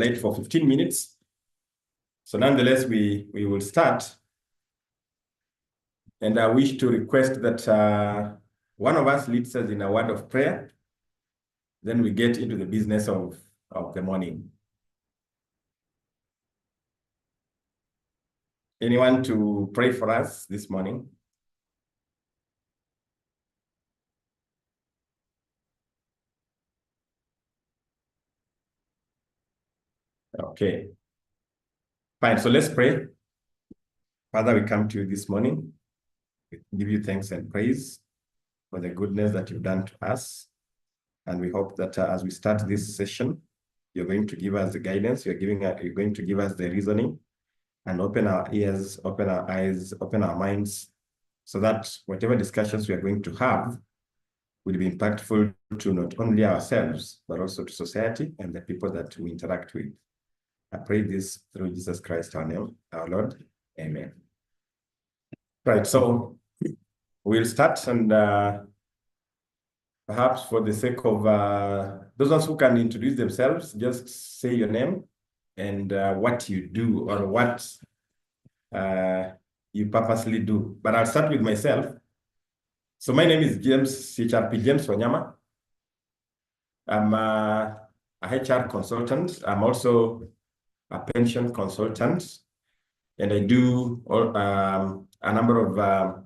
late for 15 minutes. So nonetheless, we will start. And I wish to request that one of us leads us in a word of prayer. Then we get into the business of the morning. Anyone to pray for us this morning? Okay. Fine, so let's pray. Father, we come to you this morning. We give you thanks and praise for the goodness that you've done to us. And we hope that as we start this session, you're going to give us the guidance, you're going to give us the reasoning, and open our ears, open our eyes, open our minds, so that whatever discussions we are going to have will be impactful to not only ourselves, but also to society and the people that we interact with. I pray this through Jesus Christ, our name, our Lord. Amen. Right, so we'll start, and perhaps for the sake of those ones who can introduce themselves, just say your name and what you do or what you purposely do. But I'll start with myself. So my name is James, CHRP James Wanyama. I'm a HR consultant. I'm also a pension consultant, and I do a number of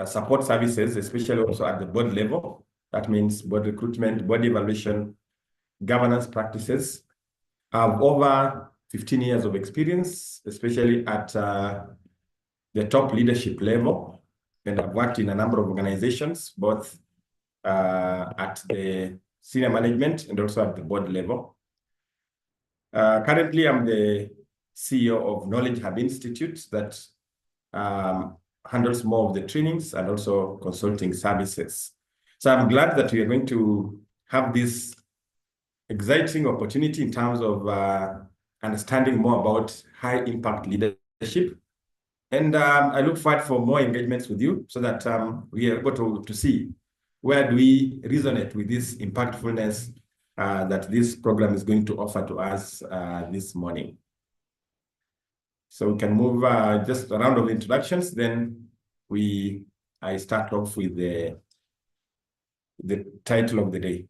support services, especially also at the board level. That means board recruitment, board evaluation, governance practices. I have over 15 years of experience, especially at the top leadership level. And I've worked in a number of organizations, both at the senior management and also at the board level. Currently, I'm the CEO of Knowledge Hub Institute that handles more of the trainings and also consulting services. So I'm glad that we are going to have this exciting opportunity in terms of understanding more about high impact leadership. And I look forward for more engagements with you so that we are able to see where do we resonate with this impactfulness that this program is going to offer to us this morning. So we can move just a round of introductions, then I start off with the title of the day.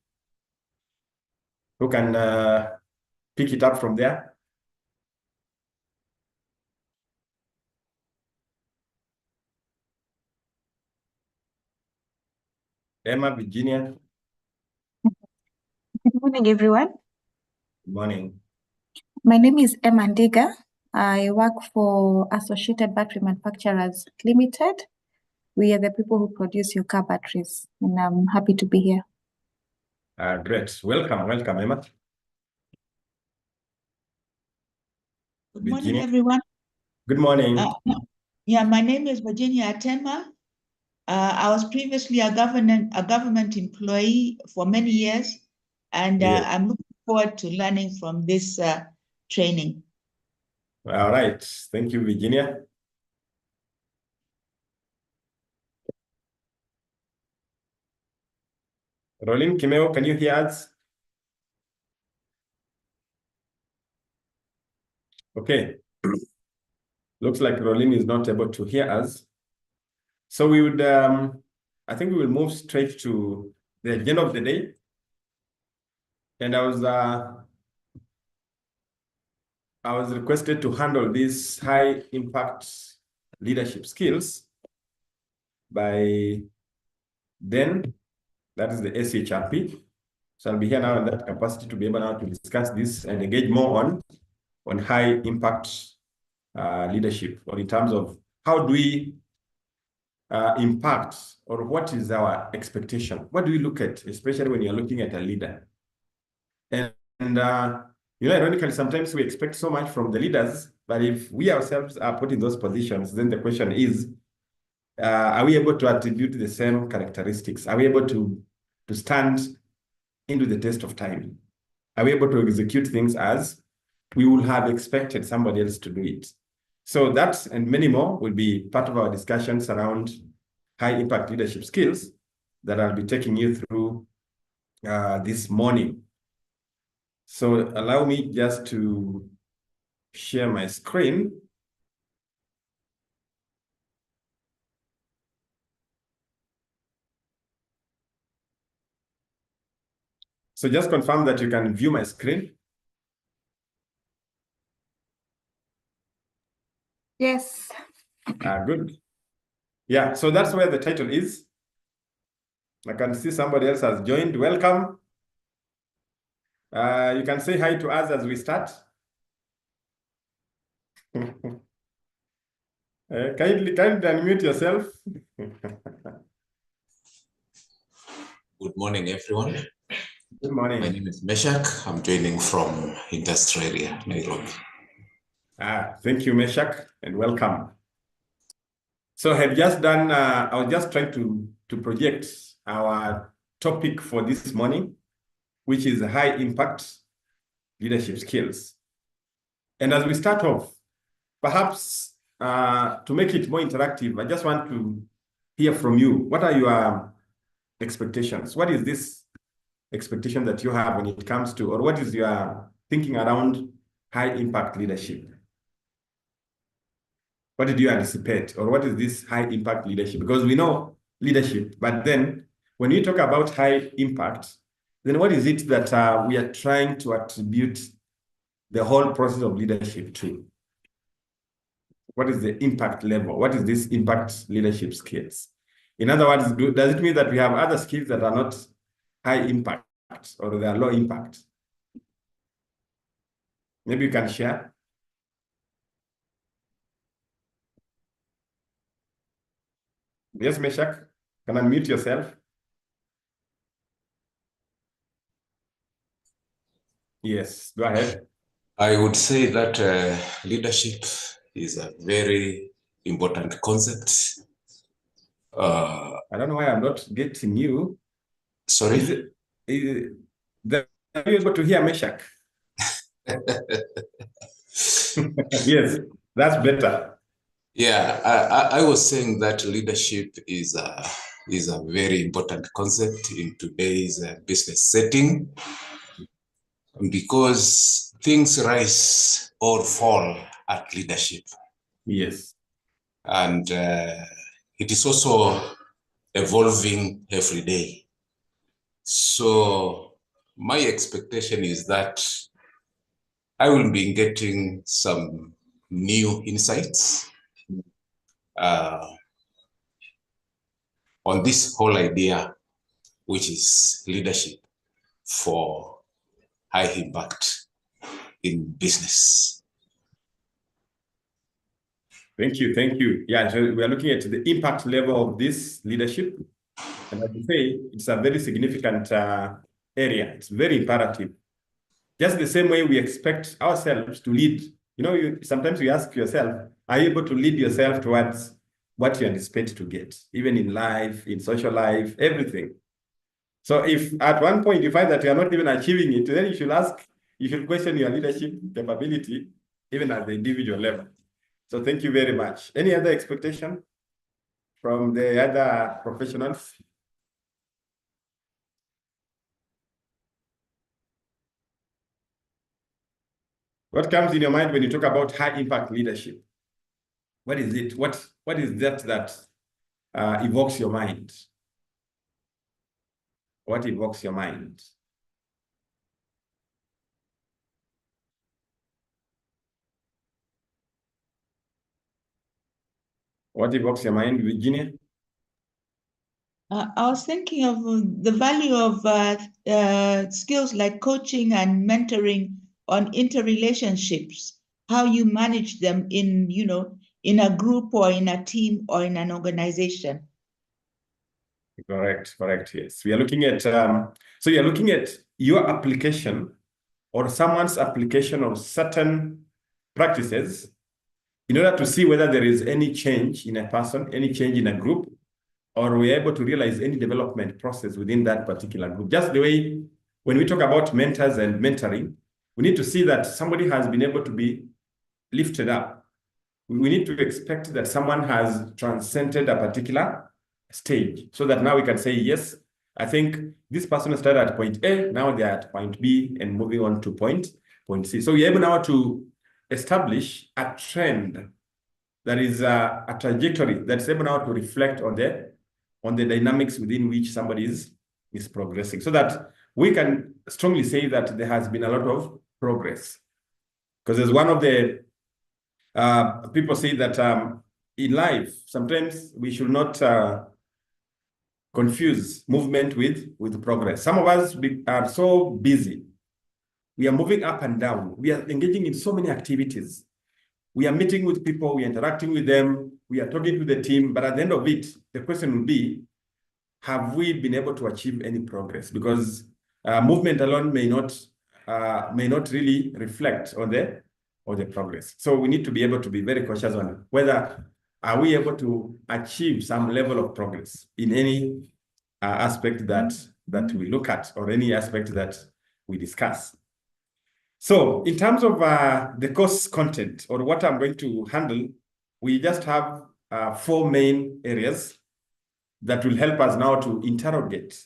Who can pick it up from there? Emma, Virginia. Good morning, everyone. Good morning. My name is Emma Ndiga. I work for Associated Battery Manufacturers Limited. We are the people who produce your car batteries, and I'm happy to be here. Great. Welcome, Emma. Good morning, everyone. Good morning. Yeah, my name is Virginia Atema. I was previously a government employee for many years, and I'm looking forward to learning from this training. All right. Thank you, Virginia. Rolin Kimeo, can you hear us? Okay. Looks like Rolin is not able to hear us. So we would, I think we will move straight to the agenda of the day. And I was requested to handle these high impact leadership skills by Dan, that is the SHRP. So I'll be here now in that capacity to be able now to discuss this and engage more on high impact leadership, or in terms of how do we impact, or what is our expectation? What do we look at, especially when you're looking at a leader? And ironically, sometimes we expect so much from the leaders, but if we ourselves are put in those positions, then the question is, are we able to attribute the same characteristics? Are we able to stand into the test of time? Are we able to execute things as we would have expected somebody else to do it? So that and many more will be part of our discussions around high impact leadership skills that I'll be taking you through this morning. So allow me just to share my screen. So just confirm that you can view my screen. Yes. Good. Yeah, so that's where the title is. I can see somebody else has joined. Welcome. You can say hi to us as we start. Kindly unmute yourself. Good morning, everyone. Good morning. My name is Meshach. I'm joining from industrial area, Nairobi. Thank you, Meshach, and welcome. So I have just done, I was just trying to project our topic for this morning, which is high impact leadership skills. And as we start off, perhaps to make it more interactive, I just want to hear from you. What are your expectations? What is this expectation that you have when it comes to, or what is your thinking around high impact leadership? What did you anticipate, or what is this high impact leadership? Because we know leadership, but then when you talk about high impact, then what is it that we are trying to attribute the whole process of leadership to? What is the impact level? What is this impact leadership skills? In other words, does it mean that we have other skills that are not high impact or they are low impact? Maybe you can share. Yes, Meshach, can unmute yourself. Yes, go ahead. I would say that leadership is a very important concept. I don't know why I'm not getting you. Sorry? Are you able to hear Meshach? Yes, that's better. Yeah, I was saying that leadership is a very important concept in today's business setting, because things rise or fall at leadership. Yes. And it is also evolving every day. So my expectation is that I will be getting some new insights on this whole idea, which is leadership for high impact in business. Thank you, thank you. Yeah, so we are looking at the impact level of this leadership. And as you say, it's a very significant area. It's very imperative. Just the same way we expect ourselves to lead. You know, sometimes you ask yourself, are you able to lead yourself towards what you anticipate to get, even in life, in social life, everything. So if at one point you find that you are not even achieving it, then you should question your leadership capability, even at the individual level. So thank you very much. Any other expectation from the other professionals? What comes in your mind when you talk about high impact leadership? What is it? What is that evokes your mind? What evokes your mind? What evokes your mind, Virginia? I was thinking of the value of skills like coaching and mentoring on interrelationships, how you manage them in, in a group or in a team or in an organization. Correct, yes. We are looking at, so you're looking at your application or someone's application of certain practices in order to see whether there is any change in a person, any change in a group, or we're able to realize any development process within that particular group. Just the way when we talk about mentors and mentoring, we need to see that somebody has been able to be lifted up. We need to expect that someone has transcended a particular stage so that now we can say, yes, I think this person started at point A, now they're at point B and moving on to point C. So we're able now to establish a trend that is a trajectory that's able now to reflect on the dynamics within which somebody is progressing, so that we can strongly say that there has been a lot of progress. Because as one of the people say that in life, sometimes we should not confuse movement with progress. Some of us are so busy. We are moving up and down. We are engaging in so many activities. We are meeting with people, we are interacting with them, we are talking to the team, but at the end of it, the question will be, have we been able to achieve any progress? Because movement alone may not really reflect on the progress. So we need to be able to be very cautious on whether are we able to achieve some level of progress in any aspect that we look at, or any aspect that we discuss. So in terms of the course content, or what I'm going to handle, we just have 4 main areas that will help us now to interrogate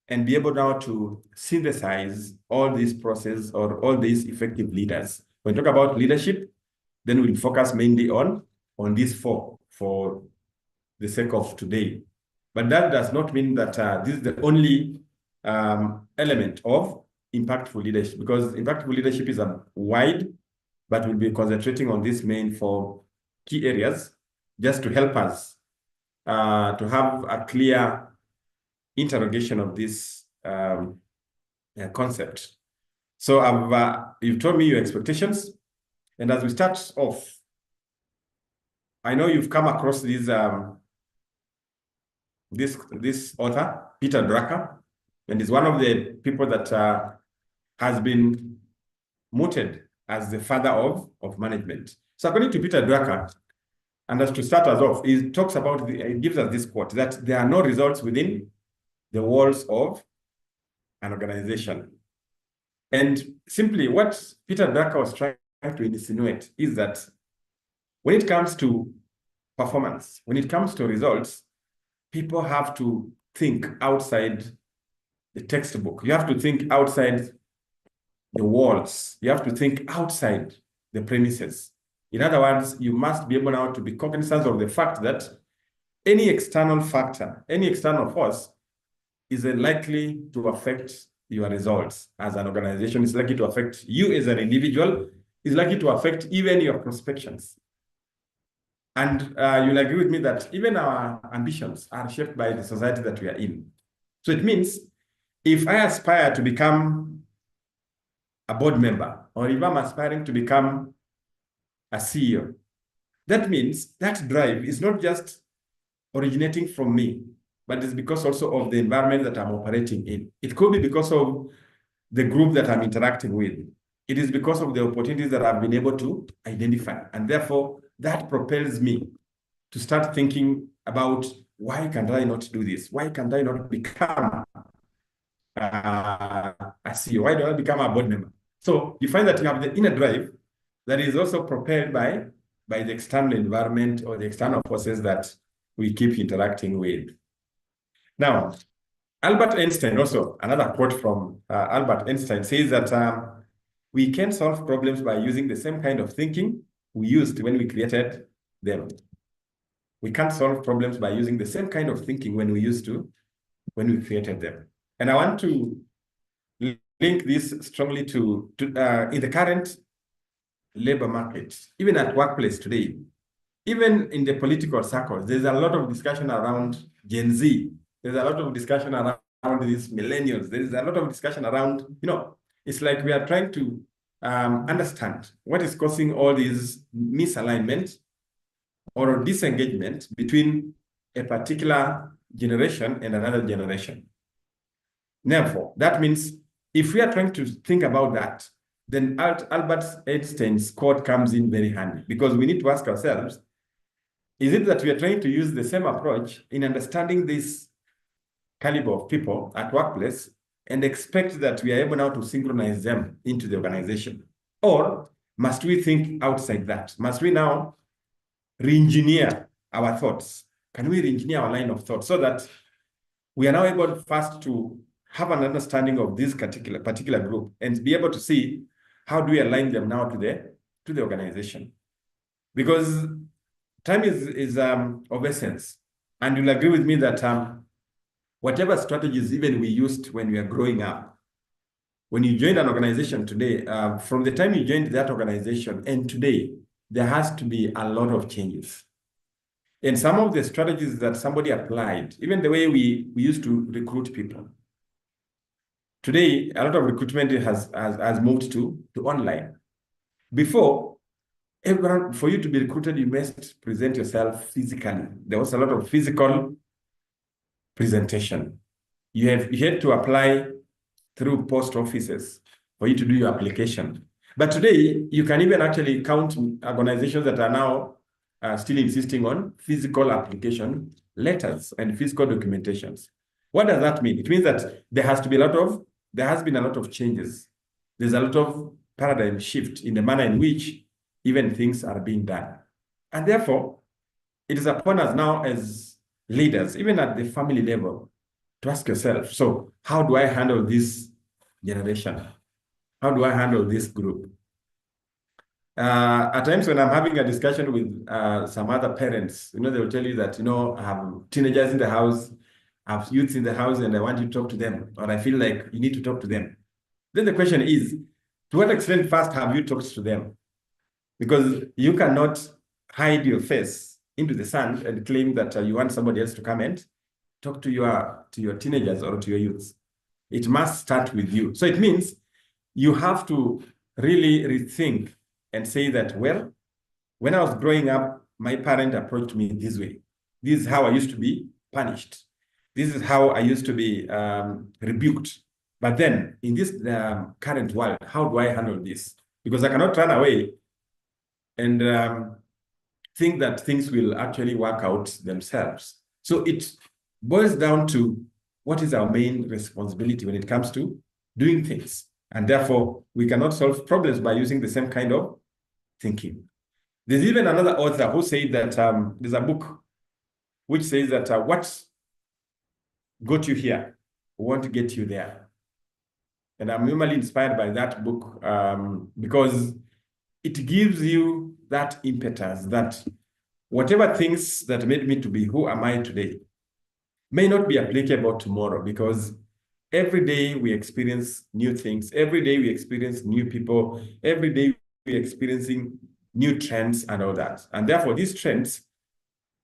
and be able now to synthesize all these process or all these effective leaders. When we talk about leadership, then we'll focus mainly on these 4 for the sake of today. But that does not mean that this is the only element of impactful leadership, because impactful leadership is wide, but we'll be concentrating on these main 4 key areas just to help us to have a clear interrogation of this concept. So you've told me your expectations, and as we start off, I know you've come across this author, Peter Drucker, and he's one of the people that has been mooted as the father of management. So according to Peter Drucker, and as to start us off, he talks about, he gives us this quote, that there are no results within the walls of an organization. And simply what Peter Drucker was trying to insinuate is that when it comes to performance, when it comes to results, people have to think outside the textbook. You have to think outside the walls. You have to think outside the premises. In other words, you must be able now to be cognizant of the fact that any external factor, any external force is likely to affect your results as an organization. It's likely to affect you as an individual. It's likely to affect even your prospections. And you'll agree with me that even our ambitions are shaped by the society that we are in. So it means if I aspire to become a board member, or if I'm aspiring to become a CEO, that means that drive is not just originating from me, but it's because also of the environment that I'm operating in. It could be because of the group that I'm interacting with. It is because of the opportunities that I've been able to identify. And therefore, that propels me to start thinking about, why can't I not do this? Why can't I not become a CEO? Why don't I become a board member? So you find that you have the inner drive that is also propelled by the external environment or the external forces that we keep interacting with. Now, Albert Einstein, also another quote from Albert Einstein, says that we can solve problems by using the same kind of thinking we used when we created them. We can't solve problems by using the same kind of thinking when we created them. And I want to link this strongly to in the current labor market, even at workplace today, even in the political circles, there's a lot of discussion around Gen Z. There's a lot of discussion around these millennials. There's a lot of discussion around, it's like we are trying to understand what is causing all these misalignment or disengagement between a particular generation and another generation. Therefore, that means if we are trying to think about that, then Albert Einstein's quote comes in very handy, because we need to ask ourselves, is it that we are trying to use the same approach in understanding this caliber of people at workplace and expect that we are able now to synchronize them into the organization? Or must we think outside that? Must we now re-engineer our thoughts? Can we re-engineer our line of thought so that we are now able first to have an understanding of this particular group and be able to see how do we align them now to the organization. Because time is of essence. And you'll agree with me that whatever strategies even we used when we were growing up, when you joined an organization today, from the time you joined that organization and today, there has to be a lot of changes. And some of the strategies that somebody applied, even the way we used to recruit people. Today, a lot of recruitment has moved to online. Before, everyone, for you to be recruited, you must present yourself physically. There was a lot of physical presentation. You had to apply through post offices for you to do your application. But today, you can even actually count organizations that are now still insisting on physical application letters and physical documentations. What does that mean? It means that there has been a lot of changes. There's a lot of paradigm shift in the manner in which even things are being done. And therefore, it is upon us now as leaders, even at the family level, to ask yourself, so how do I handle this generation? How do I handle this group? At times when I'm having a discussion with some other parents, they will tell you that, I have teenagers in the house, I have youths in the house, and I want you to talk to them, or I feel like you need to talk to them. Then the question is, to what extent first have you talked to them? Because you cannot hide your face into the sand and claim that you want somebody else to come and talk to your teenagers or to your youths. It must start with you. So it means you have to really rethink and say that, well, when I was growing up, my parent approached me this way. This is how I used to be punished. This is how I used to be rebuked. But then in this current world, how do I handle this? Because I cannot run away and think that things will actually work out themselves. So it boils down to what is our main responsibility when it comes to doing things. And therefore, we cannot solve problems by using the same kind of thinking. There's even another author who said that there's a book which says that what got you here won't get you there. And I'm normally inspired by that book because it gives you that impetus that whatever things that made me to be who am I today may not be applicable tomorrow, because every day we experience new things. Every day we experience new people. Every day we're experiencing new trends and all that. And therefore, these trends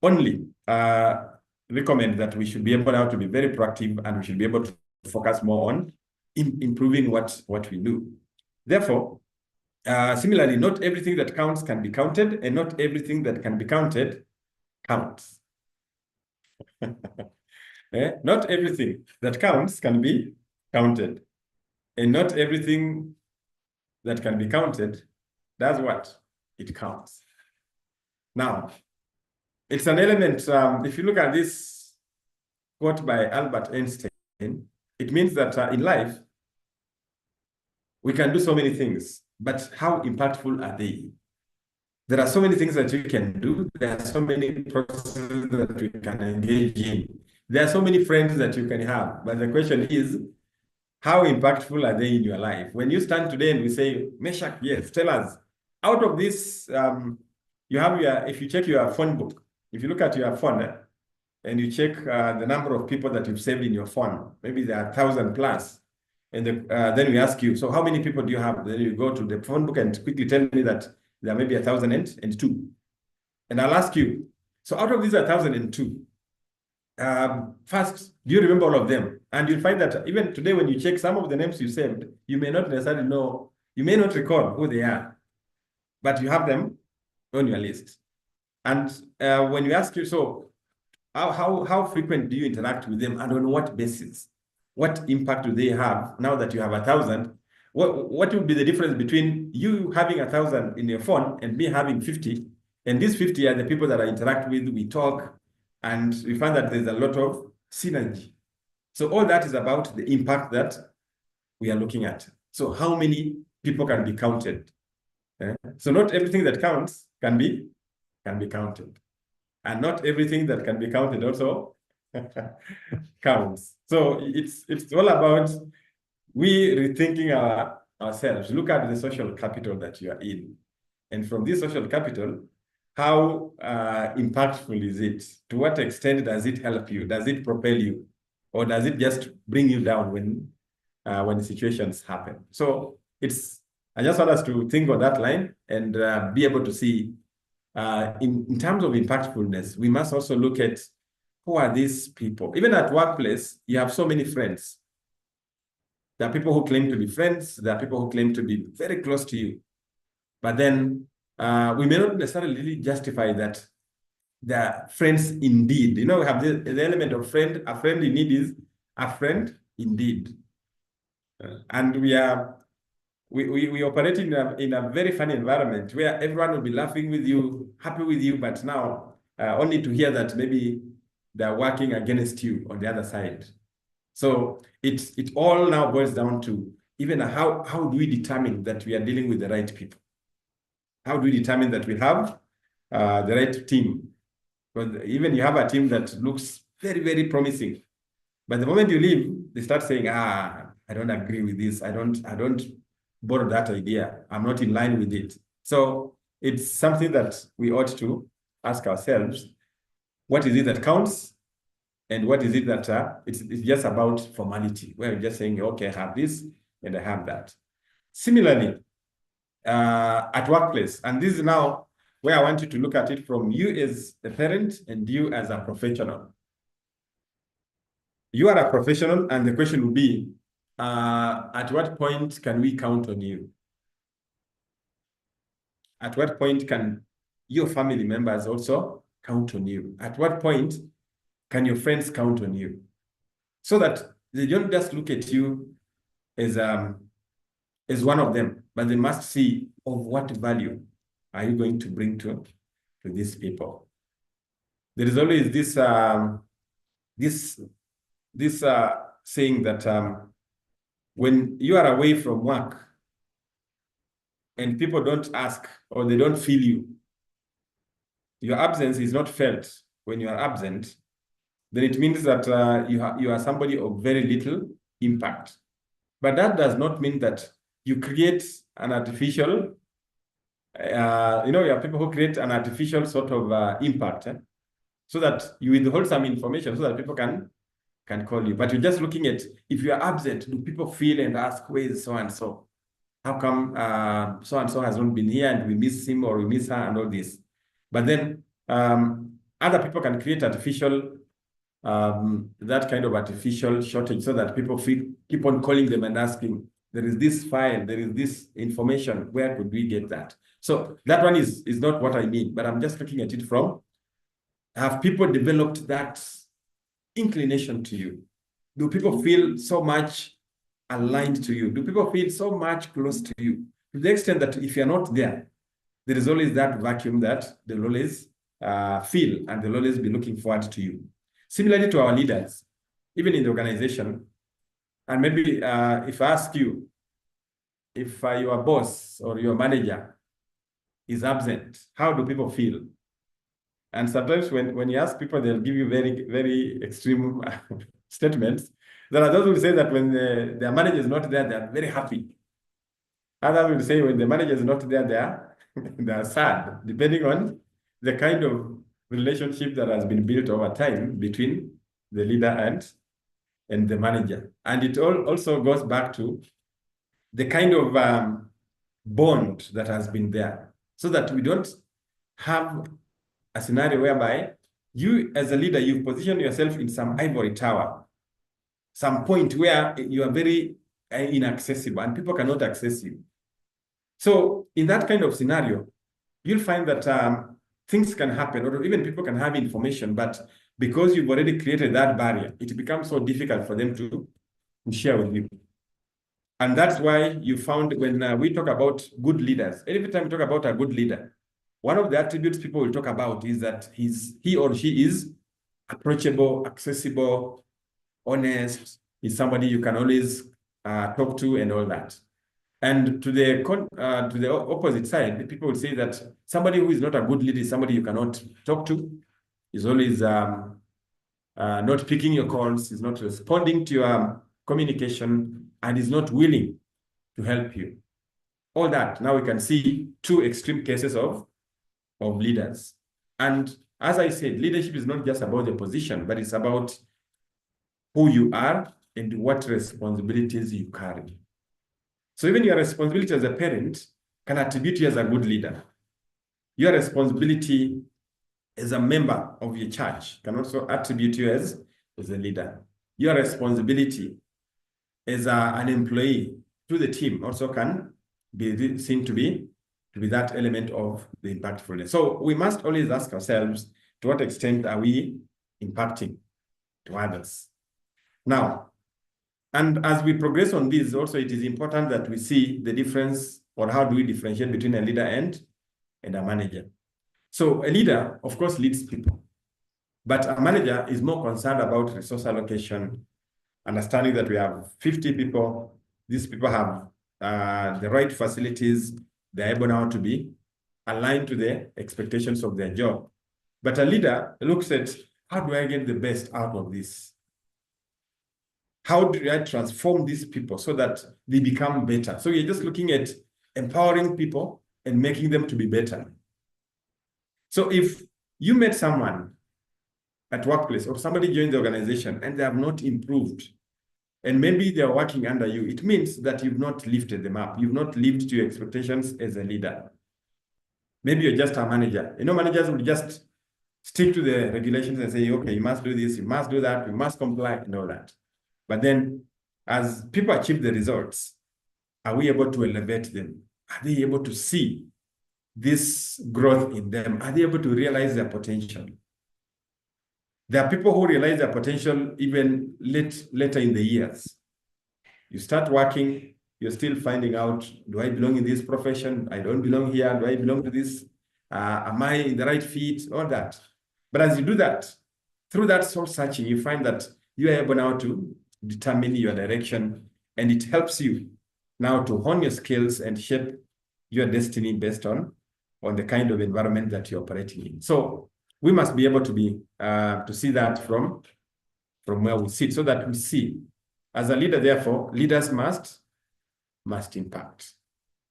only recommend that we should be able now to be very proactive, and we should be able to focus more on improving what we do. Therefore, similarly, not everything that counts can be counted, and not everything that can be counted counts. Not everything that counts can be counted, and not everything that can be counted does what? It counts. Now, it's an element, if you look at this quote by Albert Einstein, it means that in life, we can do so many things, but how impactful are they? There are so many things that you can do. There are so many processes that you can engage in. There are so many friends that you can have. But the question is, how impactful are they in your life? When you stand today and we say, Meshach, yes, tell us, out of this, you have if you check your phone book, if you look at your phone and you check the number of people that you've saved in your phone, maybe there are 1,000 plus. And then we ask you, so how many people do you have? Then you go to the phone book and quickly tell me that there may be 1,002. And I'll ask you, so out of these 1,002, first, do you remember all of them? And you'll find that even today, when you check some of the names you saved, you may not necessarily know, you may not recall who they are, but you have them on your list. And when you ask you, so how frequent do you interact with them, and on what basis? What impact do they have now that you have 1,000? What would be the difference between you having 1,000 in your phone and me having 50? And these 50 are the people that I interact with, we talk, and we find that there's a lot of synergy. So all that is about the impact that we are looking at. So how many people can be counted? So not everything that counts can be counted. And not everything that can be counted also counts. So it's all about we rethinking ourselves. Look at the social capital that you are in. And from this social capital, how impactful is it? To what extent does it help you? Does it propel you? Or does it just bring you down when situations happen? So I just want us to think on that line and be able to see in terms of impactfulness, we must also look at who are these people. Even at workplace, you have so many friends. There are people who claim to be friends. There are people who claim to be very close to you. But then we may not necessarily really justify that they're friends indeed. You know, we have the element of friend. A friend in need is a friend indeed. And we operate in a very funny environment where everyone will be laughing with you, happy with you, but now only to hear that maybe they're working against you on the other side. So it all now boils down to even how do we determine that we are dealing with the right people? How do we determine that we have the right team? Because even you have a team that looks very, very promising, but the moment you leave, they start saying, I don't agree with this. I don't borrow that idea. I'm not in line with it. So it's something that we ought to ask ourselves, what is it that counts? And what is it that it's just about formality, where you're just saying, okay, I have this and I have that. Similarly, at workplace, and this is now where I want you to look at it from you as a parent and you as a professional. You are a professional, and the question will be, at what point can we count on you? At what point can your family members also count on you? At what point can your friends count on you? So that they don't just look at you as one of them, but they must see of what value are you going to bring to these people. There is always this saying that when you are away from work and people don't ask or they don't feel you, your absence is not felt when you are absent, then it means that you are somebody of very little impact. But that does not mean that you create an artificial, you have people who create an artificial sort of impact, so that you withhold some information so that people can call you. But you're just looking at, if you are absent, do people feel and ask, where is so-and-so? How come so-and-so has not been here and we miss him or we miss her and all this? But then other people can create artificial, that kind of artificial shortage so that people keep on calling them and asking, there is this file, there is this information, where could we get that? So that one is not what I mean, but I'm just looking at it from, have people developed that inclination to you? Do people feel so much aligned to you? Do people feel so much close to you? To the extent that if you're not there, there is always that vacuum that they'll always feel, and they'll always be looking forward to you. Similarly to our leaders, even in the organization, and maybe if I ask you, if your boss or your manager is absent, how do people feel? And sometimes when you ask people, they'll give you very, very extreme statements. There are those who say that when their manager is not there, they're very happy. Others will say when the manager is not there, they're sad, depending on the kind of relationship that has been built over time between the leader and the manager. And it also goes back to the kind of bond that has been there, so that we don't have a scenario whereby you as a leader, you position yourself in some ivory tower, some point where you are very inaccessible and people cannot access you. So in that kind of scenario, you'll find that things can happen, or even people can have information, but because you've already created that barrier, it becomes so difficult for them to share with you. And that's why you found when we talk about good leaders, every time we talk about a good leader, one of the attributes people will talk about is that he or she is approachable, accessible, honest, is somebody you can always talk to and all that. And to the opposite side, people would say that somebody who is not a good leader is somebody you cannot talk to, is always not picking your calls, is not responding to your communication, and is not willing to help you. All that, now we can see two extreme cases of leaders. And as I said, leadership is not just about the position, but it's about who you are and what responsibilities you carry. So even your responsibility as a parent can attribute you as a good leader. Your responsibility as a member of your church can also attribute you as a leader. Your responsibility as an employee to the team also can be seen to be that element of the impactfulness. So we must always ask ourselves, to what extent are we impacting to others? Now, and as we progress on this, also it is important that we see the difference, or how do we differentiate between a leader and a manager. So a leader, of course, leads people, but a manager is more concerned about resource allocation, understanding that we have 50 people. These people have the right facilities. They're able now to be aligned to the expectations of their job. But a leader looks at, how do I get the best out of this? How do I transform these people so that they become better? So you're just looking at empowering people and making them to be better. So if you met someone at workplace, or somebody joined the organization and they have not improved, and maybe they're working under you, it means that you've not lifted them up. You've not lived to your expectations as a leader. Maybe you're just a manager. You know, managers will just stick to the regulations and say, okay, you must do this, you must do that, you must comply, and all that. But then as people achieve the results, are we able to elevate them? Are they able to see this growth in them? Are they able to realize their potential? There are people who realize their potential even later in the years. You start working, you're still finding out, do I belong in this profession? I don't belong here. Do I belong to this? Am I in the right fit? All that. But as you do that, through that soul searching, you find that you are able now to determine your direction, and it helps you now to hone your skills and shape your destiny based on the kind of environment that you're operating in. So we must be able to be to see that from where we sit, so that we see as a leader. Therefore, leaders must impact,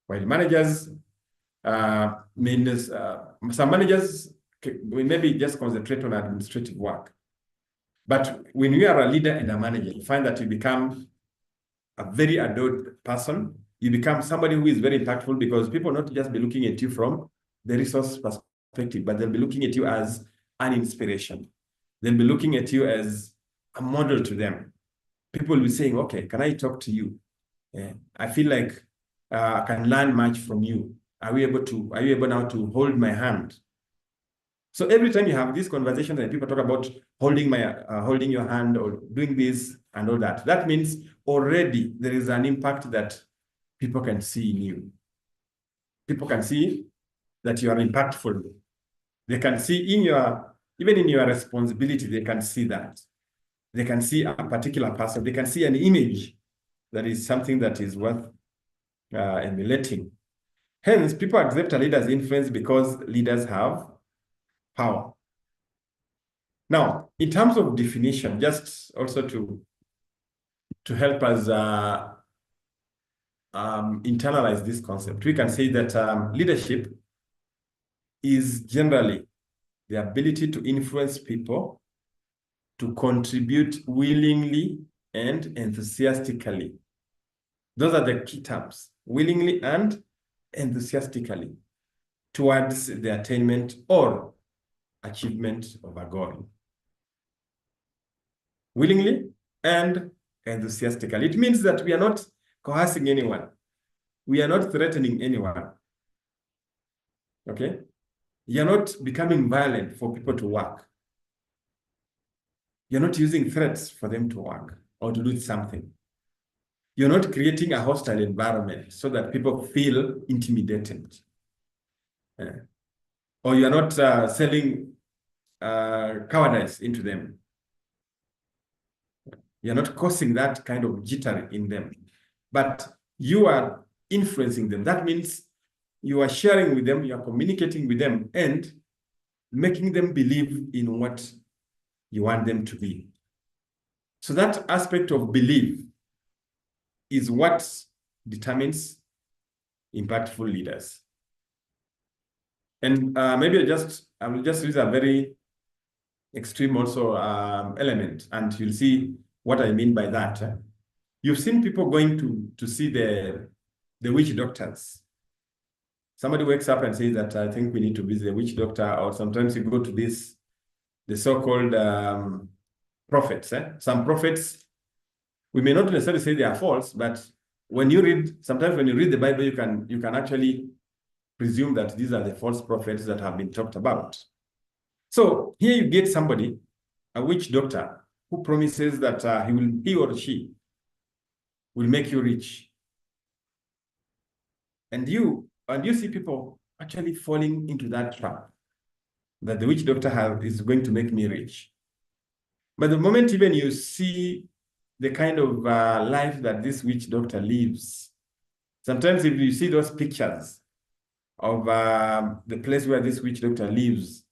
while managers some managers we maybe just concentrate on administrative work. But when you are a leader and a manager, you find that you become a very adored person. You become somebody who is very impactful, because people not just be looking at you from the resource perspective, but they'll be looking at you as an inspiration. They'll be looking at you as a model to them. People will be saying, okay, can I talk to you? Yeah, I feel like I can learn much from you. Are you able now to hold my hand? So every time you have these conversations and people talk about holding your hand or doing this and all that, that means already there is an impact that people can see in you. People can see that you are impactful. They can see even in your responsibility, they can see that. They can see a particular person. They can see an image that is something that is worth emulating. Hence, people accept a leader's influence because leaders have power. Now, in terms of definition, just also to help us internalize this concept, we can say that leadership is generally the ability to influence people to contribute willingly and enthusiastically. Those are the key terms: willingly and enthusiastically, towards the attainment or achievement of a goal. Willingly and enthusiastically. It means that we are not coercing anyone. We are not threatening anyone. Okay? You're not becoming violent for people to work. You're not using threats for them to work or to do something. You're not creating a hostile environment so that people feel intimidated. Or you're not selling cowardice into them. You're not causing that kind of jitter in them. But you are influencing them. That means you are sharing with them, you are communicating with them, and making them believe in what you want them to be. So that aspect of belief is what determines impactful leaders. And maybe I will just use a very extreme also element, and you'll see what I mean by that. You've seen people going to see the witch doctors. Somebody wakes up and says that I think we need to visit the witch doctor, or sometimes you go to the so-called prophets. Some prophets, we may not necessarily say they are false, but sometimes when you read the Bible, you can actually presume that these are the false prophets that have been talked about. So here you get somebody, a witch doctor, who promises that he or she will make you rich. And you see people actually falling into that trap, that the witch doctor is going to make me rich. But the moment even you see the kind of life that this witch doctor lives, sometimes if you see those pictures of the place where this witch doctor lives,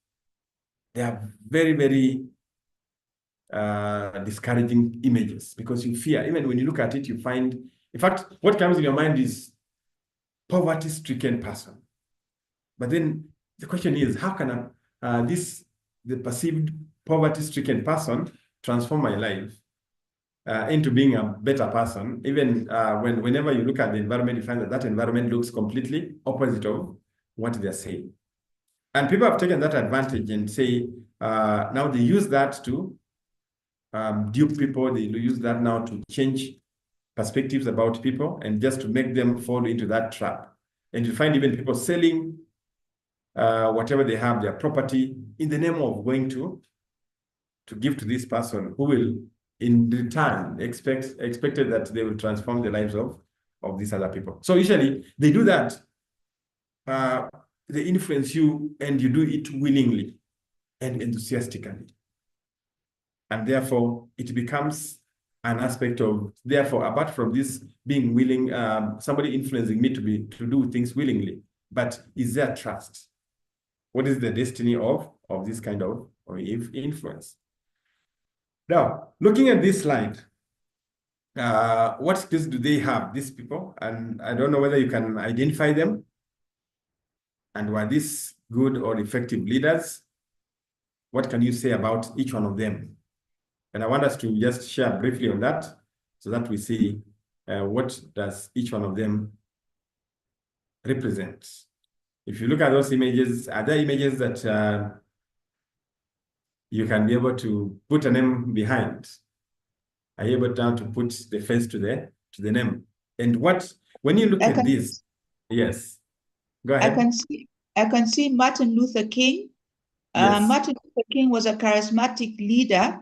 they are very, very discouraging images, because you fear. Even when you look at it, you find, in fact, what comes in your mind is poverty-stricken person. But then the question is, how can the perceived poverty-stricken person transform my life into being a better person? Even whenever you look at the environment, you find that environment looks completely opposite of what they're saying. And people have taken that advantage and say, now they use that to dupe people. They use that now to change perspectives about people and just to make them fall into that trap. And you find even people selling whatever they have, their property, in the name of going to give to this person who will, in return, expected that they will transform the lives of these other people. So usually they do that. They influence you, and you do it willingly and enthusiastically. And therefore, it becomes an aspect of, therefore, apart from this being willing, somebody influencing me to do things willingly, but is there trust? What is the destiny of this kind of influence? Now, looking at this slide, what skills do they have, these people? And I don't know whether you can identify them. And were these good or effective leaders? What can you say about each one of them? And I want us to just share briefly on that, so that we see what does each one of them represent. If you look at those images, are there images that you can be able to put a name behind? Are you able now to put the face to the name? And when you look at this, yes, go ahead. I can see Martin Luther King. Yes. Martin Luther King was a charismatic leader.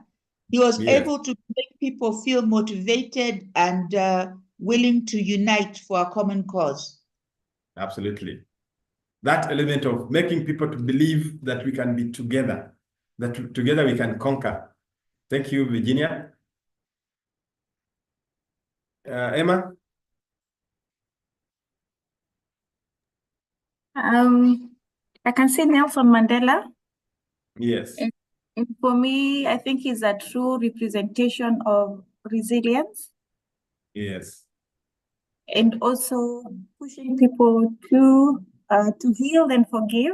He was able to make people feel motivated and willing to unite for a common cause. Absolutely. That element of making people to believe that we can be together, that together we can conquer. Thank you, Virginia. Emma? I can see Nelson Mandela. Yes. And for me, I think he's a true representation of resilience. Yes. And also pushing people to heal and forgive,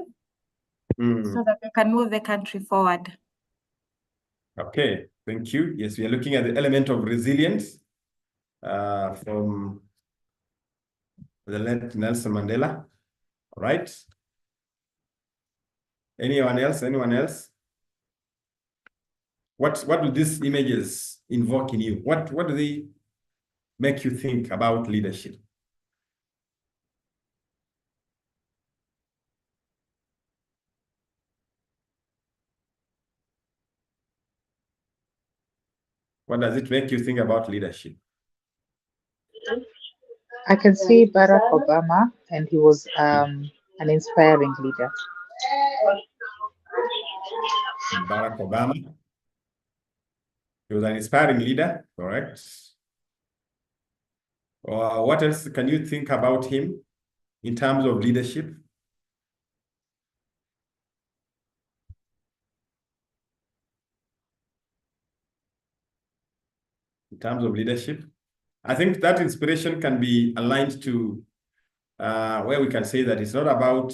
so that they can move the country forward. Okay, thank you. Yes, we are looking at the element of resilience from the late Nelson Mandela. All right. Anyone else? Anyone else? What do these images invoke in you? What do they make you think about leadership? What does it make you think about leadership? I can see Barack Obama, and he was an inspiring leader. Barack Obama. He was an inspiring leader, correct? What else can you think about him in terms of leadership? terms of leadership. I think that inspiration can be aligned to where we can say that it's not about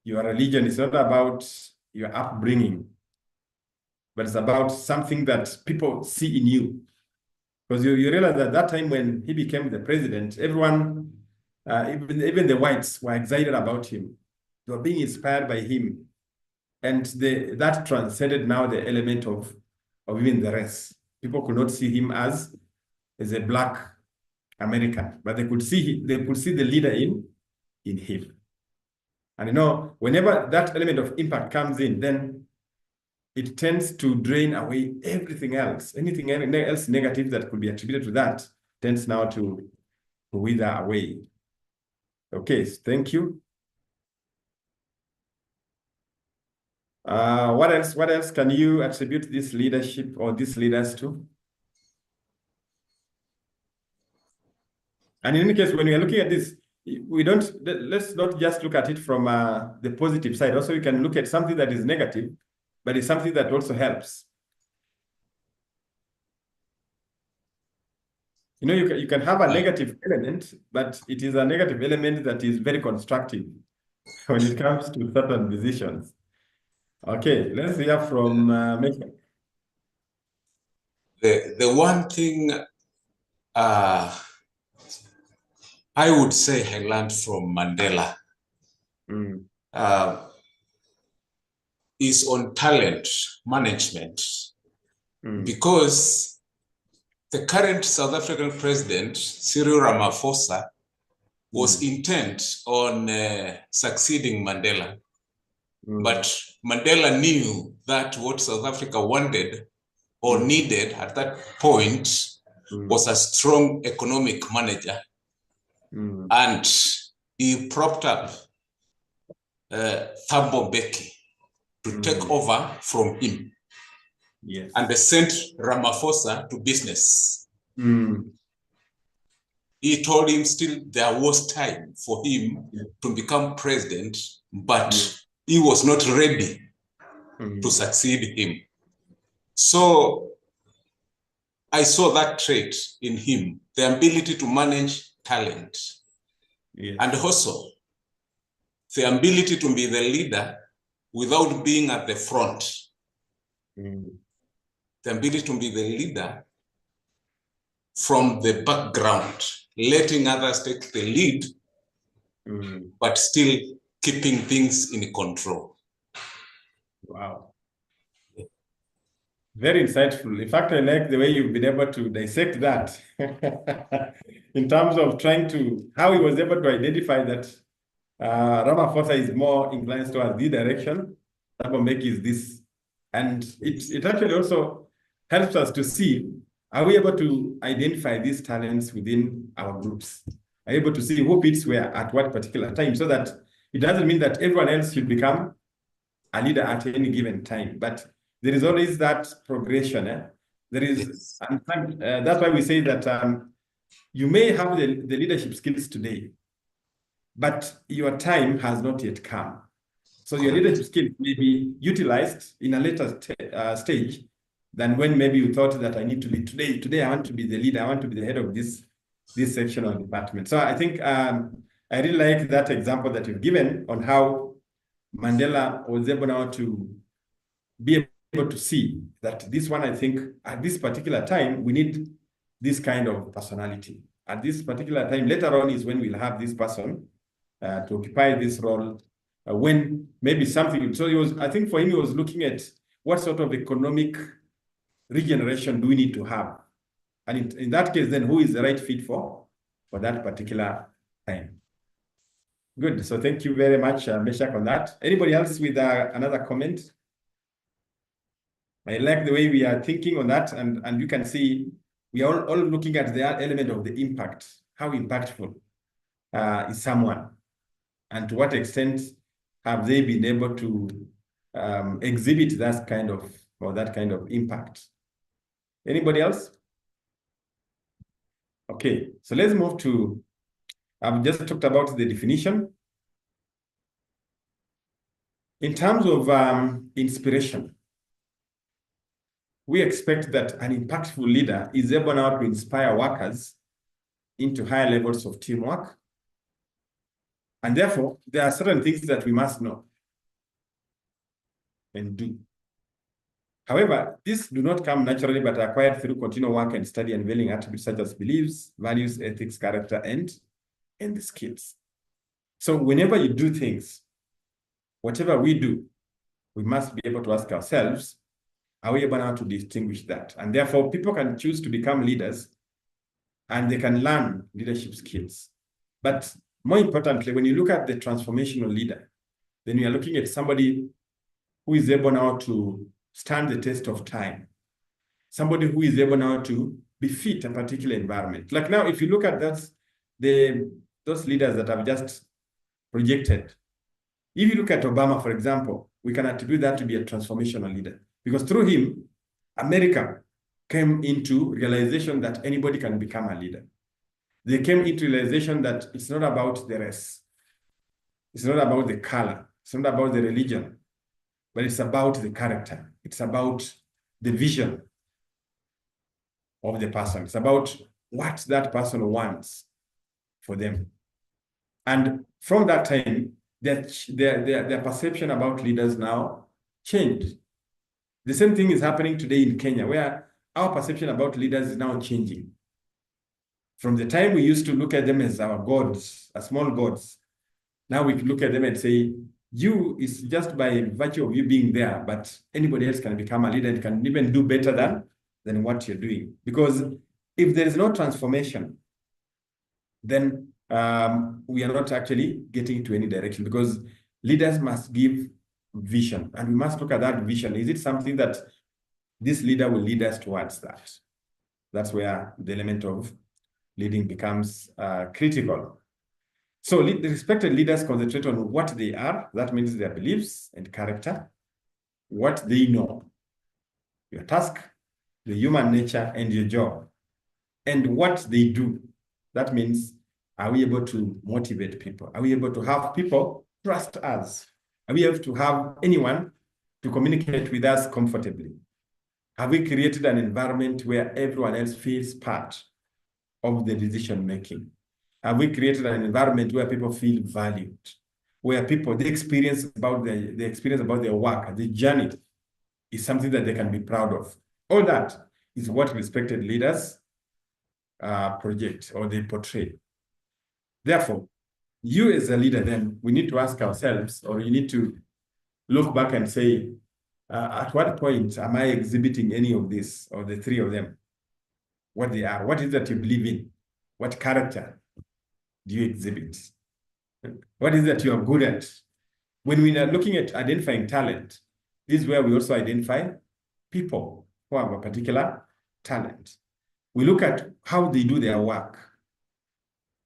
your religion, it's not about your upbringing, but it's about something that people see in you. Because you realize that that time when he became the president, everyone, even the whites, were excited about him. They were being inspired by him. And that transcended now the element of even the race. People could not see him as a Black American, but they could see the leader in him. And you know, whenever that element of impact comes in, then it tends to drain away everything else. Anything else negative that could be attributed to that tends now to wither away. Okay, thank you. What else can you attribute this leadership or these leaders to? And in any case, when we are looking at this, let's not just look at it from the positive side. Also, you can look at something that is negative, but it's something that also helps. You know, you can have a negative element, but it is a negative element that is very constructive when it comes to certain decisions. Okay, let's hear from Mesha. The one thing I would say I learned from Mandela is on talent management, because the current South African president, Cyril Ramaphosa, was intent on succeeding Mandela. But Mandela knew that what South Africa wanted or needed at that point was a strong economic manager. And he propped up Thabo Mbeki to take over from him. Yes. And they sent Ramaphosa to business. He told him still there was time for him to become president, but he was not ready to succeed him. So I saw that trait in him, the ability to manage talent. And also the ability to be the leader without being at the front. The ability to be the leader from the background, letting others take the lead, but still keeping things in control. Wow. Very insightful. In fact, I like the way you've been able to dissect that in terms of trying to, how he was able to identify that Ramaphosa is more inclined towards this direction, Thabo Mbeki is this. And it actually also helps us to see, are we able to identify these talents within our groups? Are we able to see who fits where at what particular time, so that it doesn't mean that everyone else should become a leader at any given time, but there is always that progression. There is, that's why we say that you may have the leadership skills today, but your time has not yet come. So your leadership skills may be utilized in a later stage than when maybe you thought that I need to be today. Today I want to be the leader. I want to be the head of this section or department. So I think I really like that example that you've given on how Mandela was able now to be able to see that this one, I think, at this particular time, we need this kind of personality. At this particular time, later on is when we'll have this person to occupy this role, when maybe something, so he was, I think for him, he was looking at what sort of economic regeneration do we need to have? And in that case, then who is the right fit for that particular time? Good. So thank you very much, Meshach, on that. Anybody else with another comment? I like the way we are thinking on that, and you can see we are all looking at the element of the impact. How impactful is someone, and to what extent have they been able to exhibit that kind of impact? Anybody else? Okay, so let's move to, I've just talked about the definition. In terms of inspiration, we expect that an impactful leader is able now to inspire workers into higher levels of teamwork. And therefore, there are certain things that we must know and do. However, these do not come naturally, but are acquired through continual work and study, unveiling attributes such as beliefs, values, ethics, character, and the skills. So whenever you do things, whatever we do, we must be able to ask ourselves, are we able now to distinguish that? And therefore, people can choose to become leaders and they can learn leadership skills. But more importantly, when you look at the transformational leader, then you are looking at somebody who is able now to stand the test of time. Somebody who is able now to befit a particular environment. Like now, if you look at that, those leaders that I've just projected, if you look at Obama, for example, we can attribute that to be a transformational leader. Because through him, America came into realization that anybody can become a leader. They came into realization that it's not about the race. It's not about the color. It's not about the religion, but it's about the character. It's about the vision of the person. It's about what that person wants for them. And from that time, their perception about leaders now changed. The same thing is happening today in Kenya, where our perception about leaders is now changing. From the time we used to look at them as our gods, as small gods, now we can look at them and say, you is just by virtue of you being there, but anybody else can become a leader and can even do better than what you're doing. Because if there is no transformation, then we are not actually getting to any direction, because leaders must give vision, and we must look at that vision. Is it something that this leader will lead us towards that? That's where the element of leading becomes critical. So the respected leaders concentrate on what they are. That means their beliefs and character, what they know, your task, the human nature, and your job, and what they do. That means, are we able to motivate people? Are we able to have people trust us? Are we able to have anyone to communicate with us comfortably? Have we created an environment where everyone else feels part of the decision making? Have we created an environment where people feel valued, where people, the experience about their work, the journey is something that they can be proud of? All that is what respected leaders project or they portray. Therefore, you as a leader, then we need to ask ourselves, or you need to look back and say, at what point am I exhibiting any of this, or the three of them? What they are, what is that you believe in? What character do you exhibit? What is that you are good at? When we are looking at identifying talent, this is where we also identify people who have a particular talent. We look at how they do their work.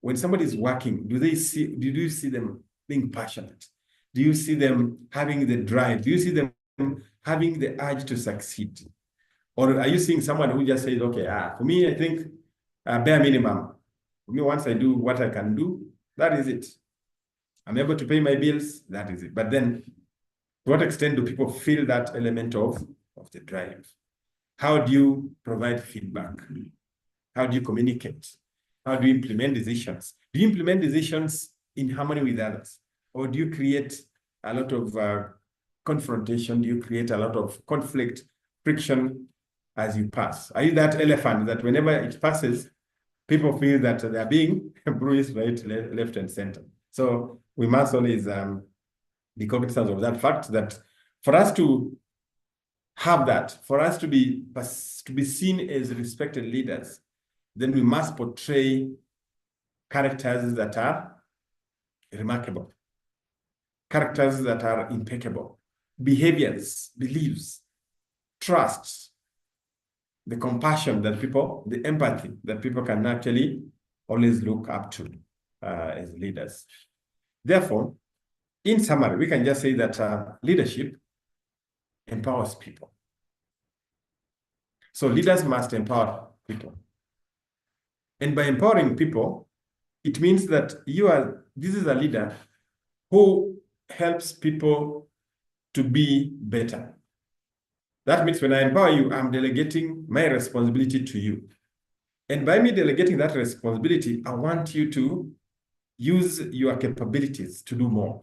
When somebody is working, do you see them being passionate? Do you see them having the drive? Do you see them having the urge to succeed? Or are you seeing someone who just says, okay, for me, I think bare minimum. For me, once I do what I can do, that is it. I'm able to pay my bills, that is it. But then, to what extent do people feel that element of the drive? How do you provide feedback? How do you communicate? How do you implement decisions? Do you implement decisions in harmony with others? Or do you create a lot of confrontation? Do you create a lot of conflict, friction as you pass? Are you that elephant that whenever it passes, people feel that they're being bruised right, left, and center? So we must always be cognizant of that fact, that for us to have that, for us to be seen as respected leaders, then we must portray characters that are remarkable, characters that are impeccable, behaviors, beliefs, trust, the compassion that people, the empathy that people can actually always look up to as leaders. Therefore, in summary, we can just say that leadership empowers people. So leaders must empower people. And by empowering people, it means that this is a leader who helps people to be better. That means when I empower you, I'm delegating my responsibility to you. And by me delegating that responsibility, I want you to use your capabilities to do more.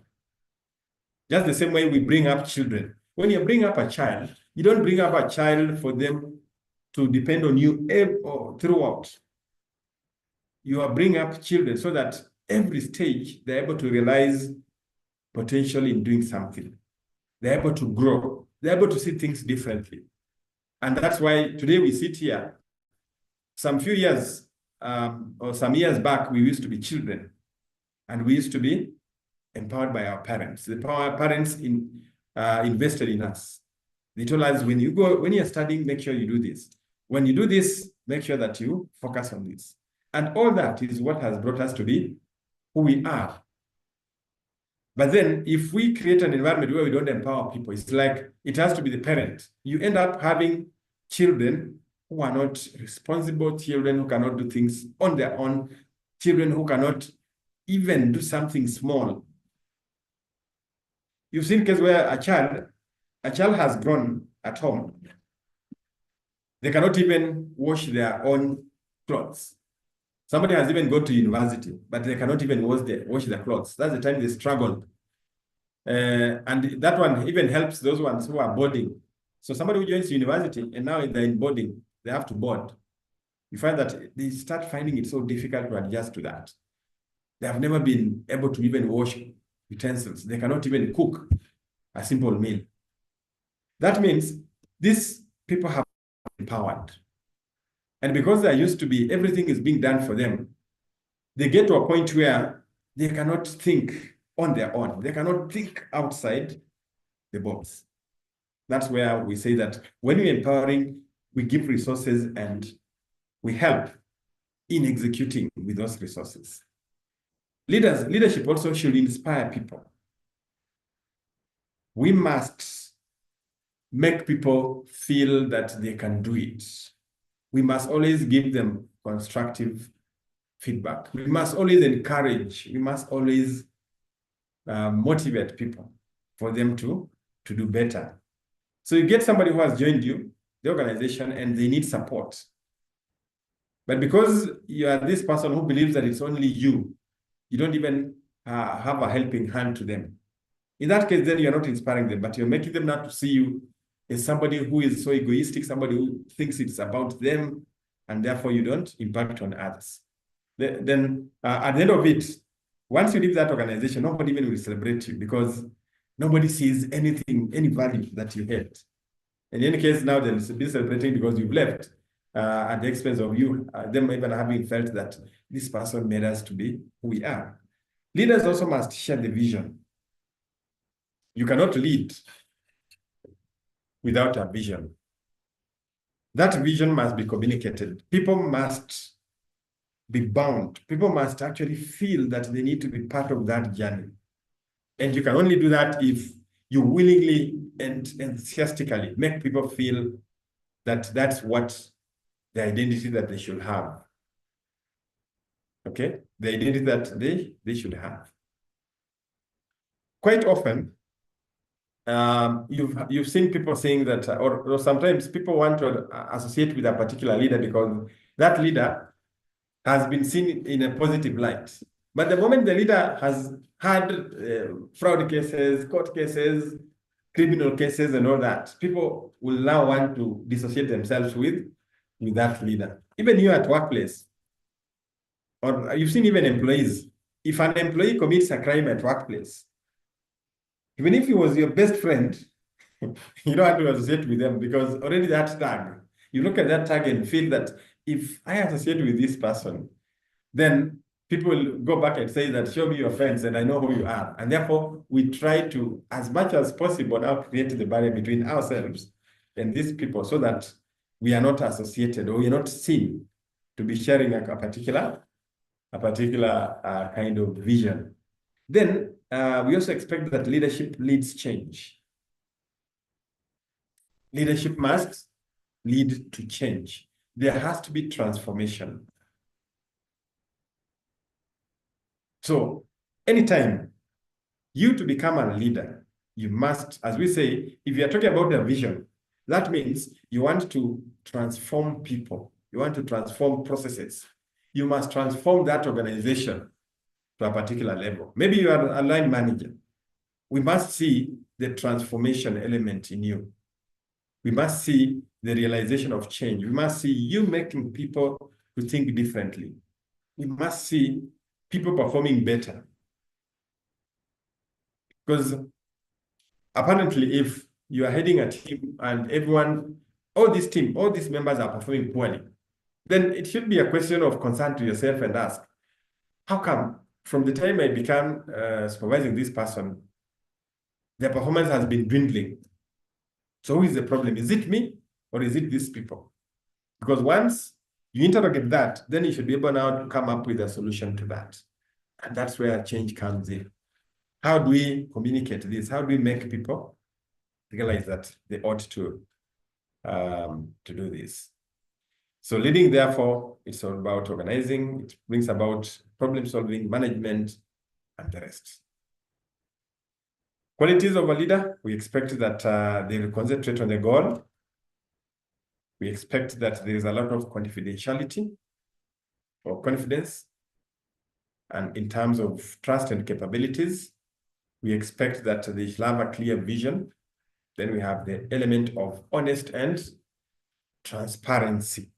Just the same way we bring up children. When you bring up a child, you don't bring up a child for them to depend on you throughout. You are bringing up children so that every stage they're able to realize potential in doing something. They're able to grow. They're able to see things differently. And that's why today we sit here. Some few years or some years back, we used to be children and we used to be empowered by our parents. Our parents invested in us. They told us, when you're studying, make sure you do this. When you do this, make sure that you focus on this. And all that is what has brought us to be who we are. But then if we create an environment where we don't empower people, it's like it has to be the parent. You end up having children who are not responsible, children who cannot do things on their own, children who cannot even do something small. You've seen cases where a child has grown at home. They cannot even wash their own clothes. Somebody has even gone to university, but they cannot even wash their clothes. That's the time they struggle. And that one even helps those ones who are boarding. So somebody who joins university and now they're in boarding, they have to board. You find that they start finding it so difficult to adjust to that. They have never been able to even wash utensils. They cannot even cook a simple meal. That means these people have been empowered. And because they're used to be, everything is being done for them, they get to a point where they cannot think on their own. They cannot think outside the box. That's where we say that when we're empowering, we give resources and we help in executing with those resources. Leadership also should inspire people. We must make people feel that they can do it. We must always give them constructive feedback. We must always encourage. We must always motivate people for them to do better. So you get somebody who has joined you, the organization, and they need support. But because you are this person who believes that it's only you, you don't even have a helping hand to them. In that case, then you're not inspiring them, but you're making them not to see you as somebody who is so egoistic, somebody who thinks it's about them, and therefore you don't impact on others. Then at the end of it, once you leave that organization, nobody even will celebrate you because nobody sees anything, any value that you had. In any case, now they'll be celebrating because you've left at the expense of you, them even having felt that this person made us to be who we are. Leaders also must share the vision. You cannot lead without a vision. That vision must be communicated. People must be bound. People must actually feel that they need to be part of that journey. And you can only do that if you willingly and enthusiastically make people feel that that's what the identity that they should have. Okay? The identity that they should have. Quite often, you've seen people saying that, or sometimes people want to associate with a particular leader because that leader has been seen in a positive light. But the moment the leader has had fraud cases, court cases, criminal cases, and all that, people will now want to dissociate themselves with that leader. Even you at workplace, or you've seen even employees. If an employee commits a crime at workplace, even if he was your best friend, you don't have to associate with them because already that tag, you look at that tag and feel that if I associate with this person, then people will go back and say that, show me your friends and I know who you are. And therefore, we try to, as much as possible, now create the barrier between ourselves and these people so that we are not associated or we are not seen to be sharing a particular kind of vision. Then we also expect that leadership leads change. Leadership must lead to change. There has to be transformation. So anytime you to become a leader, you must, as we say, if you are talking about a vision, That means you want to transform people. You want to transform processes. You must transform that organization to a particular level. Maybe you are a line manager. We must see the transformation element in you. We must see the realization of change. We must see you making people to think differently. We must see people performing better. Because apparently, if you are heading a team and everyone, all these members are performing poorly, then it should be a question of concern to yourself and ask, how come from the time I began supervising this person, their performance has been dwindling? So who is the problem? Is it me or is it these people? Because once you interrogate that, then you should be able now to come up with a solution to that. And that's where change comes in. How do we communicate this? How do we make people realize that they ought to do this? So leading, therefore, it's all about organizing. It brings about problem solving, management, and the rest. Qualities of a leader: we expect that they will concentrate on the goal. We expect that there is a lot of confidentiality or confidence. And in terms of trust and capabilities, we expect that they shall have a clear vision. Then we have the element of honest and transparency.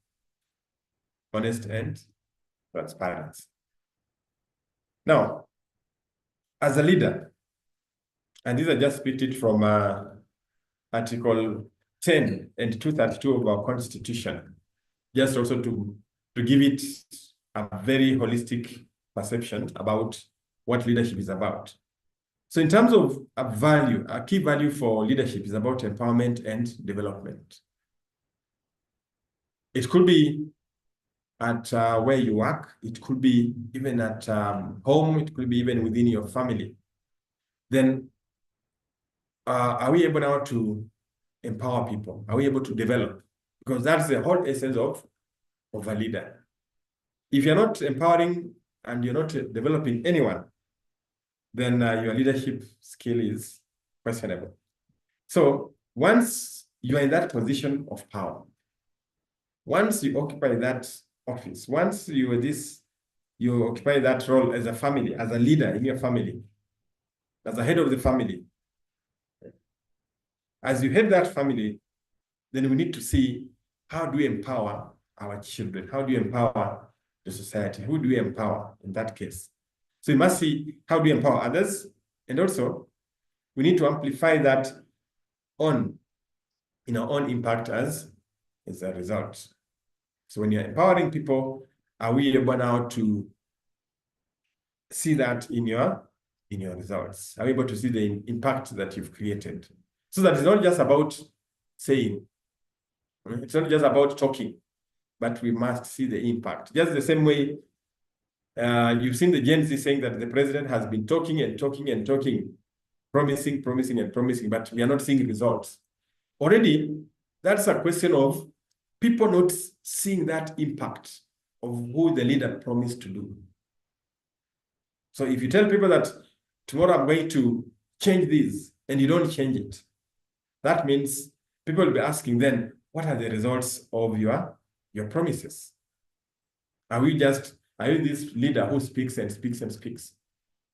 Honest and transparency. Now, as a leader, and these are just picked it from Article 10 and 232 of our Constitution, just also to give it a very holistic perception about what leadership is about. So in terms of a value, a key value for leadership is about empowerment and development. It could be at where you work. It could be even at home. It could be even within your family. Then are we able now to empower people? Are we able to develop? Because that's the whole essence of a leader. If you're not empowering and you're not developing anyone, then your leadership skill is questionable. So once you are in that position of power, once you occupy that office, once you occupy that role as a family, as a leader in your family, as a head of the family, as you head that family, then we need to see, how do we empower our children? How do you empower the society? Who do we empower in that case? So you must see, how do we empower others? And also, we need to amplify that in our own impact as a result. So when you're empowering people, are we able now to see that in your results? Are we able to see the impact that you've created? So that it's not just about saying, it's not just about talking, but we must see the impact. Just the same way you've seen the Gen Z saying that the president has been talking and talking and talking, promising and promising, but we are not seeing results. Already, that's a question of people not seeing that impact of who the leader promised to do. So if you tell people that tomorrow I'm going to change this and you don't change it, that means people will be asking then, what are the results of your promises? Are you this leader who speaks and speaks and speaks?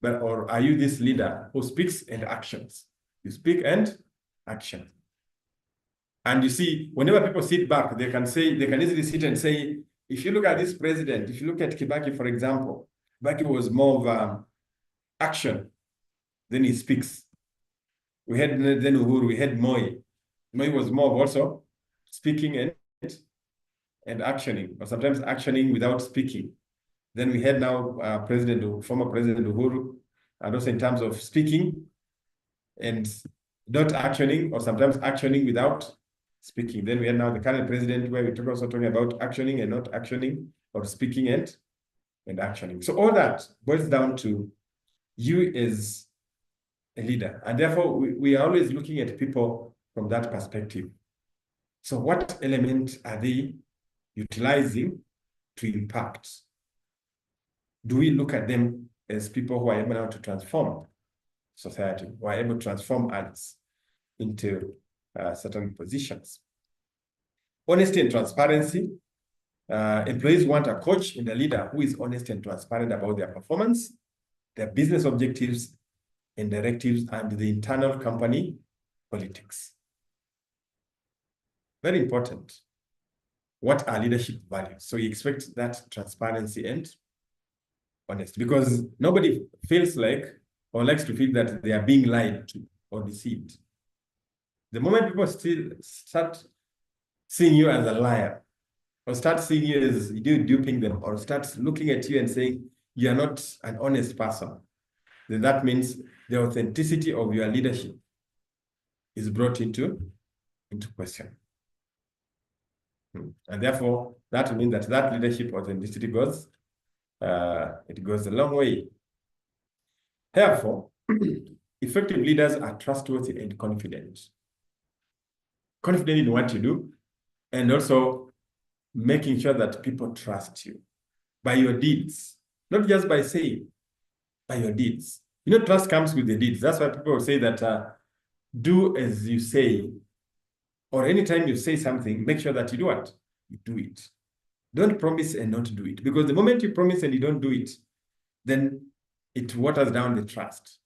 Or are you this leader who speaks and actions? You speak and action. And you see, whenever people sit back, they can easily sit and say, if you look at this president, if you look at Kibaki, for example, Kibaki was more of action, then he speaks. We had then Uhuru, we had Moi. Moi was more of also speaking and actioning, or sometimes actioning without speaking. Then we had now former President Uhuru, and also in terms of speaking and not actioning, or sometimes actioning without speaking. Then we had now the current president, where we're also talking about actioning and not actioning, or speaking and actioning. So all that boils down to you as a leader. And therefore, we are always looking at people from that perspective. So what element are they utilizing to impact? Do we look at them as people who are able now to transform society, who are able to transform others into certain positions. Honesty and transparency. Employees want a coach and a leader who is honest and transparent about their performance, their business objectives and directives, and the internal company politics. Very important. What are leadership values? So you expect that transparency and honesty, because nobody feels like or likes to feel that they are being lied to or deceived. The moment people still start seeing you as a liar, or start seeing you as you duping them, or start looking at you and saying you are not an honest person, then that means the authenticity of your leadership is brought into question. And therefore, that means that that leadership authenticity goes, it goes a long way. Therefore, effective leaders are trustworthy and confident. Confident in what you do, and also making sure that people trust you by your deeds, not just by saying, by your deeds. You know, trust comes with the deeds. That's why people say that do as you say, or anytime you say something, make sure that you do what? You do it. Don't promise and not do it, because the moment you promise and you don't do it, then it waters down the trust.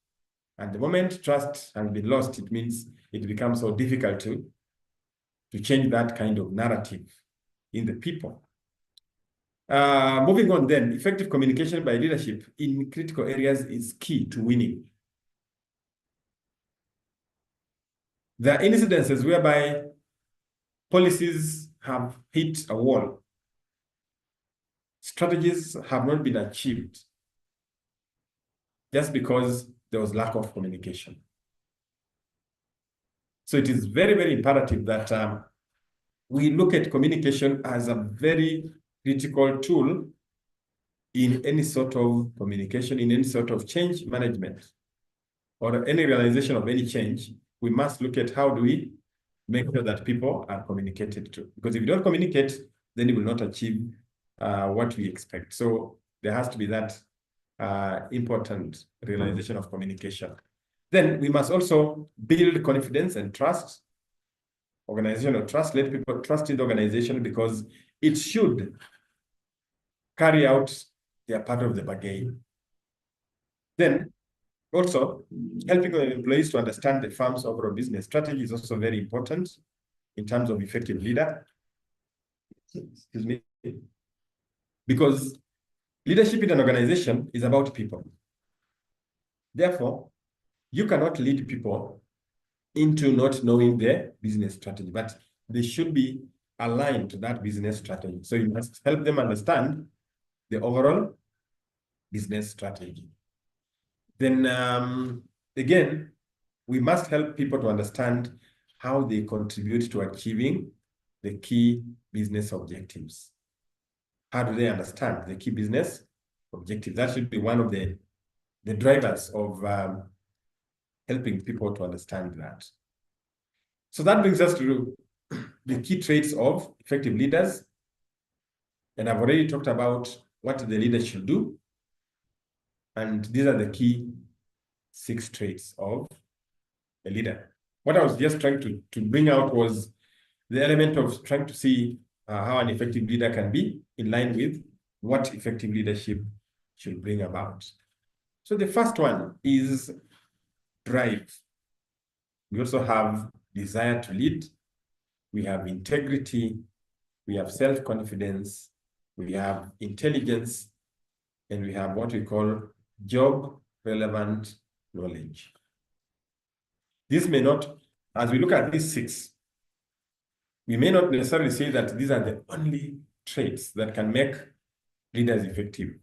And the moment trust has been lost, it means it becomes so difficult to change that kind of narrative in the people. Moving on then, effective communication by leadership in critical areas is key to winning. There are incidences whereby policies have hit a wall. Strategies have not been achieved just because there was lack of communication. So it is very, very imperative that we look at communication as a very critical tool in any sort of communication, in any sort of change management, or any realization of any change. We must look at how do we make sure that people are communicated to. Because if you don't communicate, then you will not achieve what we expect. So there has to be that important realization of communication. Then we must also build confidence and trust, organizational trust. Let people trust in the organization because it should carry out their part of the bargain. Then also helping employees to understand the firm's overall business strategy is also very important in terms of effective leader. Excuse me. Because leadership in an organization is about people. Therefore, you cannot lead people into not knowing their business strategy, but they should be aligned to that business strategy. So you must help them understand the overall business strategy. Then again, we must help people to understand how they contribute to achieving the key business objectives. How do they understand the key business objectives? That should be one of the drivers of helping people to understand that. So that brings us to the key traits of effective leaders. And I've already talked about what the leader should do. And these are the key 6 traits of a leader. What I was just trying to bring out was the element of trying to see how an effective leader can be in line with what effective leadership should bring about. So the first one is drive. We also have desire to lead. We have integrity. We have self-confidence. We have intelligence. And we have what we call job-relevant knowledge. This may not, as we look at these 6, we may not necessarily say that these are the only traits that can make leaders effective.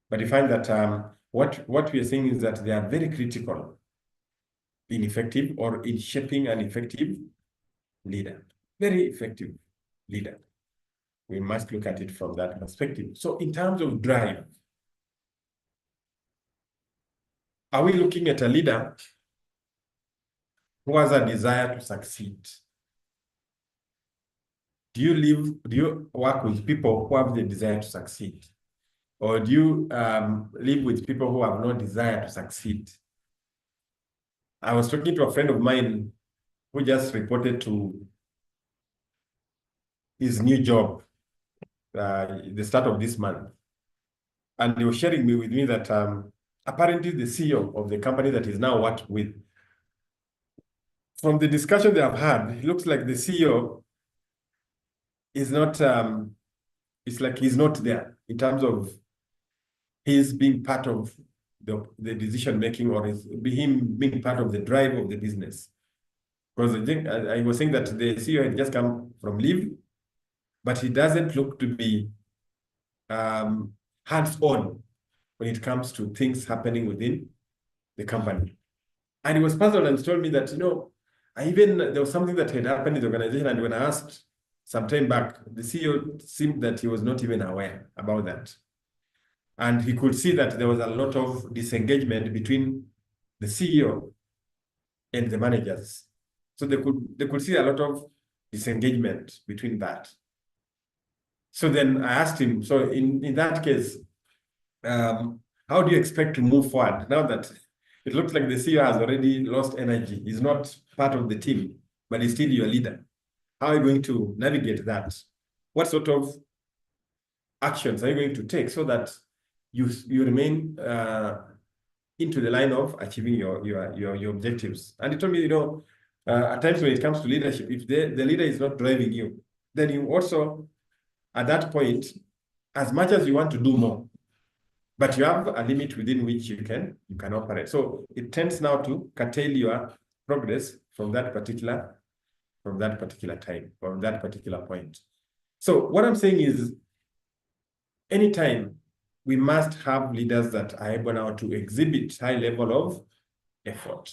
But you find that what we are saying is that they are very critical in effective or in shaping an effective leader. Very effective leader. We must look at it from that perspective. So in terms of drive, are we looking at a leader who has a desire to succeed? Do you work with people who have the desire to succeed? Or do you live with people who have no desire to succeed? I was talking to a friend of mine who just reported to his new job the start of this month. And he was sharing with me that apparently the CEO of the company that he's now working with, from the discussion they have had, it looks like the CEO is not, it's like he's not there in terms of his being part of the decision making, or him being part of the drive of the business. Because I think I was saying that the CEO had just come from leave, but he doesn't look to be hands-on when it comes to things happening within the company. And he was puzzled and told me that, there was something that had happened in the organization, and when I asked some time back, the CEO seemed that he was not even aware about that. And he could see that there was a lot of disengagement between the CEO and the managers. So they could see a lot of disengagement between that. So then I asked him, so in that case, how do you expect to move forward now that it looks like the CEO has already lost energy? He's not part of the team, but he's still your leader. How are you going to navigate that? What sort of actions are you going to take so that you remain into the line of achieving your objectives? And he told me, at times when it comes to leadership, if the leader is not driving you, then you also, at that point, as much as you want to do more, but you have a limit within which you can operate. So it tends now to curtail your progress from that particular time, or that particular point. So what I'm saying is, anytime we must have leaders that are able now to exhibit high level of effort.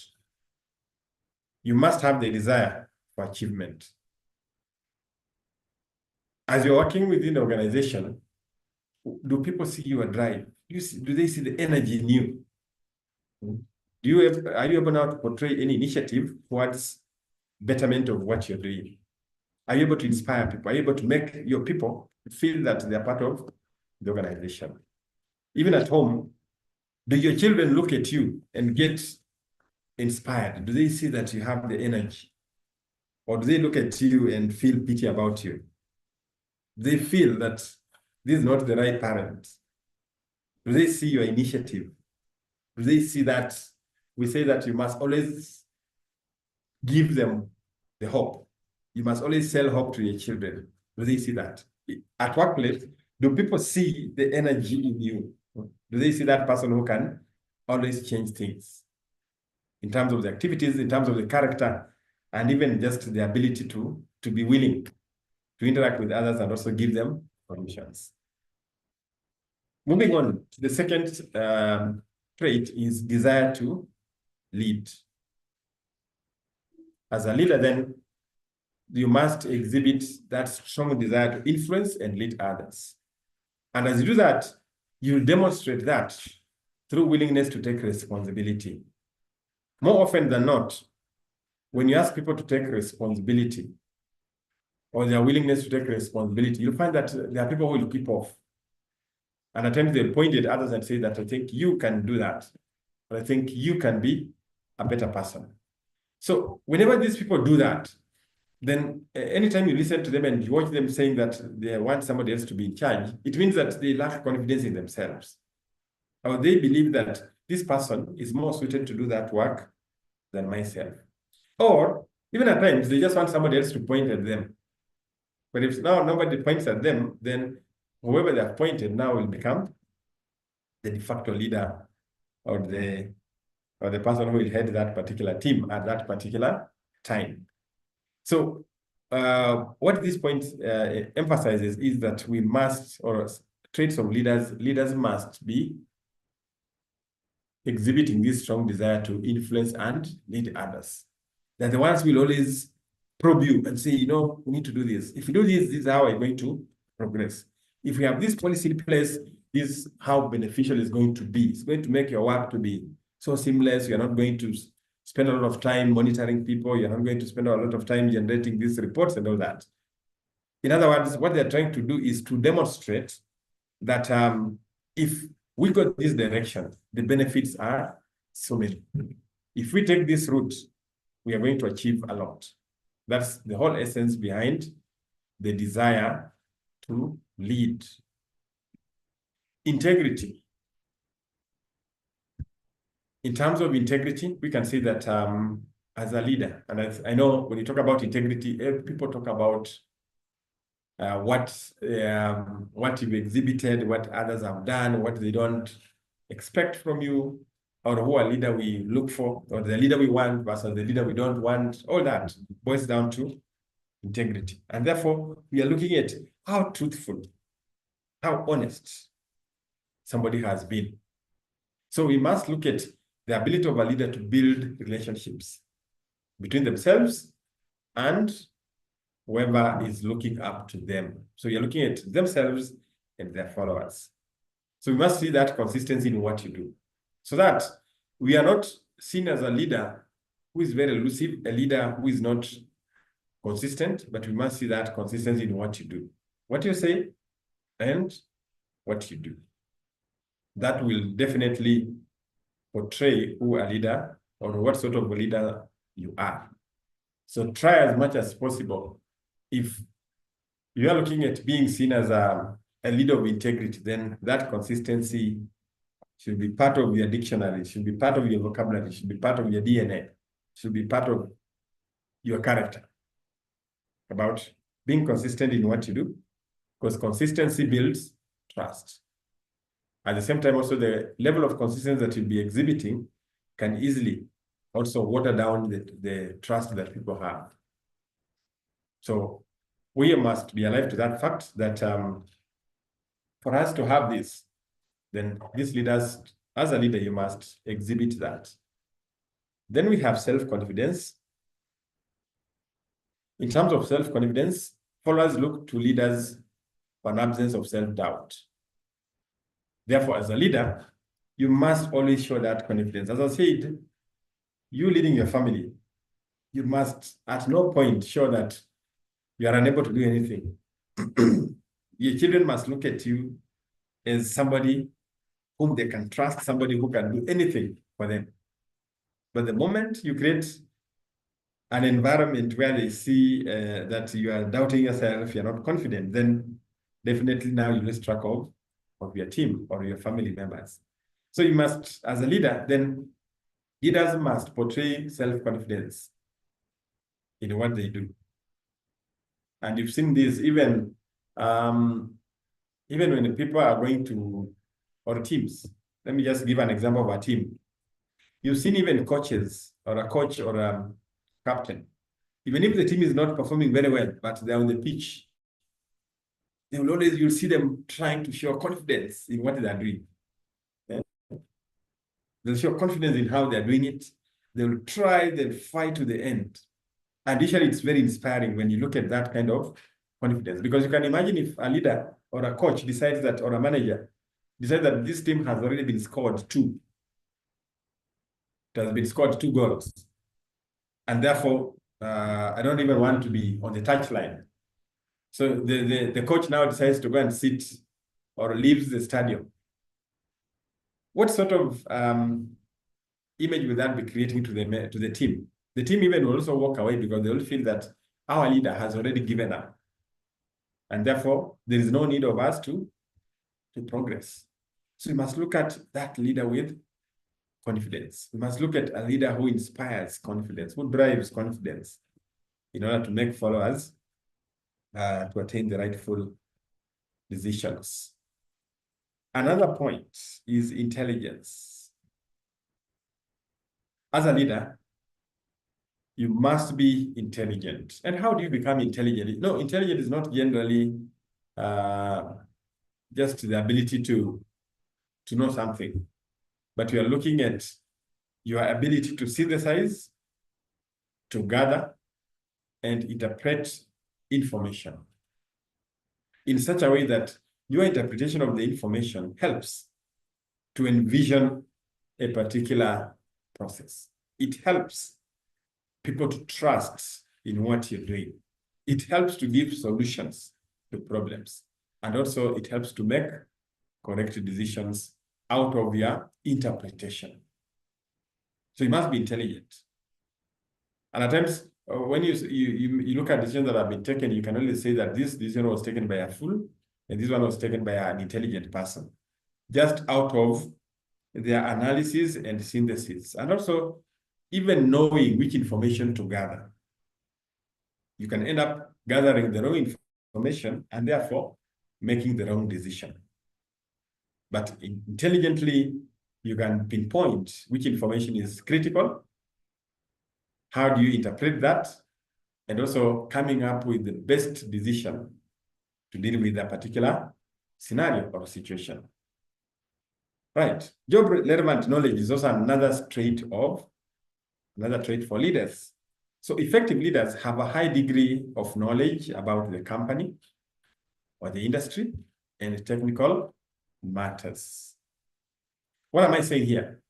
You must have the desire for achievement. As you're working within the organization, do people see your drive? Do they see the energy in you? Are you able now to portray any initiative towards betterment of what you're doing? Are you able to inspire people? Are you able to make your people feel that they're part of the organization? Even at home, do your children look at you and get inspired? Do they see that you have the energy? Or do they look at you and feel pity about you? They feel that this is not the right parent. Do they see your initiative? Do they see that we say that you must always give them the hope? You must always sell hope to your children. Do they see that? At workplace, do people see the energy in you? Do they see that person who can always change things in terms of the activities, in terms of the character, and even just the ability to be willing to interact with others and also give them permissions? Moving on to the second trait is desire to lead. As a leader, then, you must exhibit that strong desire to influence and lead others. And as you do that, you demonstrate that through willingness to take responsibility. More often than not, when you ask people to take responsibility, or their willingness to take responsibility, you'll find that there are people who will keep off. And at times they'll point at others and say that, I think you can do that. Or I think you can be a better person. So whenever these people do that, then anytime you listen to them and you watch them saying that they want somebody else to be in charge, it means that they lack confidence in themselves. Or they believe that this person is more suited to do that work than myself. Or even at times, they just want somebody else to point at them. But if now nobody points at them, then whoever they have pointed now will become the de facto leader, or the person who will head that particular team at that particular time. So what this point emphasizes is that we must, or traits of leaders must be exhibiting this strong desire to influence and lead others. They're the ones who will always probe you and say, we need to do this. If you do this, this is how we're going to progress. If we have this policy in place, this is how beneficial it's going to be. It's going to make your work to be so seamless. You're not going to spend a lot of time monitoring people. You're not going to spend a lot of time generating these reports and all that. In other words, what they're trying to do is to demonstrate that if we go this direction, the benefits are so many. If we take this route, we are going to achieve a lot. That's the whole essence behind the desire to lead. Integrity. In terms of integrity, we can say that as a leader, and I know when you talk about integrity, people talk about what you've exhibited, what others have done, what they don't expect from you, or who a leader we look for, or the leader we want versus the leader we don't want. All that boils down to integrity. And therefore, we are looking at how truthful, how honest somebody has been. So we must look at the ability of a leader to build relationships between themselves and whoever is looking up to them. So you're looking at themselves and their followers. So we must see that consistency in what you do, so that we are not seen as a leader who is very elusive, a leader who is not consistent, but we must see that consistency in what you do, what you say, and what you do. That will definitely portray who a leader or what sort of a leader you are. So try as much as possible. If you are looking at being seen as a leader of integrity, then that consistency should be part of your dictionary, should be part of your vocabulary, should be part of your DNA, should be part of your character. About being consistent in what you do, because consistency builds trust. At the same time, also the level of consistency that you'll be exhibiting can easily also water down the trust that people have. So we must be alive to that fact that for us to have this, then these leaders, as a leader, you must exhibit that. Then we have self-confidence. In terms of self-confidence, followers look to leaders for an absence of self-doubt. Therefore, as a leader, you must always show that confidence. As I said, you leading your family, you must at no point show that you are unable to do anything. Your children must look at you as somebody whom they can trust, somebody who can do anything for them. But the moment you create an environment where they see that you are doubting yourself, you're not confident, then definitely now you lose track of your team or your family members. So you must, as a leader, then leaders must portray self-confidence in what they do. And you've seen this even when the people are going to, or teams. Let me just give an example of a team. You've seen even coaches or a coach or a captain. Even if the team is not performing very well, but they're on the pitch, they will always, you'll see them trying to show confidence in what they're doing. Yeah? They'll show confidence in how they're doing it. They'll try, they'll fight to the end. And usually it's very inspiring when you look at that kind of confidence, because you can imagine if a leader or a coach decides that, or a manager decides that this team has already been scored 2. It has been scored 2 goals. And therefore, I don't even want to be on the touchline. So the coach now decides to go and sit or leaves the stadium. What sort of image will that be creating to the team? The team even will also walk away because they will feel that our leader has already given up. And therefore, there is no need of us to progress. So we must look at that leader with confidence. We must look at a leader who inspires confidence, who drives confidence in order to make followers to attain the rightful decisions. Another point is intelligence. As a leader, you must be intelligent. And how do you become intelligent? No, intelligent is not generally just the ability to know something, but you are looking at your ability to synthesize, to gather, and interpret information in such a way that your interpretation of the information helps to envision a particular process. It helps people to trust in what you're doing. It helps to give solutions to problems. And also it helps to make correct decisions out of your interpretation. So you must be intelligent. And at times, when you look at decisions that have been taken, you can only say that this decision was taken by a fool, and this one was taken by an intelligent person, just out of their analysis and synthesis, and also even knowing which information to gather. You can end up gathering the wrong information and therefore making the wrong decision. But intelligently, you can pinpoint which information is critical, how do you interpret that, and also coming up with the best decision to deal with a particular scenario or situation. Right. Job relevant knowledge is also another trait for leaders. So effective leaders have a high degree of knowledge about the company or the industry and technical matters. What am I saying here?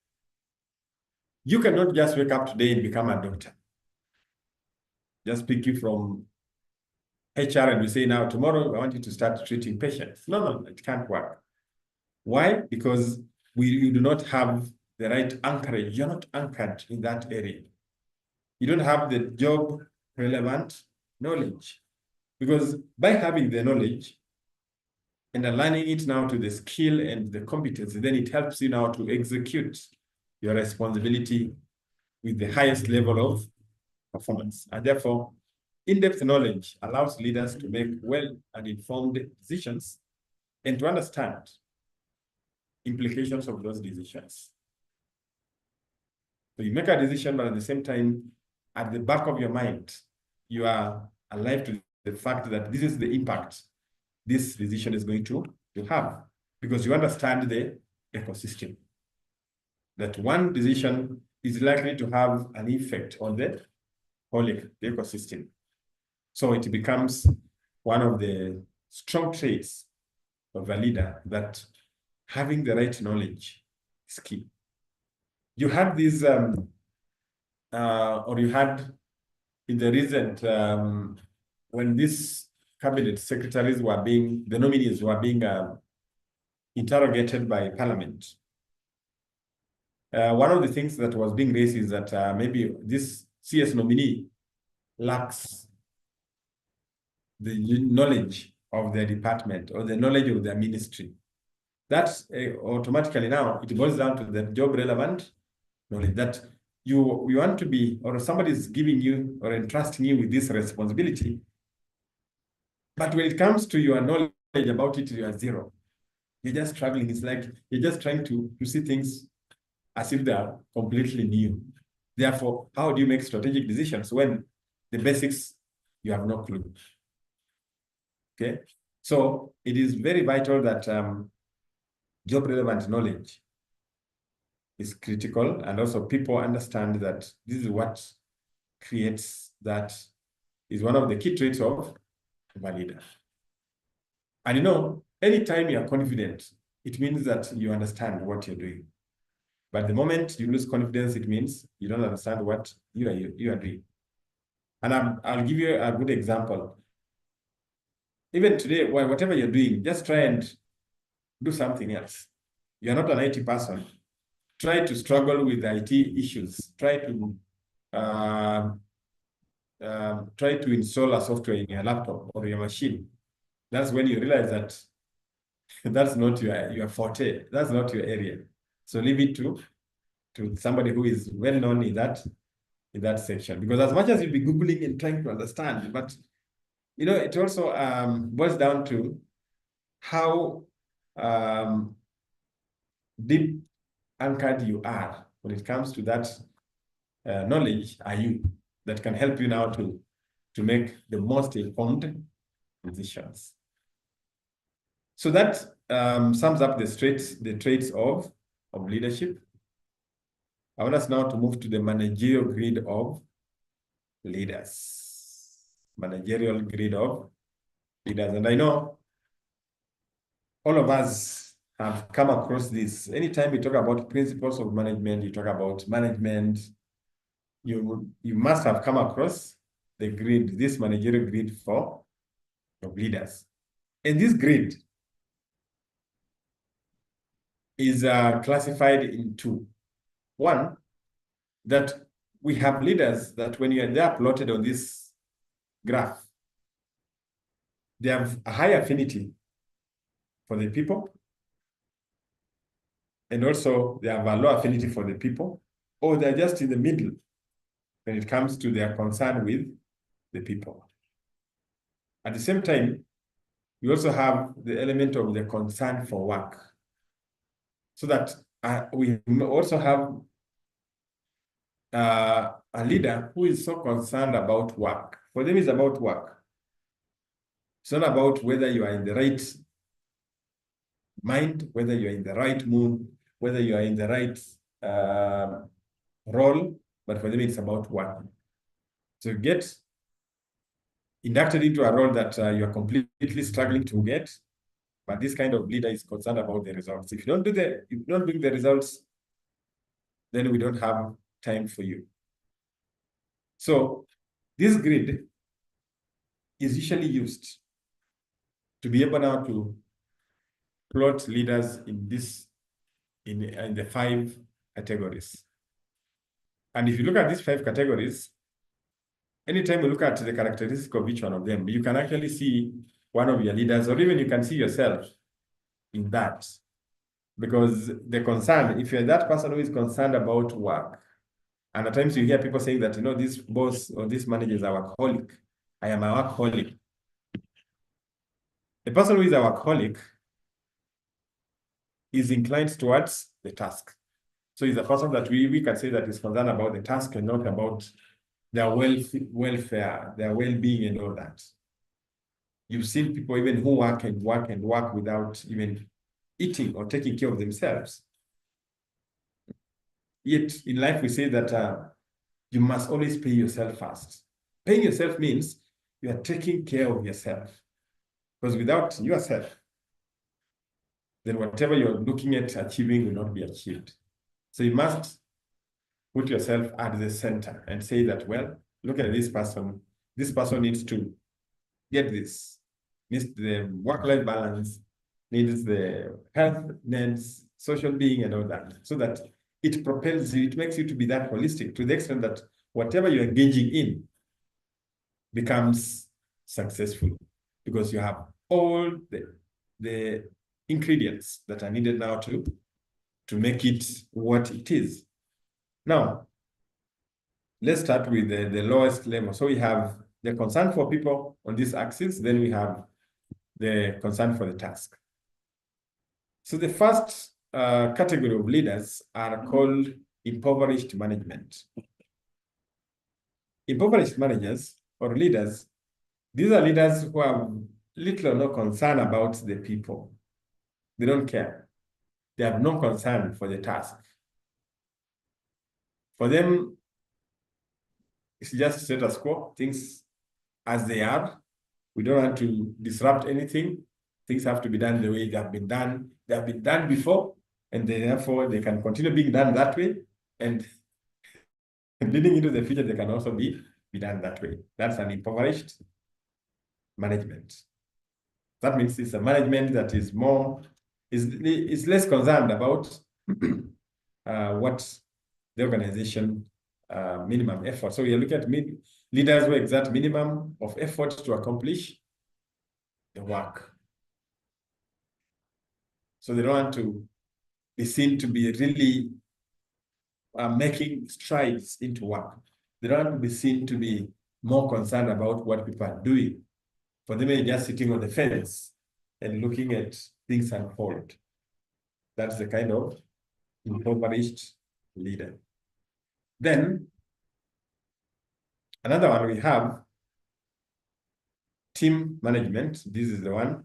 You cannot just wake up today and become a doctor. Just pick you from HR and we say, now, tomorrow, I want you to start treating patients. No, it can't work. Why? Because you do not have the right anchorage. You're not anchored in that area. You don't have the job relevant knowledge. Because by having the knowledge and aligning it now to the skill and the competence, then it helps you now to execute your responsibility with the highest level of performance. And therefore, in-depth knowledge allows leaders to make well and informed decisions and to understand implications of those decisions. So you make a decision, but at the same time, at the back of your mind, you are alive to the fact that this is the impact this decision is going to have, because you understand the ecosystem. That one decision is likely to have an effect on the whole ecosystem. So it becomes one of the strong traits of a leader that having the right knowledge is key. You had this, or you had in the recent, when these cabinet secretaries were being, the nominees were being interrogated by Parliament. One of the things that was being raised is that maybe this CS nominee lacks the knowledge of their department or the knowledge of their ministry. That's automatically now, it boils down to the job relevant knowledge that you want to be, or somebody is giving you or entrusting you with this responsibility. But when it comes to your knowledge about it, you are zero. You're just struggling. It's like you're just trying to see things as if they are completely new. Therefore, how do you make strategic decisions when the basics you have no clue? Okay, so it is very vital that job relevant knowledge is critical, and also people understand that this is what creates, that is one of the key traits of a leader. And you know, anytime you are confident, it means that you understand what you're doing. But the moment you lose confidence, it means you don't understand what you are doing. And I'll give you a good example. Even today, whatever you're doing, just try and do something else. You're not an IT person. Try to struggle with IT issues. Try to install a software in your laptop or your machine. That's when you realize that that's not your forte. That's not your area. So leave it to somebody who is well known in that section. Because as much as you'll be Googling and trying to understand, but you know, it also boils down to how deep anchored you are when it comes to that knowledge are you that can help you now to make the most informed decisions. So that sums up the traits of leadership. I want us now to move to the managerial grid of leaders. Managerial grid of leaders. And I know all of us have come across this. Anytime you talk about principles of management, you talk about management, you must have come across the grid, this managerial grid of leaders. And this grid is classified in two. One, that we have leaders that when they are plotted on this graph, they have a high affinity for the people, and also they have a low affinity for the people, or they're just in the middle when it comes to their concern with the people. At the same time, we also have the element of the concern for work, so that we also have a leader who is so concerned about work. For them, it's about work. It's not about whether you are in the right mind, whether you are in the right mood, whether you are in the right role, but for them, it's about work. So get inducted into a role that you are completely struggling to get, but this kind of leader is concerned about the results. If you don't bring the results, then we don't have time for you. So this grid is usually used to be able now to plot leaders in the 5 categories. And if you look at these 5 categories, anytime you look at the characteristic of each one of them, you can actually see one of your leaders, or even you can see yourself in that. Because the concern, if you're that person who is concerned about work, and at times you hear people saying that, this boss or this manager is a workaholic. I am a workaholic. The person who is a workaholic is inclined towards the task. So he's a person that we can say that is concerned about the task and not about their welfare, their well-being and all that. You've seen people even who work and work and work without even eating or taking care of themselves. Yet in life, we say that you must always pay yourself first. Paying yourself means you are taking care of yourself. Because without yourself, then whatever you're looking at achieving will not be achieved. So you must put yourself at the center and say that, well, look at this person. This person needs to get this, needs the work-life balance, needs the health, needs social being and all that, so that it propels you, it makes you to be that holistic to the extent that whatever you're engaging in becomes successful because you have all the ingredients that are needed now to make it what it is. Now, let's start with the lowest level. So we have the concern for people on this axis, then we have the concern for the task. So the first category of leaders are called impoverished management. Impoverished managers or leaders, these are leaders who have little or no concern about the people. They don't care. They have no concern for the task. For them, it's just status quo, things as they are. We don't want to disrupt anything. Things have to be done the way they have been done. They have been done before, and therefore they can continue being done that way. And leading into the future, they can also be done that way. That's an impoverished management. That means it's a management that is less concerned about what the organization minimum effort. So we are looking at leaders who exert minimum of effort to accomplish the work. So they don't want to be seen to be really making strides into work. They don't want to be seen to be more concerned about what people are doing. For them, they're just sitting on the fence and looking at things unfold. That's the kind of impoverished leader. Then, another one we have team management. This is the one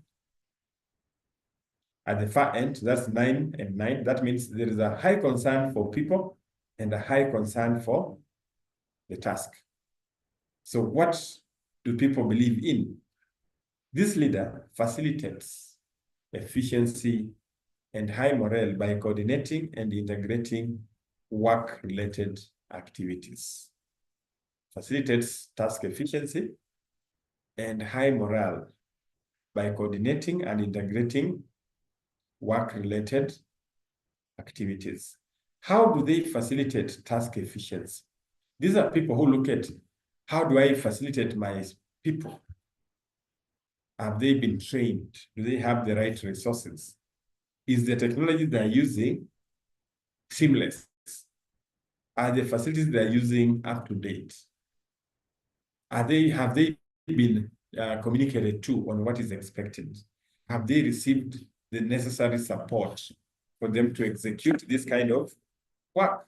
at the far end. That's 9 and 9. That means there is a high concern for people and a high concern for the task. So what do people believe in? This leader facilitates efficiency and high morale by coordinating and integrating work-related activities. Facilitates task efficiency and high morale by coordinating and integrating work-related activities. How do they facilitate task efficiency? These are people who look at, how do I facilitate my people? Have they been trained? Do they have the right resources? Is the technology they're using seamless? Are the facilities they're using up to date? Have they been communicated to on what is expected? Have they received the necessary support for them to execute this kind of work?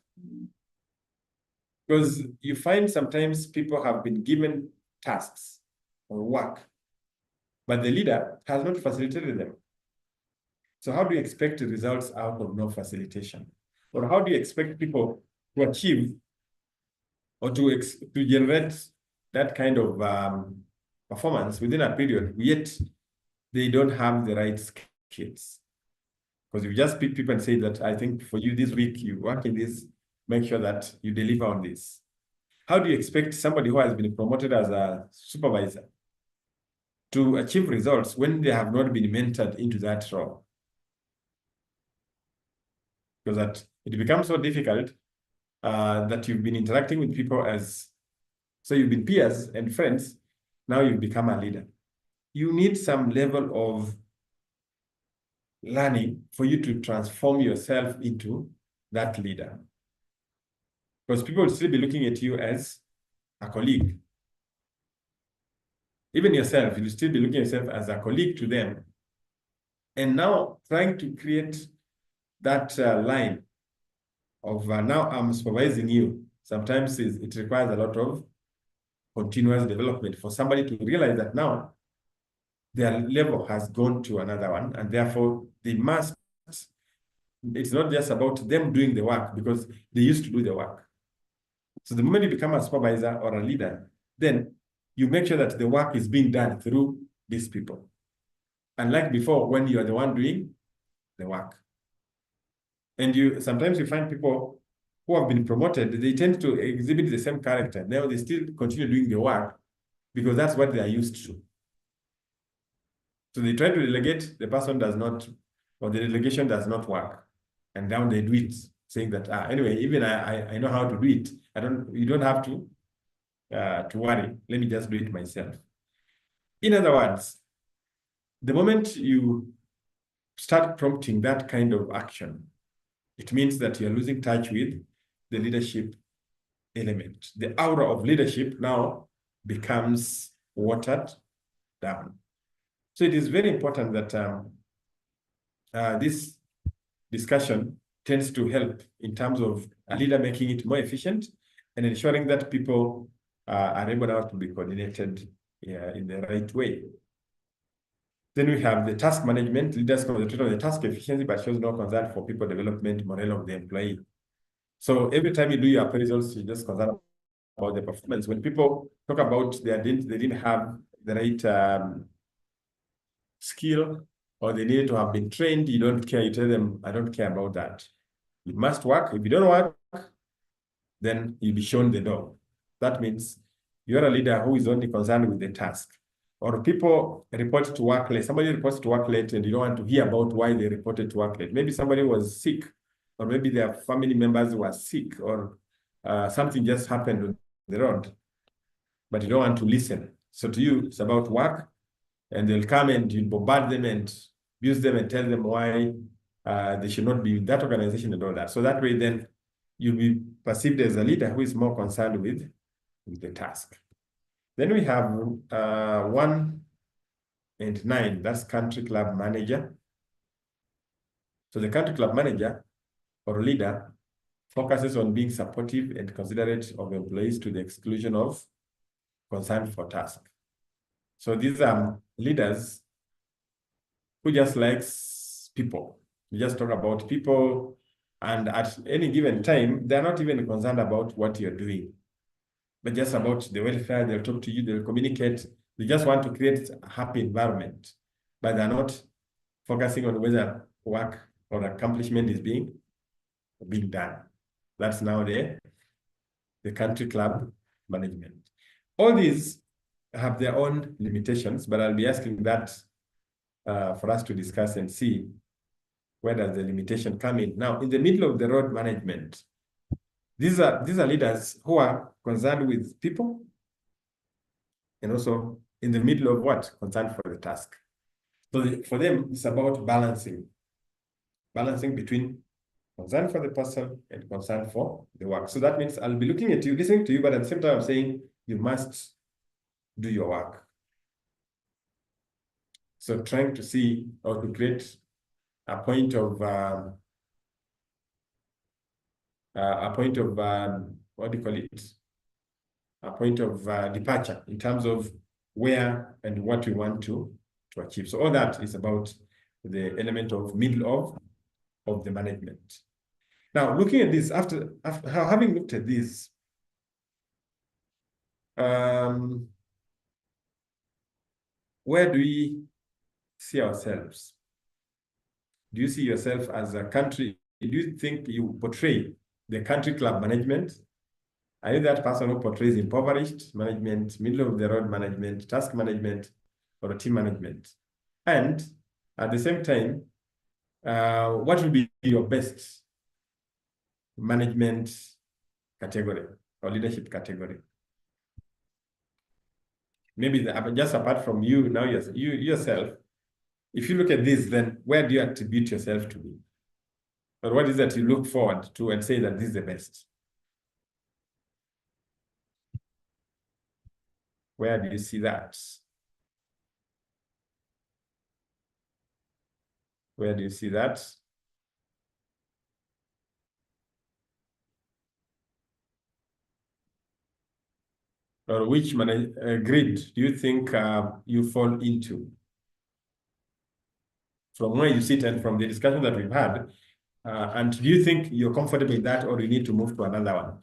Because you find sometimes people have been given tasks or work, but the leader has not facilitated them. So how do you expect results out of no facilitation? Or how do you expect people to achieve or to generate that kind of performance within a period, yet they don't have the right skills? Because you just pick people and say that, I think for you this week, you work in this, make sure that you deliver on this. How do you expect somebody who has been promoted as a supervisor to achieve results when they have not been mentored into that role? Because that it becomes so difficult that you've been interacting with people as, so you've been peers and friends, now you've become a leader. You need some level of learning for you to transform yourself into that leader. Because people will still be looking at you as a colleague. Even yourself, you'll still be looking at yourself as a colleague to them. And now trying to create that line of now I'm supervising you. Sometimes it requires a lot of continuous development for somebody to realize that now their level has gone to another one, and therefore they must, it's not just about them doing the work because they used to do the work. So the moment you become a supervisor or a leader, then you make sure that the work is being done through these people. Unlike before, when you are the one doing the work. And sometimes you find people who have been promoted, they tend to exhibit the same character. Now they still continue doing the work because that's what they are used to. So they try to delegate, the person does not, or the delegation does not work. And now they do it, saying that, anyway, even I know how to do it. You don't have to worry. Let me just do it myself. In other words, the moment you start prompting that kind of action, it means that you're losing touch with the leadership element. The aura of leadership now becomes watered down. So it is very important that this discussion tends to help in terms of a leader making it more efficient and ensuring that people are able now to be coordinated in the right way. Then we have the task management. Leaders concentrate on the task efficiency, but shows no concern for people development, morale of the employee. So every time you do your appraisals, you just concern about the performance. When people talk about they didn't have the right skill, or they needed to have been trained, you don't care. You tell them, I don't care about that. You must work. If you don't work, then you'll be shown the door. That means you're a leader who is only concerned with the task. Or people report to work late. Somebody reports to work late and you don't want to hear about why they reported to work late. Maybe somebody was sick, or maybe their family members were sick, or something just happened on the road, but you don't want to listen. So to you, it's about work, and they'll come and you bombard them and abuse them and tell them why they should not be in that organization and all that. So that way, then you'll be perceived as a leader who is more concerned with the task. Then we have 1 and 9, that's country club manager. So the country club manager or leader focuses on being supportive and considerate of employees to the exclusion of concern for task. So these are leaders who just likes people. We just talk about people, and at any given time, they're not even concerned about what you're doing, but just about the welfare. They'll talk to you, they'll communicate. They just want to create a happy environment, but they're not focusing on whether work or accomplishment is being done. That's now the country club management. All these have their own limitations, but I'll be asking that for us to discuss and see where does the limitation come in. Now, in the middle of the road management, These are leaders who are concerned with people and also in the middle of what? Concerned for the task. So for them, it's about balancing between concern for the person and concern for the work. So that means I'll be looking at you, listening to you, but at the same time, I'm saying you must do your work. So trying to see or to create a point of what do you call it? A point of departure in terms of where and what we want to achieve. So all that is about the element of middle of the management. Now, looking at this, after having looked at this, where do we see ourselves? Do you see yourself as a country? Do you think you portray the country club management? Are you that person who portrays impoverished management, middle of the road management, task management, or team management? And at the same time, what will be your best management category or leadership category? Maybe just apart from you now, you yourself, if you look at this, then where do you attribute yourself to be? Or what is that you look forward to and say that this is the best? Where do you see that? Where do you see that? Or which grid do you think you fall into? From where you sit and from the discussion that we've had, and do you think you're comfortable with that, or you need to move to another one?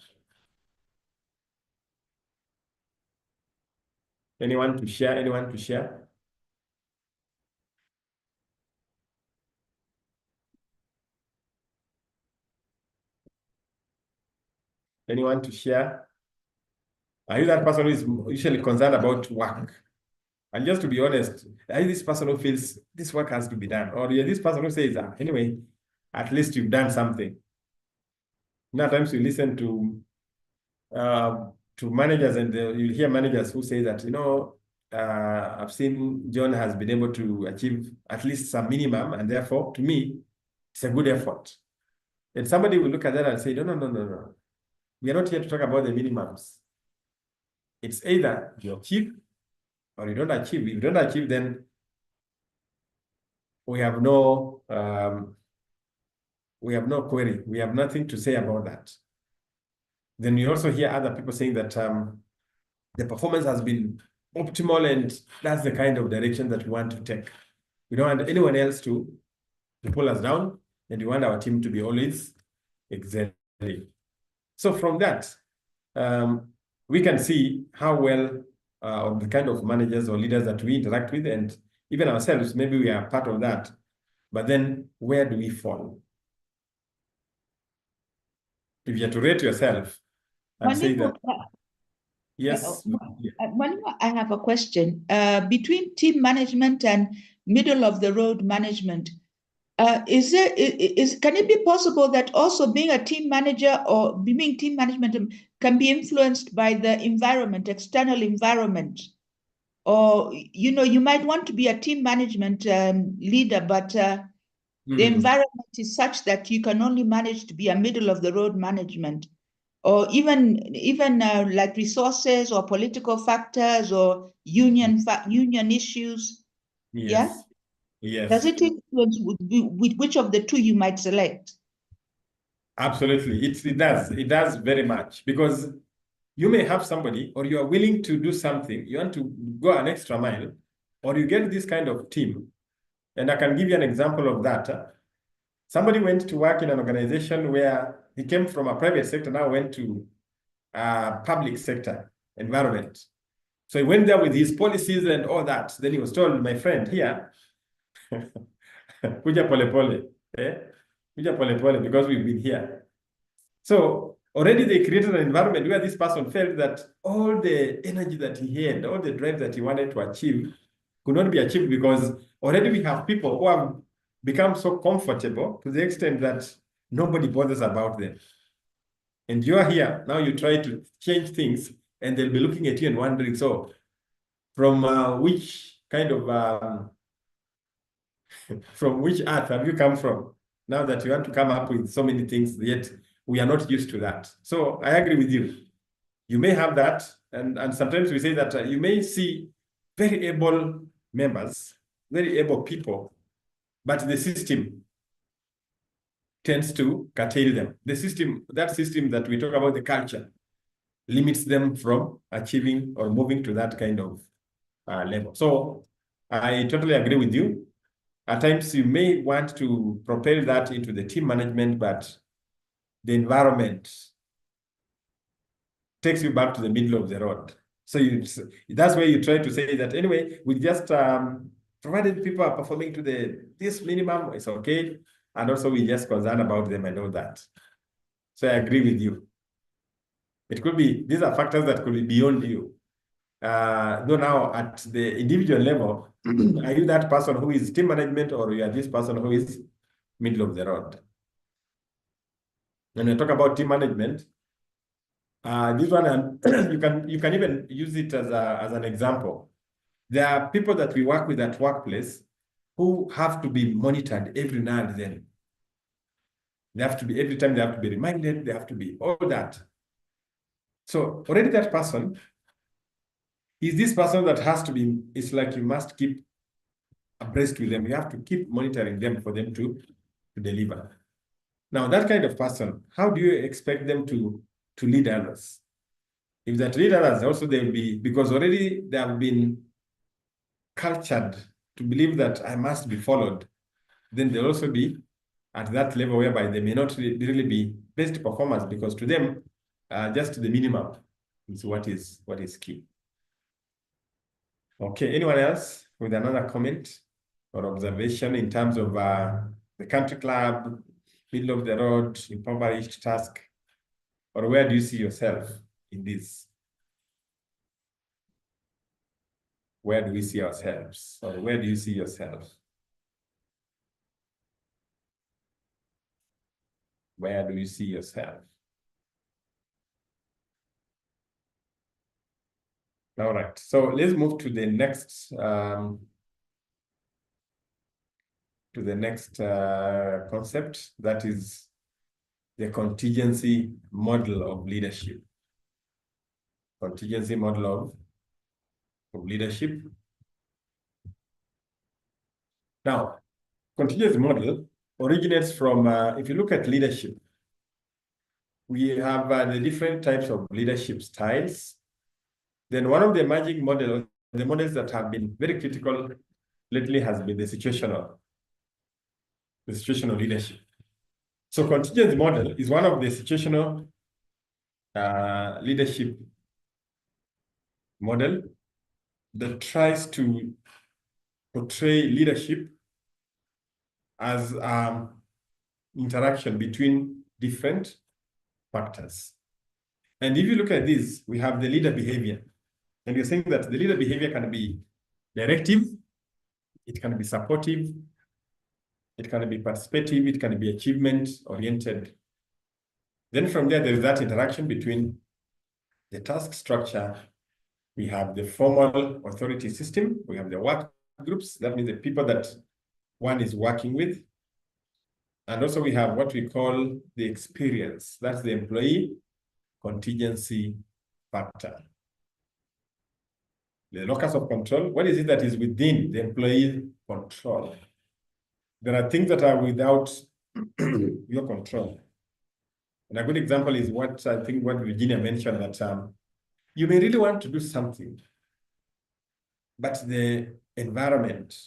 Anyone to share? Anyone to share? Anyone to share? Are you that person who is usually concerned about work? And just to be honest, are you this person who feels this work has to be done? Or you're this person who says, anyway, at least you've done something? Now, times you listen to managers, and you hear managers who say that, I've seen John has been able to achieve at least some minimum, and therefore, to me, it's a good effort. And somebody will look at that and say, no. We are not here to talk about the minimums. It's either you achieve or you don't achieve. If you don't achieve, then we have no query. We have nothing to say about that. Then you also hear other people saying that the performance has been optimal, and that's the kind of direction that we want to take. We don't want anyone else to pull us down, and we want our team to be always excelling. So from that, we can see how well the kind of managers or leaders that we interact with, and even ourselves, maybe we are part of that. But then where do we fall? If you have to rate yourself and say that, yes. I have a question. Between team management and middle of the road management, can it be possible that also being a team manager or being team management can be influenced by the environment, external environment? Or, you might want to be a team management leader, but the environment is such that you can only manage to be a middle of the road management, or even like resources or political factors or union issues. Yes. Yes. Does it influence with which of the two you might select? Absolutely. It does. It does very much, because you may have somebody, or you are willing to do something. You want to go an extra mile, or you get this kind of team. And I can give you an example of that. Somebody went to work in an organization where he came from a private sector, now went to a public sector environment. So he went there with his policies and all that. Then he was told, my friend, here, kuja pole pole, kuja pole pole, because we've been here. So already they created an environment where this person felt that all the energy that he had, all the drive that he wanted to achieve could not be achieved, because already we have people who have become so comfortable to the extent that nobody bothers about them. And you're here, now you try to change things, and they'll be looking at you and wondering, so from which kind of, from which earth have you come from? Now that you want to come up with so many things, yet we are not used to that. So I agree with you. You may have that, and sometimes we say that you may see very able members, very able people, but the system tends to curtail them. The system, that system that we talk about, the culture, limits them from achieving or moving to that kind of level. So I totally agree with you. At times you may want to propel that into the team management, but the environment takes you back to the middle of the road. So that's where you try to say that anyway, we just provided people are performing to this minimum, it's okay. And also we just concerned about them and all that. So I agree with you. It could be, these are factors that could be beyond you. Though now at the individual level, are you that person who is team management, or you are this person who is middle of the road? When you talk about team management, this one, you can even use it as an example. There are people that we work with at workplace who have to be monitored every now and then. They have to be, every time they have to be reminded, they have to be all that. So already that person is this person that has to be, it's like you must keep abreast with them. You have to keep monitoring them for them to deliver. Now, that kind of person, how do you expect them to lead others? If that lead others, also they'll be, because already they have been cultured to believe that I must be followed, then they'll also be at that level whereby they may not really be best performers, because to them, just the minimum is what is key. Okay, anyone else with another comment or observation in terms of the country club, middle of the road, impoverished task, or where do you see yourself in this? Where do we see ourselves, or where do you see yourself? Where do you see yourself? All right, so let's move to the next concept, that is the contingency model of leadership. Contingency model of leadership. Now, contingency model originates from, if you look at leadership, we have the different types of leadership styles. Then one of the emerging models, the models that have been very critical lately, has been the situational leadership. So contingency model is one of the situational leadership model that tries to portray leadership as interaction between different factors. And if you look at this, we have the leader behavior. And you're saying that the leader behavior can be directive, it can be supportive, it can be participative, it can be achievement-oriented. Then from there is that interaction between the task structure. We have the formal authority system, we have the work groups, that means the people that one is working with. And also we have what we call the experience, that's the employee contingency factor. The locus of control, what is it that is within the employee control? There are things that are without your control. And a good example is what I think what Virginia mentioned, that you may really want to do something, but the environment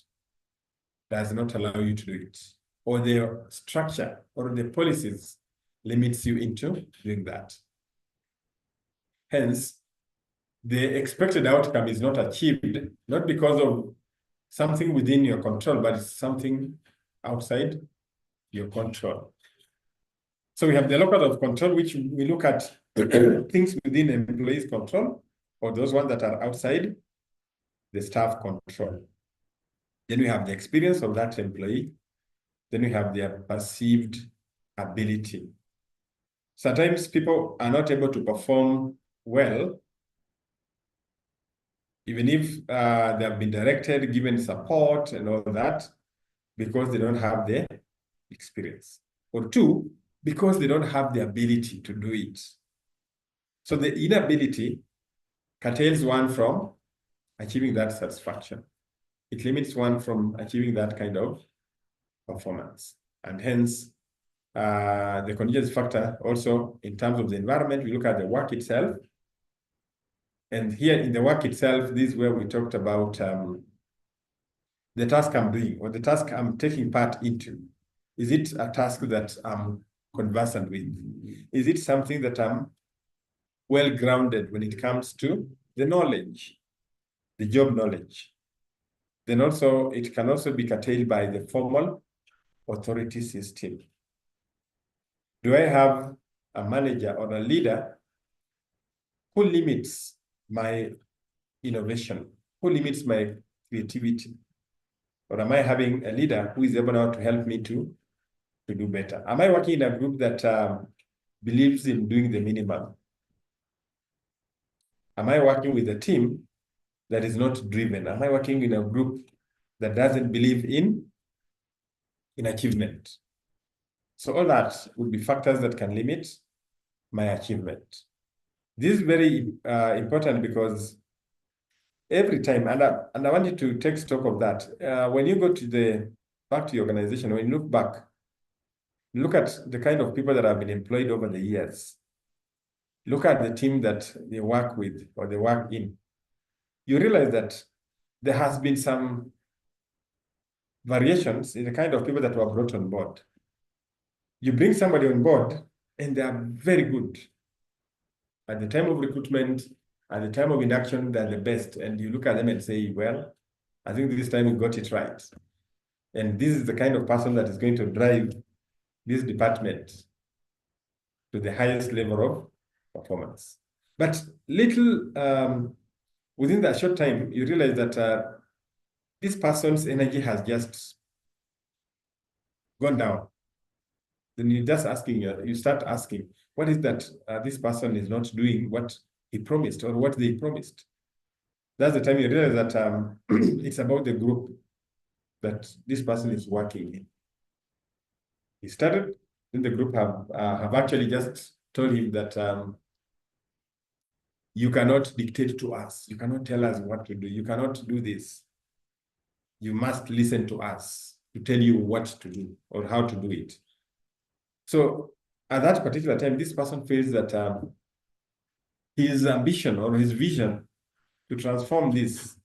does not allow you to do it, or the structure or the policies limits you into doing that. Hence, the expected outcome is not achieved, not because of something within your control, but it's something outside your control. So we have the locus of control, which we look at things within employees' control, or those ones that are outside the staff control. Then we have the experience of that employee. Then we have their perceived ability. sometimes people are not able to perform well, even if they have been directed, given support and all that, because they don't have the experience. Or two, because they don't have the ability to do it. So the inability curtails one from achieving that satisfaction. It limits one from achieving that kind of performance. And hence, the contingency factor also, in terms of the environment, we look at the work itself. And here in the work itself, this is where we talked about the task I'm doing or the task I'm taking part into. Is it a task that I'm conversant with? Is it something that I'm well-grounded when it comes to the knowledge, the job knowledge? Then also, it can also be curtailed by the formal authority system. Do I have a manager or a leader who limits my innovation, who limits my creativity? Or am I having a leader who is able now to help me to do better? Am I working in a group that believes in doing the minimum? Am I working with a team that is not driven? Am I working in a group that doesn't believe in achievement? So all that would be factors that can limit my achievement. This is very important because every time, and I want you to take stock of that. When you go to back to your organization, when you look back, look at the kind of people that have been employed over the years. Look at the team that they work with or they work in. You realize that there has been some variations in the kind of people that were brought on board. You bring somebody on board and they are very good. At the time of recruitment, at the time of induction, they're the best. And you look at them and say, well, I think this time we got it right. And this is the kind of person that is going to drive this department to the highest level of performance. But within that short time, you realize that this person's energy has just gone down. Then you start asking, what is that this person is not doing what he promised or what they promised? That's the time you realize that it's about the group that this person is working in. He started, then the group have actually just told him that you cannot dictate to us. You cannot tell us what to do. You cannot do this. You must listen to us to tell you what to do or how to do it. So at that particular time, this person feels that his ambition or his vision to transform this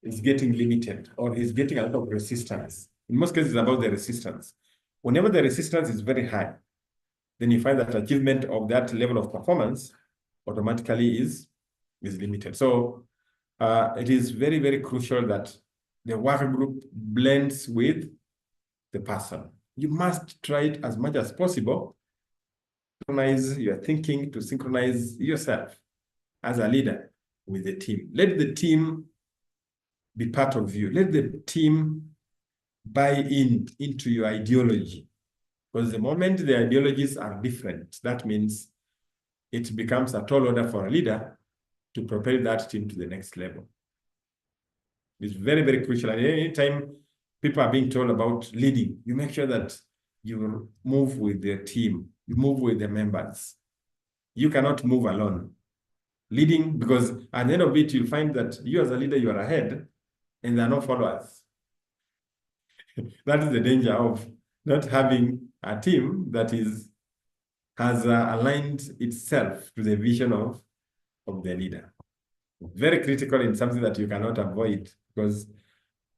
is getting limited, or he's getting a lot of resistance. In most cases, it's about the resistance. Whenever the resistance is very high, then you find that achievement of that level of performance automatically is limited. So it is very, very crucial that the work group blends with the person. You must try it as much as possible to synchronize your thinking, to synchronize yourself as a leader with the team. Let the team be part of you. Let the team buy into your ideology. Because the moment the ideologies are different, that means it becomes a tall order for a leader to propel that team to the next level. It's very, very crucial. And anytime people are being told about leading, you make sure that you move with the team, you move with the members. You cannot move alone. Leading, because at the end of it, you'll find that you as a leader, you are ahead, and there are no followers. That is the danger of not having a team that has aligned itself to the vision of the leader. Very critical in something that you cannot avoid, because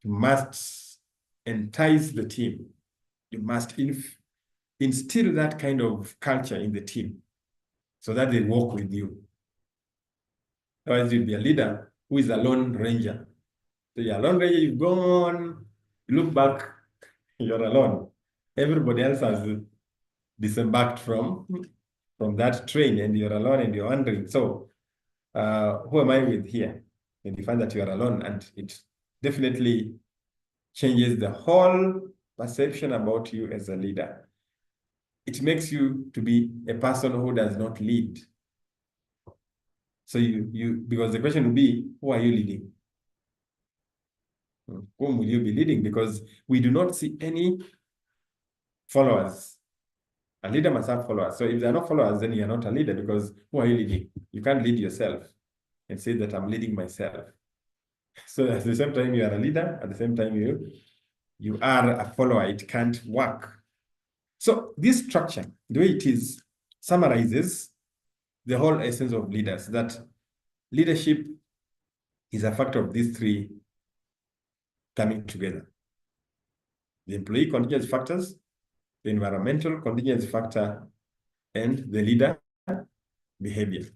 you must entice the team. You must instill that kind of culture in the team so that they work with you. Otherwise, you'll be a leader who is a lone ranger. So you're a lone ranger, you've gone, you look back, you're alone. Everybody else has disembarked from that train, and you're alone and you're wondering, so who am I with here? And you find that you are alone, and it definitely changes the whole perception about you as a leader. it makes you to be a person who does not lead. So because the question will be, who are you leading? Whom will you be leading? Because we do not see any followers. A leader must have followers. So if there are no followers, then you are not a leader, because who are you leading? You can't lead yourself and say that I'm leading myself. So at the same time, you are a leader. At the same time, you are a follower. It can't work. So this structure, the way it is, summarizes the whole essence of leaders, that leadership is a factor of these three coming together: the employee contingency factors, the environmental contingency factor, and the leader behavior.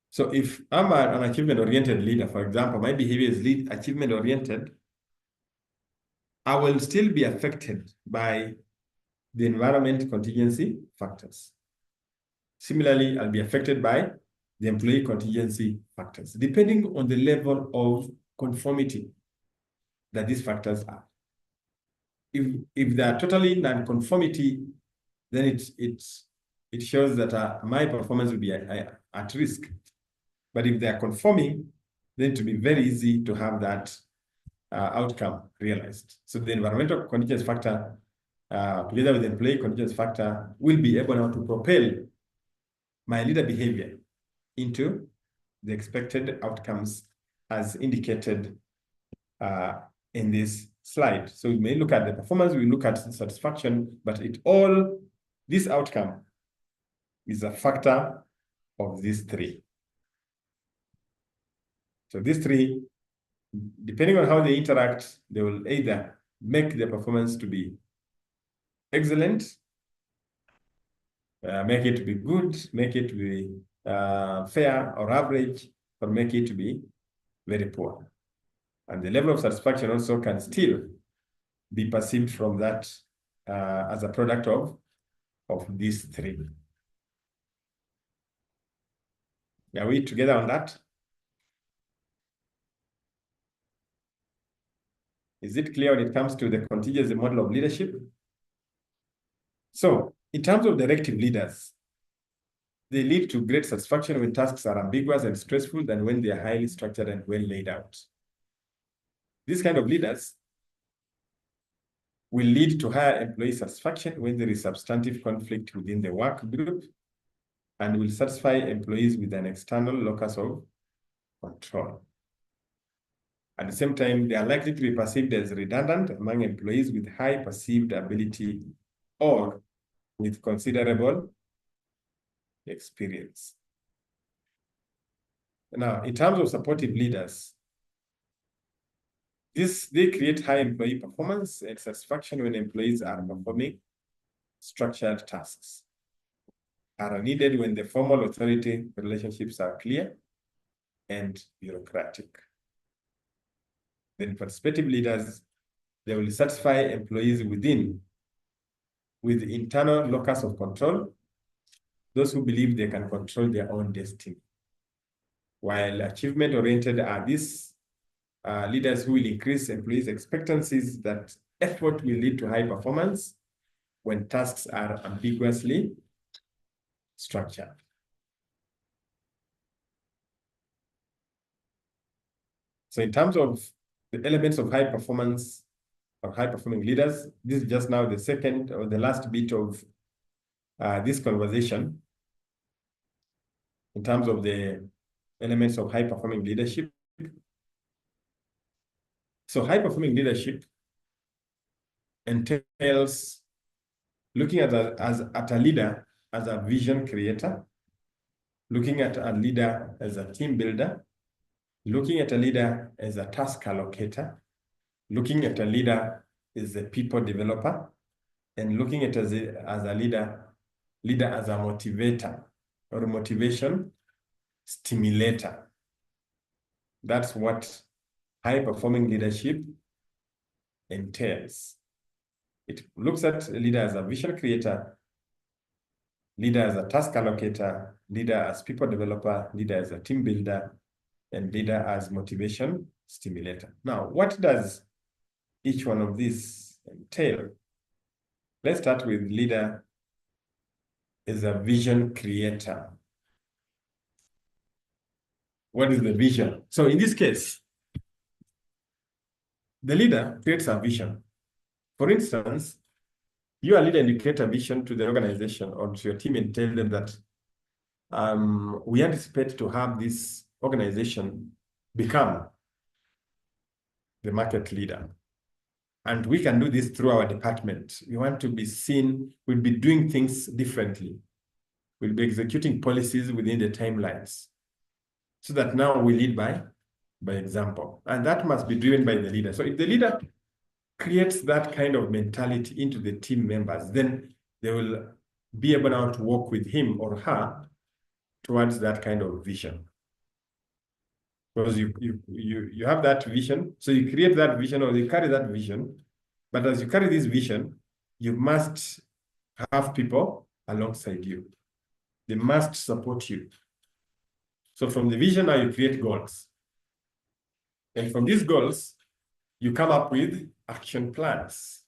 So if I'm an achievement-oriented leader, for example, my behavior is achievement-oriented, I will still be affected by the environment contingency factors. Similarly, I'll be affected by the employee contingency factors, depending on the level of conformity that these factors are. If they are totally non-conformity, then it shows that my performance will be at risk. But if they are conforming, then it will be very easy to have that outcome realized. So the environmental contingency factor, together with the employee contingency factor, will be able now to propel my leader behavior into the expected outcomes as indicated in this slide. So we may look at the performance, we look at satisfaction, but this outcome is a factor of these three. So these three, depending on how they interact, they will either make the performance to be excellent, make it to be good, make it to be fair or average, or make it to be very poor. And the level of satisfaction also can still be perceived from that as a product of these three. Are we together on that? Is it clear when it comes to the contingency model of leadership? So, in terms of directive leaders, they lead to great satisfaction when tasks are ambiguous and stressful than when they are highly structured and well laid out. These kind of leaders will lead to higher employee satisfaction when there is substantive conflict within the work group, and will satisfy employees with an external locus of control. At the same time, they are likely to be perceived as redundant among employees with high perceived ability or with considerable experience. Now, in terms of supportive leaders, they create high employee performance and satisfaction when employees are performing structured tasks, are needed when the formal authority relationships are clear and bureaucratic. Then participative leaders, they will satisfy employees with internal locus of control, those who believe they can control their own destiny. While achievement-oriented are these leaders who will increase employees' expectancies that effort will lead to high performance when tasks are ambiguously structured. So in terms of the elements of high performance or high-performing leaders, this is just now the second or the last bit of this conversation in terms of the elements of high-performing leadership. So high-performing leadership entails looking at a leader as a vision creator, looking at a leader as a team builder, looking at a leader as a task allocator, looking at a leader as a people developer, and looking at as a leader as a motivator or a motivation stimulator. That's what high-performing leadership entails. It looks at a leader as a vision creator, leader as a task allocator, leader as people developer, leader as a team builder, and leader as motivation stimulator. Now, what does each one of these entail? let's start with leader as a vision creator. What is the vision? So in this case, the leader creates a vision. For instance, you are a leader and you create a vision to the organization or to your team and tell them that we anticipate to have this organization become the market leader. And we can do this through our department. We want to be seen, we'll be doing things differently. We'll be executing policies within the timelines. So that now we lead by example. And that must be driven by the leader. So if the leader creates that kind of mentality into the team members, then they will be able now to work with him or her towards that kind of vision. Because you have that vision, so you create that vision or you carry that vision, but as you carry this vision, you must have people alongside you. They must support you. So from the vision now you create goals. And from these goals, you come up with action plans.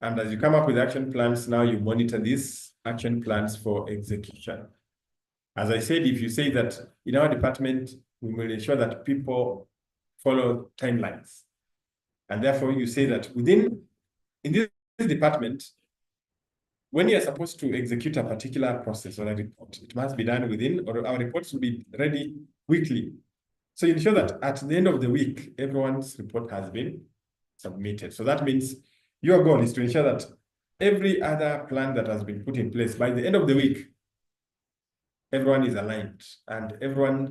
And as you come up with action plans, now you monitor these action plans for execution. As I said, if you say that in our department, we will ensure that people follow timelines. And therefore you say that in this department, when you're supposed to execute a particular process or a report, it must be done within, or our reports will be ready weekly. So you ensure that at the end of the week, everyone's report has been submitted. So that means your goal is to ensure that every other plan that has been put in place by the end of the week, everyone is aligned and everyone's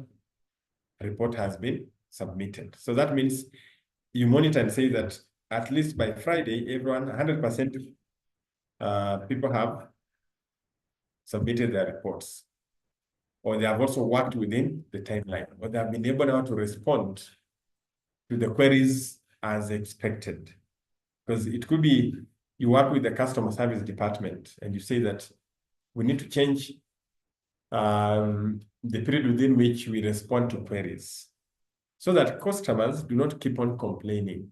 report has been submitted. So that means you monitor and say that at least by Friday, everyone, 100% people have submitted their reports, or they have also worked within the timeline, or they have been able now to respond to the queries as expected. Because it could be you work with the customer service department and you say that we need to change the period within which we respond to queries so that customers do not keep on complaining.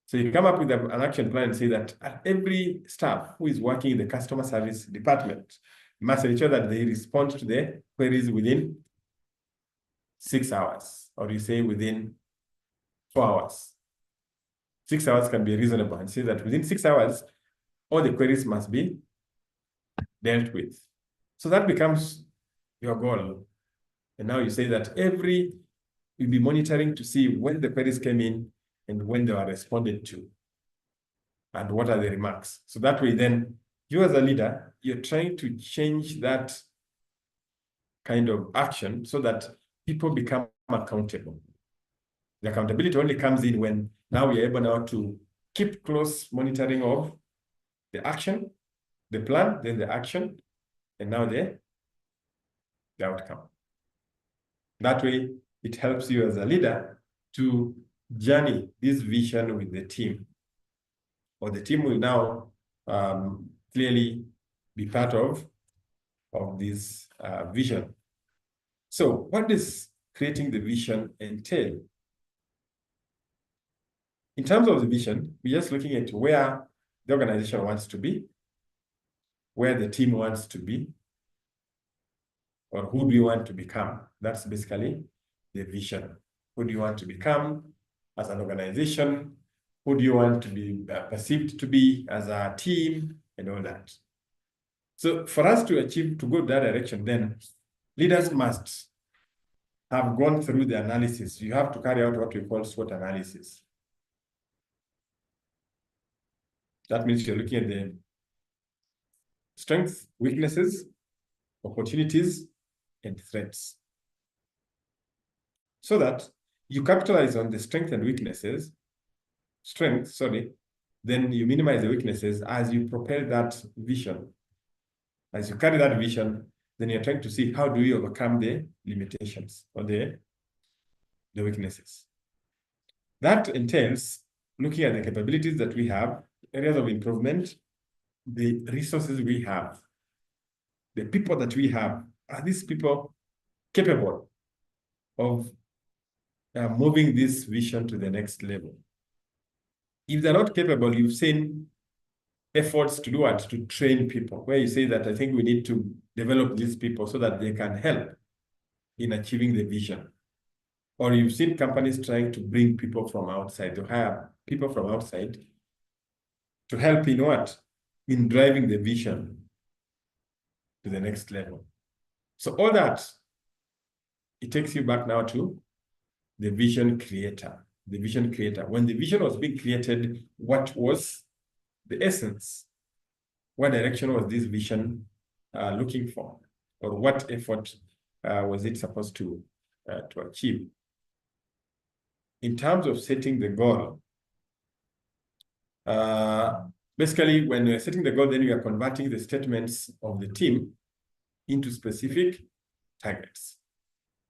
So you come up with an action plan and say that every staff who is working in the customer service department must ensure that they respond to the queries within 6 hours, or you say within 4 hours. 6 hours can be reasonable, and say that within 6 hours, all the queries must be dealt with. So that becomes your goal. And now you say that you'll be monitoring to see when the queries came in and when they were responded to, and what are the remarks. So that way then, you as a leader, you're trying to change that kind of action so that people become accountable. The accountability only comes in when now we're able now to keep close monitoring of the action, the plan, then the action, and now the outcome. That way, it helps you as a leader to journey this vision with the team, or the team will now clearly be part of this vision. So what does creating the vision entail? In terms of the vision, we're just looking at where the organization wants to be, where the team wants to be, or who do you want to become? That's basically the vision. Who do you want to become as an organization? Who do you want to be perceived to be as a team, and all that? So for us to go that direction, then leaders must have gone through the analysis. You have to carry out what we call SWOT analysis. That means you're looking at the strengths, weaknesses, opportunities, and threats. So that you capitalize on the strengths and weaknesses, then you minimize the weaknesses as you propel that vision. As you carry that vision, then you're trying to see how do you overcome the limitations or the weaknesses. That entails looking at the capabilities that we have, areas of improvement, the resources we have, the people that we have. Are these people capable of moving this vision to the next level? If they're not capable, you've seen efforts to do what? To train people, where you say that I think we need to develop these people so that they can help in achieving the vision. Or you've seen companies trying to bring people from outside, to hire people from outside to help in what? In driving the vision to the next level. So all that, it takes you back now to the vision creator. The vision creator. When the vision was being created, what was the essence? What direction was this vision looking for? Or what effort was it supposed to achieve? In terms of setting the goal, basically, when you're setting the goal, then you are converting the statements of the team into specific targets.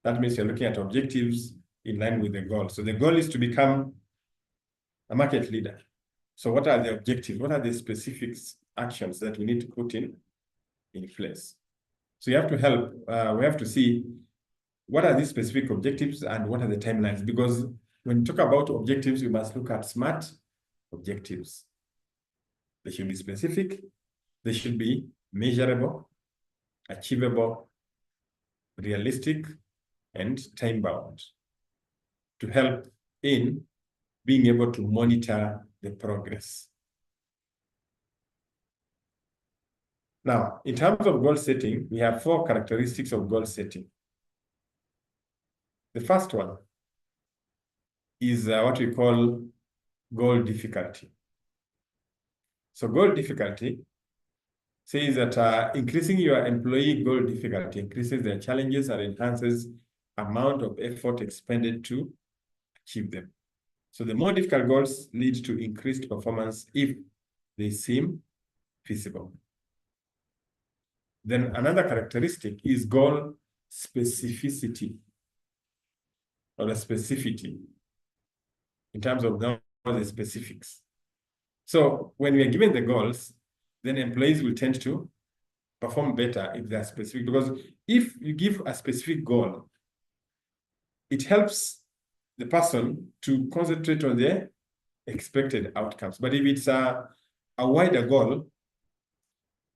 That means you're looking at objectives in line with the goal. So the goal is to become a market leader. So what are the objectives? What are the specific actions that we need to put in place? So you have to help, we have to see what are these specific objectives and what are the timelines? Because when you talk about objectives, we must look at SMART objectives. They should be specific, they should be measurable, achievable, realistic, and time-bound to help in being able to monitor the progress. Now, in terms of goal setting, we have 4 characteristics of goal setting. The first one is what we call goal difficulty. So goal difficulty says that increasing your employee goal difficulty increases their challenges and enhances amount of effort expended to achieve them. So the more difficult goals lead to increased performance if they seem feasible. Then another characteristic is goal specificity, or the specificity in terms of the specifics. So when we are given the goals, then employees will tend to perform better if they are specific, because if you give a specific goal, it helps the person to concentrate on the expected outcomes. But if it's a wider goal,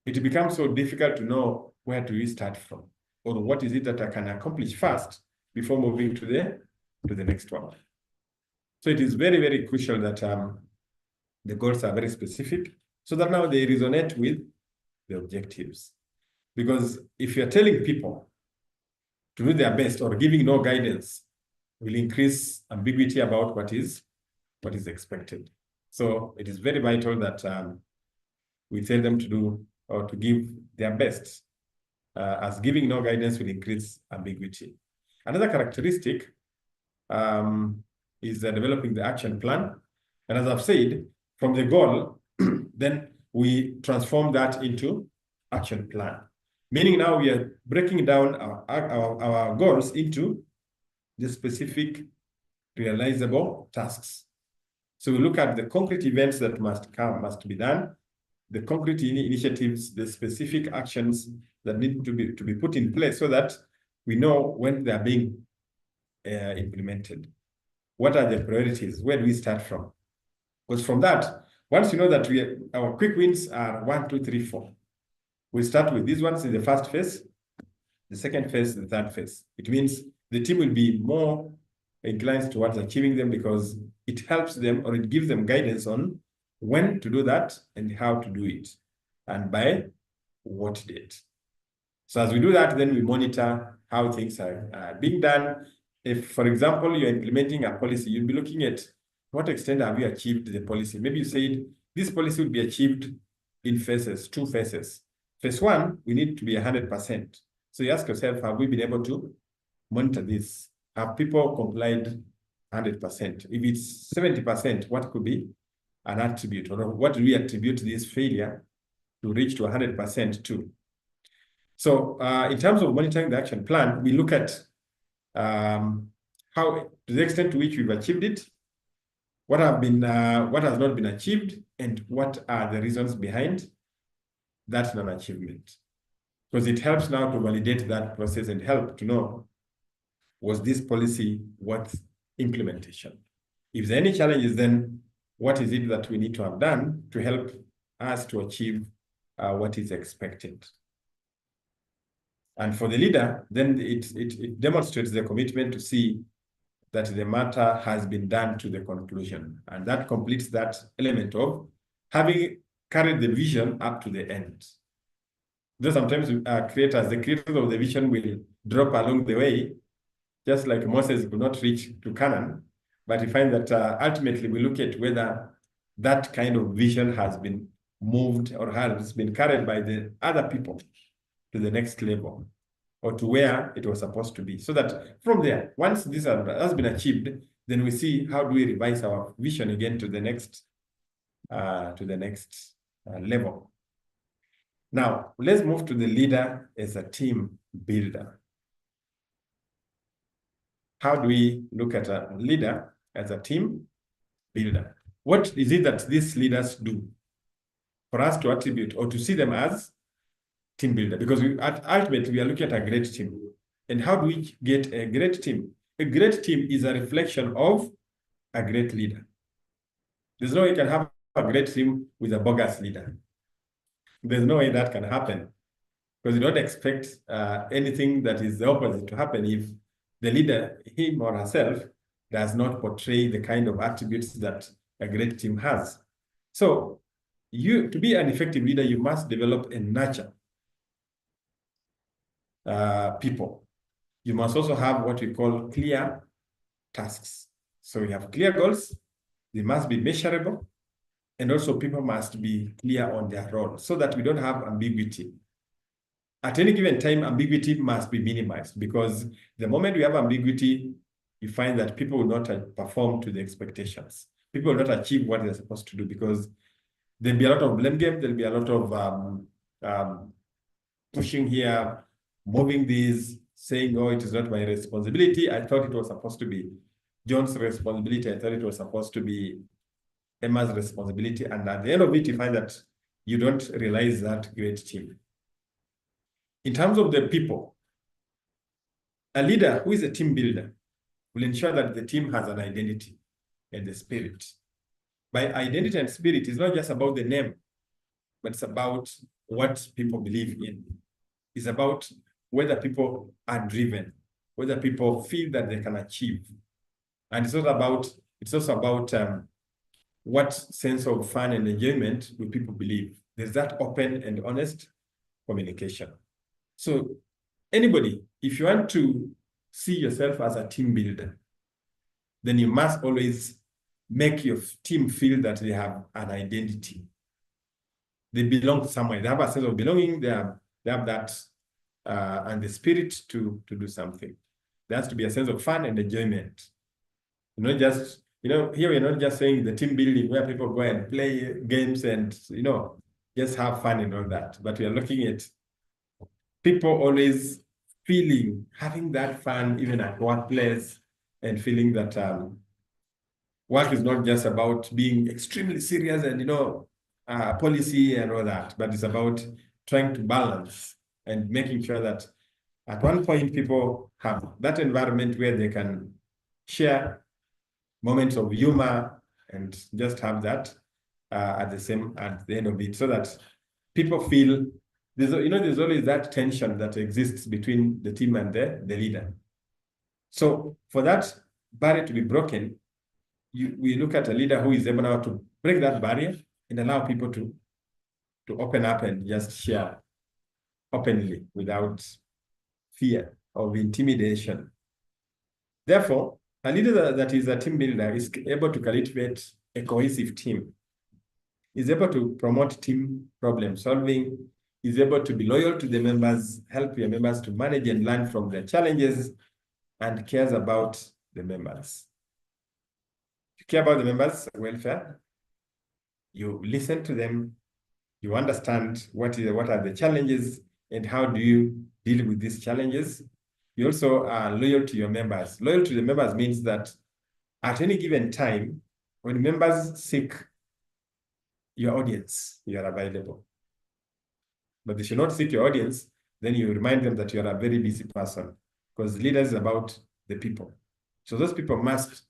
it becomes so difficult to know where do we start from, or what is it that I can accomplish first before moving to the next one. So it is very, very crucial that the goals are very specific, so that now they resonate with the objectives. Because if you're telling people to do their best or giving no guidance, will increase ambiguity about what is expected. So it is very vital that we tell them to do or to give their best, as giving no guidance will increase ambiguity. Another characteristic is developing the action plan. And as I've said, from the goal, then we transform that into action plan. Meaning now we are breaking down our goals into the specific realizable tasks. So we look at the concrete events that must be done, the concrete initiatives, the specific actions that need to be put in place so that we know when they are being implemented. What are the priorities? Where do we start from? Because from that, once you know that our quick wins are 1, 2, 3, 4, we start with these ones in the first phase, the second phase, the third phase. It means the team will be more inclined towards achieving them because it helps them, or it gives them guidance on when to do that and how to do it, and by what date. So as we do that, then we monitor how things are being done. If, for example, you're implementing a policy, you'll be looking at what extent have you achieved the policy. Maybe you said this policy will be achieved in phases, 2 phases. Phase 1, we need to be 100%. So you ask yourself, have we been able to monitor this? Have people complied 100%? If it's 70%, what could be an attribute, or what do we attribute this failure to reach to 100% to? So in terms of monitoring the action plan, we look at how, to the extent to which we've achieved it, what has not been achieved, and what are the reasons behind that non-achievement. Because it helps now to validate that process and help to know, was this policy worth implementation? If there are any challenges, then what is it that we need to have done to help us to achieve what is expected. And for the leader, then it demonstrates the commitment to see that the matter has been done to the conclusion. And that completes that element of having carried the vision up to the end. Though sometimes the creators of the vision will drop along the way, just like Moses could not reach to Canaan, but you find that ultimately we look at whether that kind of vision has been moved or has been carried by the other people to the next level or to where it was supposed to be. So that from there, once this has been achieved, then we see how do we revise our vision again to the next level. Now, let's move to the leader as a team builder. How do we look at a leader as a team builder? What is it that these leaders do for us to attribute or to see them as team builder? Because ultimately, we are looking at a great team. And how do we get a great team? A great team is a reflection of a great leader. There's no way you can have a great team with a bogus leader. There's no way that can happen, because you don't expect anything that is the opposite to happen if the leader, him or herself, does not portray the kind of attributes that a great team has. So to be an effective leader, you must develop and nurture people. You must also have what we call clear tasks. So we have clear goals, they must be measurable, and also people must be clear on their role so that we don't have ambiguity. At any given time, ambiguity must be minimized, because the moment we have ambiguity, you find that people will not perform to the expectations. People will not achieve what they're supposed to do, because there'll be a lot of blame game, there'll be a lot of pushing here, moving these, saying, oh, it is not my responsibility. I thought it was supposed to be John's responsibility. I thought it was supposed to be Emma's responsibility. And at the end of it, you find that you don't realize that great team. In terms of the people, a leader who is a team builder will ensure that the team has an identity and the spirit. By identity and spirit, it's not just about the name, but it's about what people believe in. It's about whether people are driven, whether people feel that they can achieve. And it's also about what sense of fun and enjoyment will people believe. There's that open and honest communication. So anybody, if you want to see yourself as a team builder, then you must always make your team feel that they have an identity. They belong somewhere. They have a sense of belonging. They have that and the spirit to do something. There has to be a sense of fun and enjoyment. Not just, here we're not just saying the team building where people go and play games and, just have fun and all that. But we are looking at people always having that fun even at workplace, and feeling that work is not just about being extremely serious and, policy and all that, but it's about trying to balance and making sure that at one point people have that environment where they can share moments of humor and just have that at the end of it, so that people feel there's always that tension that exists between the team and the leader. So for that barrier to be broken, we look at a leader who is able now to break that barrier and allow people to open up and just share openly without fear of intimidation. Therefore, a leader that is a team builder is able to cultivate a cohesive team, is able to promote team problem solving, is able to be loyal to the members, help your members to manage and learn from their challenges, and cares about the members. You care about the members' welfare, you listen to them, you understand what are the challenges and how do you deal with these challenges. You also are loyal to your members. Loyal to the members means that at any given time, when members seek your audience, you are available. But they should not seek your audience, then you remind them that you are a very busy person, because leader is about the people. So those people must,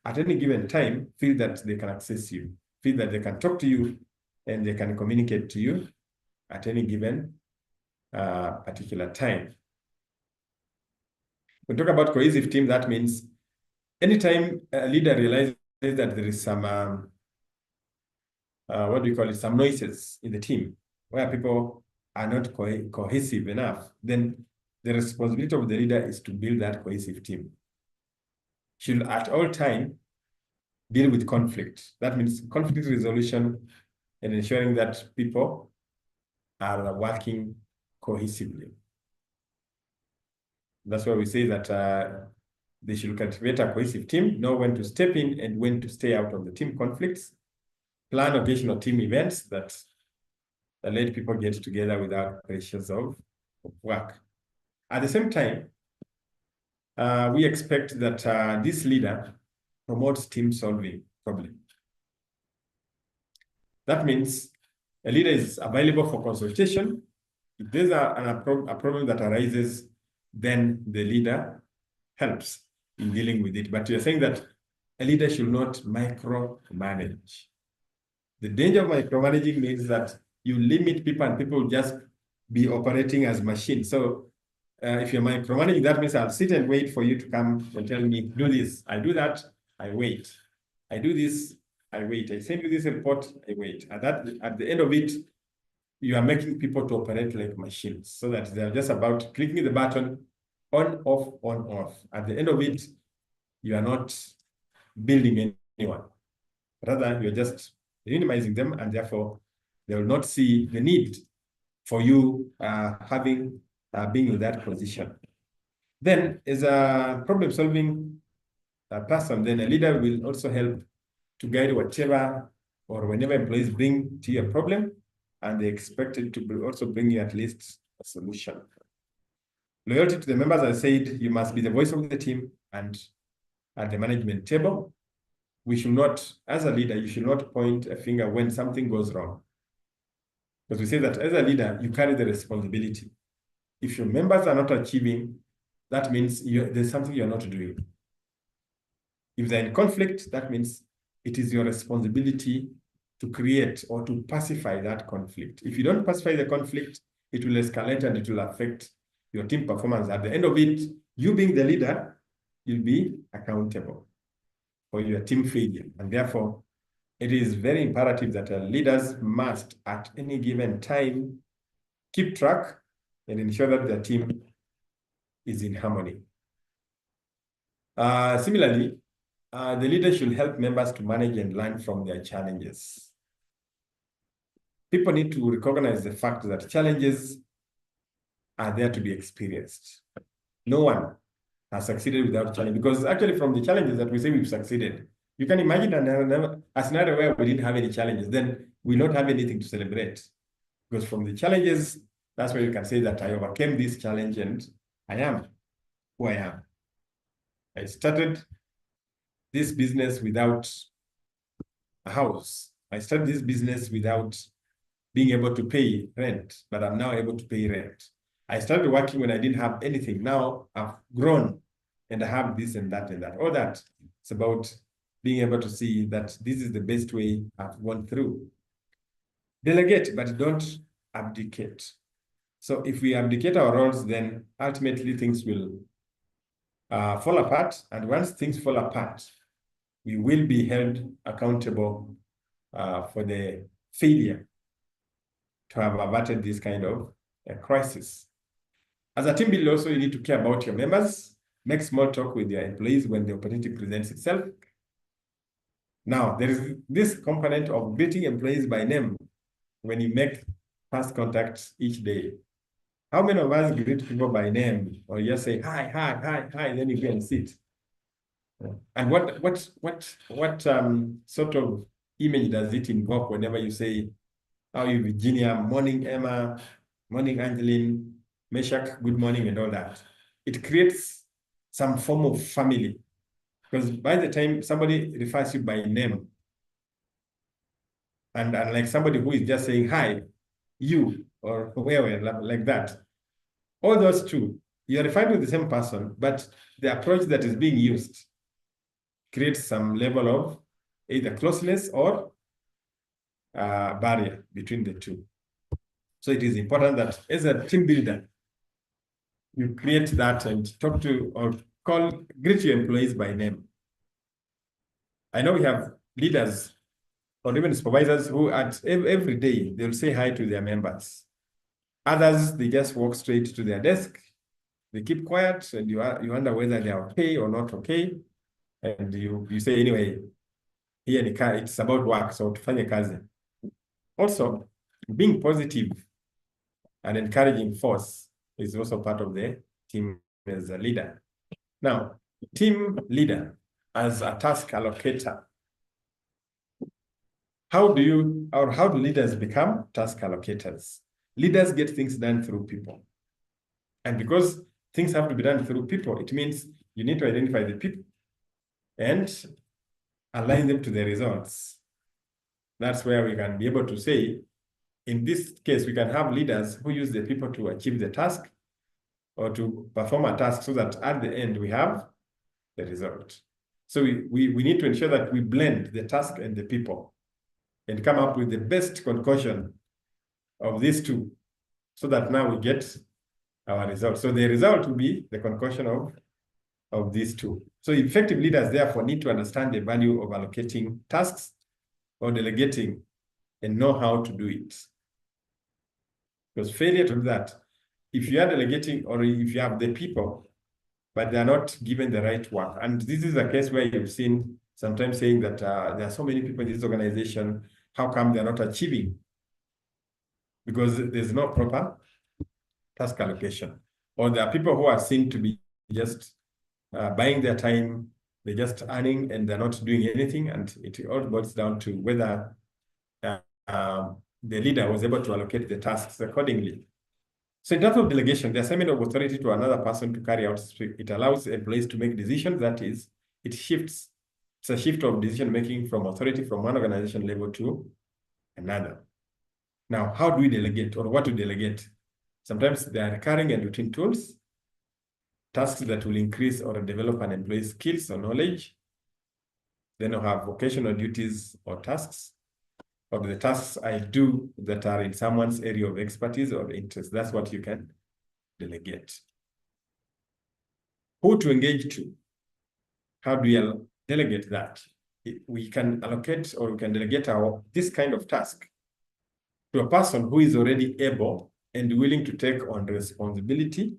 at any given time, feel that they can access you, feel that they can talk to you, and they can communicate to you at any given particular time. When we talk about cohesive team, that means anytime a leader realizes that there is some, what do we call it, some noises in the team where people are not cohesive enough, then the responsibility of the leader is to build that cohesive team. Should at all time deal with conflict. That means conflict resolution and ensuring that people are working cohesively. That's why we say that they should cultivate a cohesive team, know when to step in and when to stay out of the team conflicts, plan occasional team events that let people get together without pressures of work. At the same time, we expect that this leader promotes team solving problems. That means a leader is available for consultation. If there's a problem that arises, then the leader helps in dealing with it. But you're saying that a leader should not micromanage. The danger of micromanaging means that you limit people and people will just be operating as machines. So if you're micromanaging, that means I'll sit and wait for you to come and tell me, do this. I do that, I wait. I do this, I wait. I send you this report, I wait. And that, at the end of it, you are making people to operate like machines so that they're just about clicking the button on, off. At the end of it, you are not building anyone. Rather, you're just minimizing them, and therefore they will not see the need for you being in that position. Then, as a problem-solving person, then a leader will also help to guide whatever or whenever employees bring to you a problem, and they expect it to also bring you at least a solution. Loyalty to the members, I said, you must be the voice of the team and at the management table. We should not, as a leader, you should not point a finger when something goes wrong. Because we say that as a leader, you carry the responsibility. If your members are not achieving, that means there's something you're not doing. If they're in conflict, that means it is your responsibility to create or to pacify that conflict. If you don't pacify the conflict, it will escalate and it will affect your team performance. At the end of it, you being the leader, you'll be accountable for your team failure. And therefore, it is very imperative that leaders must, at any given time, keep track and ensure that their team is in harmony. Similarly, the leader should help members to manage and learn from their challenges. People need to recognize the fact that challenges are there to be experienced. No one has succeeded without challenge, because actually from the challenges that we say we've succeeded, you can imagine a scenario where we didn't have any challenges, then we don't have anything to celebrate. Because from the challenges, that's where you can say that I overcame this challenge and I am who I am. I started this business without a house. I started this business without being able to pay rent, but I'm now able to pay rent. I started working when I didn't have anything. Now I've grown and I have this and that and that. All that. It's about being able to see that this is the best way I've gone through. Delegate, but don't abdicate. So if we abdicate our roles, then ultimately things will fall apart. And once things fall apart, we will be held accountable for the failure to have averted this kind of crisis. As a team builder, also, you need to care about your members, make small talk with your employees when the opportunity presents itself. Now, there is this component of greeting employees by name when you make first contacts each day. How many of us greet people by name or just say, hi, hi, hi, hi, then you go and sit? And what sort of image does it invoke whenever you say, how are you, Virginia? Morning, Emma. Morning, Angeline. Meshach, good morning, and all that. It creates some form of family. Because by the time somebody refers you by name, and like somebody who is just saying, hi, you, or where, like that, all those two, you're referring to the same person, but the approach that is being used creates some level of either closeness or barrier between the two. So it is important that as a team builder, you create that and talk to or greet your employees by name. I know we have leaders or even supervisors who at every day, they'll say hi to their members. Others, they just walk straight to their desk. They keep quiet and you wonder whether they are okay or not okay. And you say, anyway, here it's about work, so tufanye kazi. Also, being positive and encouraging force is also part of the team as a leader. Now, team leader as a task allocator. How do leaders become task allocators? Leaders get things done through people. And because things have to be done through people, it means you need to identify the people and align them to the results. That's where we can be able to say, in this case, we can have leaders who use the people to achieve the task or to perform a task so that at the end we have the result. So we need to ensure that we blend the task and the people and come up with the best concoction of these two so that now we get our result. So the result will be the concoction of these two. So effective leaders therefore need to understand the value of allocating tasks or delegating and know how to do it. Because failure to do that, if you are delegating or if you have the people, but they are not given the right work. And this is a case where you've seen sometimes saying that there are so many people in this organization, how come they're not achieving? Because there's no proper task allocation. Or there are people who are seen to be just buying their time, they're just earning and they're not doing anything. And it all boils down to whether the leader was able to allocate the tasks accordingly. So in terms of delegation, the assignment of authority to another person to carry out, it allows employees to make decisions. That is, it's a shift of decision-making from authority from one organization level to another. Now, how do we delegate or what to delegate? Sometimes they are recurring and routine tools, tasks that will increase or develop an employee's skills or knowledge. Then I have vocational duties or tasks, or the tasks I do that are in someone's area of expertise or interest. That's what you can delegate. Who to engage to? How do we delegate that? We can allocate or we can delegate this kind of task to a person who is already able and willing to take on responsibility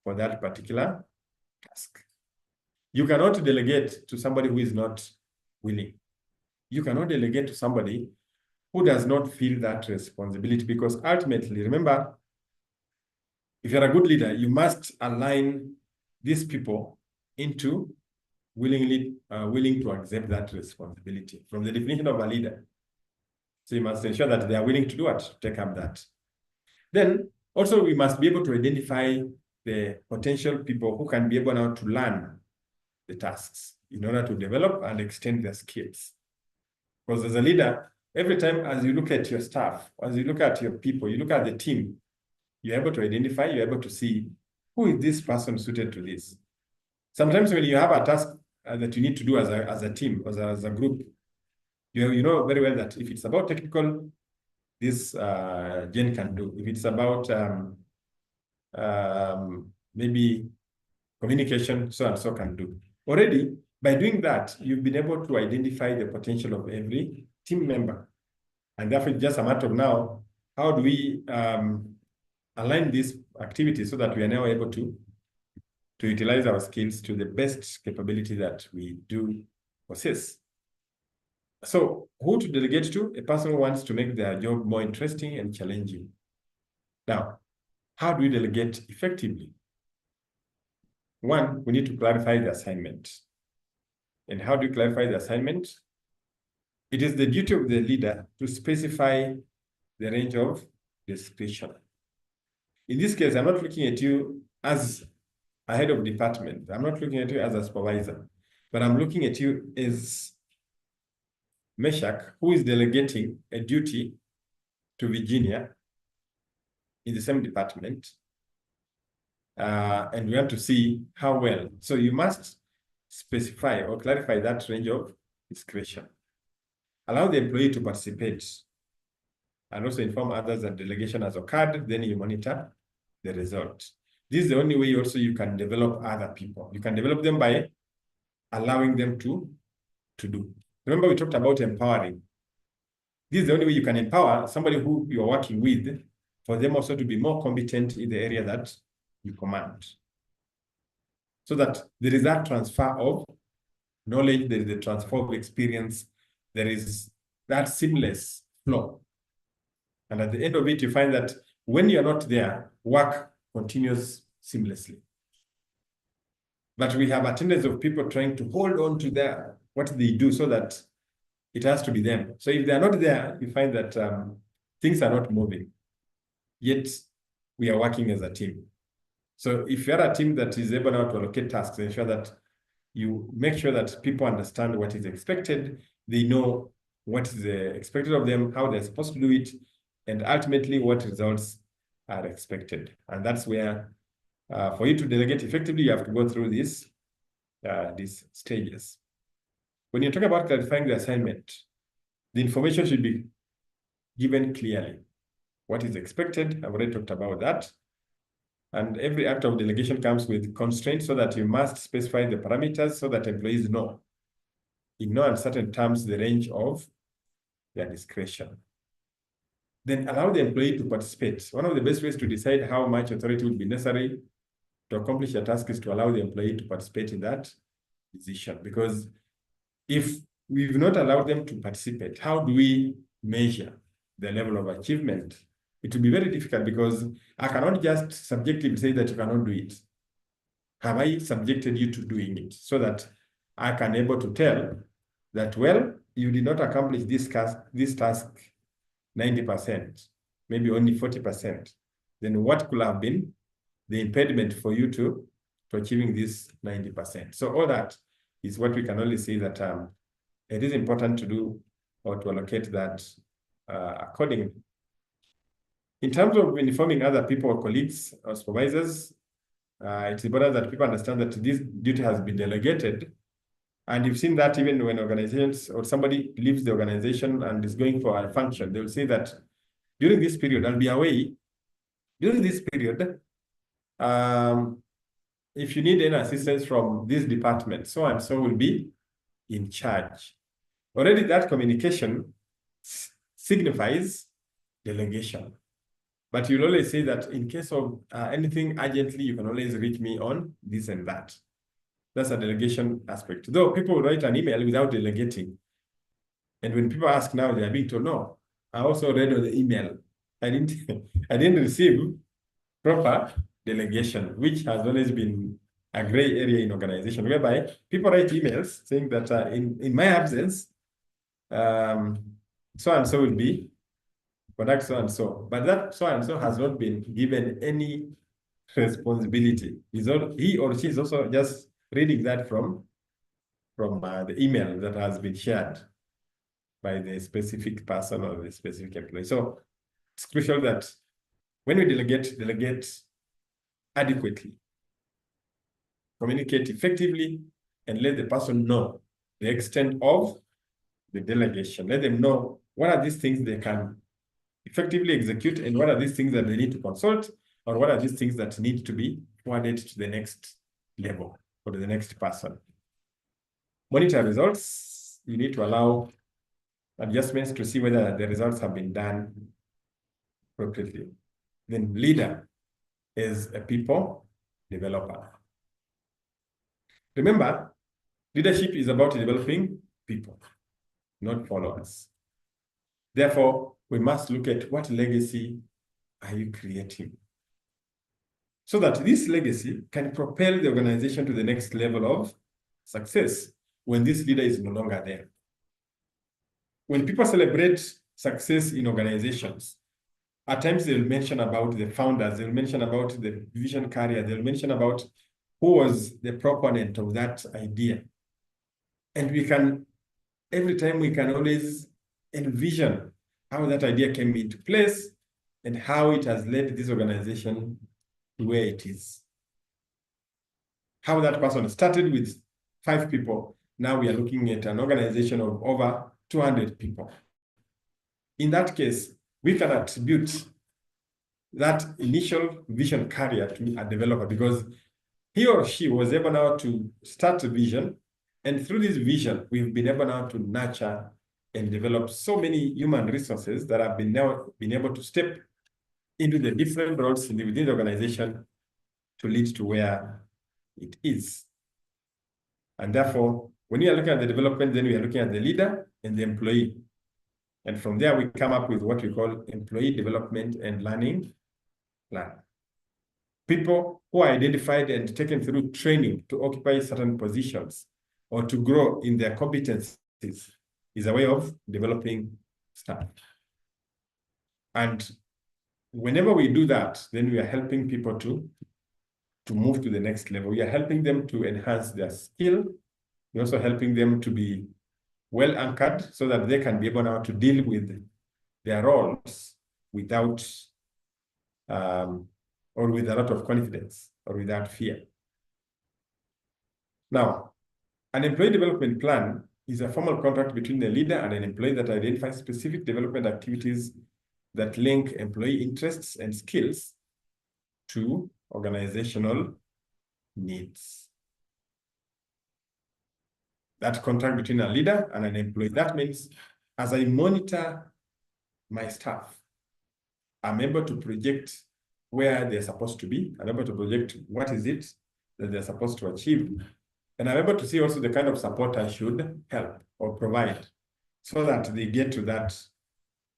for that particular task. You cannot delegate to somebody who is not willing. You cannot delegate to somebody who does not feel that responsibility, because ultimately, remember, if you're a good leader, you must align these people into willing to accept that responsibility from the definition of a leader. So you must ensure that they are willing to do what? Take up that. Then also we must be able to identify the potential people who can be able now to learn the tasks in order to develop and extend their skills. Because as a leader, every time as you look at your staff, as you look at your people, you look at the team, you're able to identify, you're able to see who is this person suited to this. Sometimes when you have a task that you need to do as a team, as a group, you know very well that if it's about technical, this Jen can do. If it's about maybe communication, so and so can do. Already, by doing that, you've been able to identify the potential of every team member. And therefore, it's just a matter of now, how do we align these activities so that we are now able to utilize our skills to the best capability that we do possess. So who to delegate to? A person who wants to make their job more interesting and challenging. Now, how do we delegate effectively? One, we need to clarify the assignment. And how do you clarify the assignment? It is the duty of the leader to specify the range of discretion. In this case, I'm not looking at you as a head of department. I'm not looking at you as a supervisor, but I'm looking at you as Meshach, who is delegating a duty to Virginia in the same department. And we want to see how well. So you must specify or clarify that range of discretion. Allow the employee to participate and also inform others that delegation has occurred. Then you monitor the result. This is the only way also you can develop other people. You can develop them by allowing them to do. Remember, we talked about empowering. This is the only way you can empower somebody who you're working with, for them also to be more competent in the area that you command. So that there is that transfer of knowledge, there is the transfer of experience, there is that seamless flow. And at the end of it, you find that when you're not there, work continues seamlessly. But we have a tendency of people trying to hold on to what they do so that it has to be them. So if they're not there, you find that things are not moving. Yet we are working as a team. So if you're a team that is able now to allocate tasks, ensure that you make sure that people understand what is expected, they know what is expected of them, how they're supposed to do it, and ultimately what results are expected. And that's where, for you to delegate effectively, you have to go through these stages. When you talk about clarifying the assignment, the information should be given clearly. What is expected, I've already talked about that. And every act of delegation comes with constraints so that you must specify the parameters so that employees know, in no uncertain terms, the range of their discretion. Then allow the employee to participate. One of the best ways to decide how much authority would be necessary to accomplish a task is to allow the employee to participate in that decision. Because if we've not allowed them to participate, how do we measure the level of achievement? It will be very difficult because I cannot just subjectively say that you cannot do it. Have I subjected you to doing it so that I can able to tell that, well, you did not accomplish this task 90%, maybe only 40%. Then what could have been the impediment for you to achieving this 90%? So all that is what we can only say that it is important to do or to allocate that accordingly. In terms of informing other people or colleagues or supervisors, it's important that people understand that this duty has been delegated. And you've seen that even when organizations or somebody leaves the organization and is going for a function, they will say that during this period, I'll be away. During this period, if you need any assistance from this department, so and so will be in charge. Already that communication signifies delegation. But you'll always say that in case of anything urgently, you can always reach me on this and that. That's a delegation aspect. Though people will write an email without delegating. And when people ask now, they are being told, no, I also read on the email. I didn't receive proper delegation, which has always been a gray area in organization, whereby people write emails saying that in my absence, so-and-so will be conduct so-and-so. But that so-and-so has not been given any responsibility. He or she is also just reading that from the email that has been shared by the specific person or the specific employee. So it's crucial that when we delegate adequately, communicate effectively, and let the person know the extent of the delegation. Let them know what are these things they can effectively execute and what are these things that they need to consult, or what are these things that need to be forwarded to the next level or to the next person. Monitor results. You need to allow adjustments to see whether the results have been done appropriately. Then leader is a people developer. Remember, leadership is about developing people, not followers. Therefore, we must look at what legacy are you creating, so that this legacy can propel the organization to the next level of success when this leader is no longer there. When people celebrate success in organizations, at times they'll mention about the founders, they'll mention about the vision carrier, they'll mention about who was the proponent of that idea. And we can, every time we can always envision how that idea came into place and how it has led this organization to where it is. How that person started with 5 people. Now we are looking at an organization of over 200 people. In that case, we can attribute that initial vision carrier to a developer because he or she was able now to start a vision. And through this vision, we've been able now to nurture and develop so many human resources that have been able to step into the different roles within the organization to lead to where it is. And therefore, when you are looking at the development, then we are looking at the leader and the employee. And from there, we come up with what we call employee development and learning plan. People who are identified and taken through training to occupy certain positions or to grow in their competencies is a way of developing staff. And whenever we do that, then we are helping people to move to the next level. We are helping them to enhance their skill. We're also helping them to be well anchored so that they can be able now to deal with their roles without or with a lot of confidence or without fear. Now, an employee development plan is a formal contract between the leader and an employee that identifies specific development activities that link employee interests and skills to organizational needs. That contract between a leader and an employee, that means as I monitor my staff, I'm able to project where they're supposed to be. I'm able to project what is it that they're supposed to achieve. And I'm able to see also the kind of support I should help or provide so that they get to that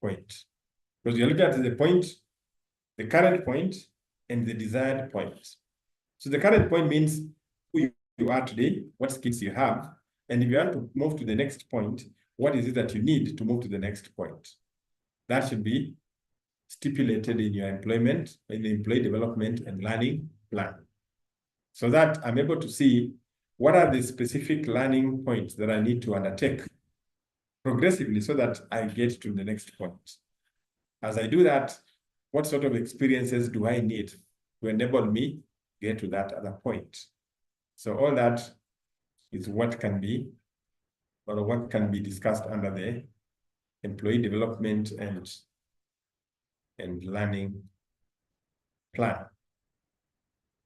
point. Because you're looking at the point, the current point, and the desired point. So the current point means who you are today, what skills you have, and if you want to move to the next point, what is it that you need to move to the next point? That should be stipulated in your employment, in the employee development and learning plan. So that I'm able to see what are the specific learning points that I need to undertake progressively so that I get to the next point. As I do that, what sort of experiences do I need to enable me to get to that other point? So all that is what can be, or what can be discussed under the employee development and learning plan.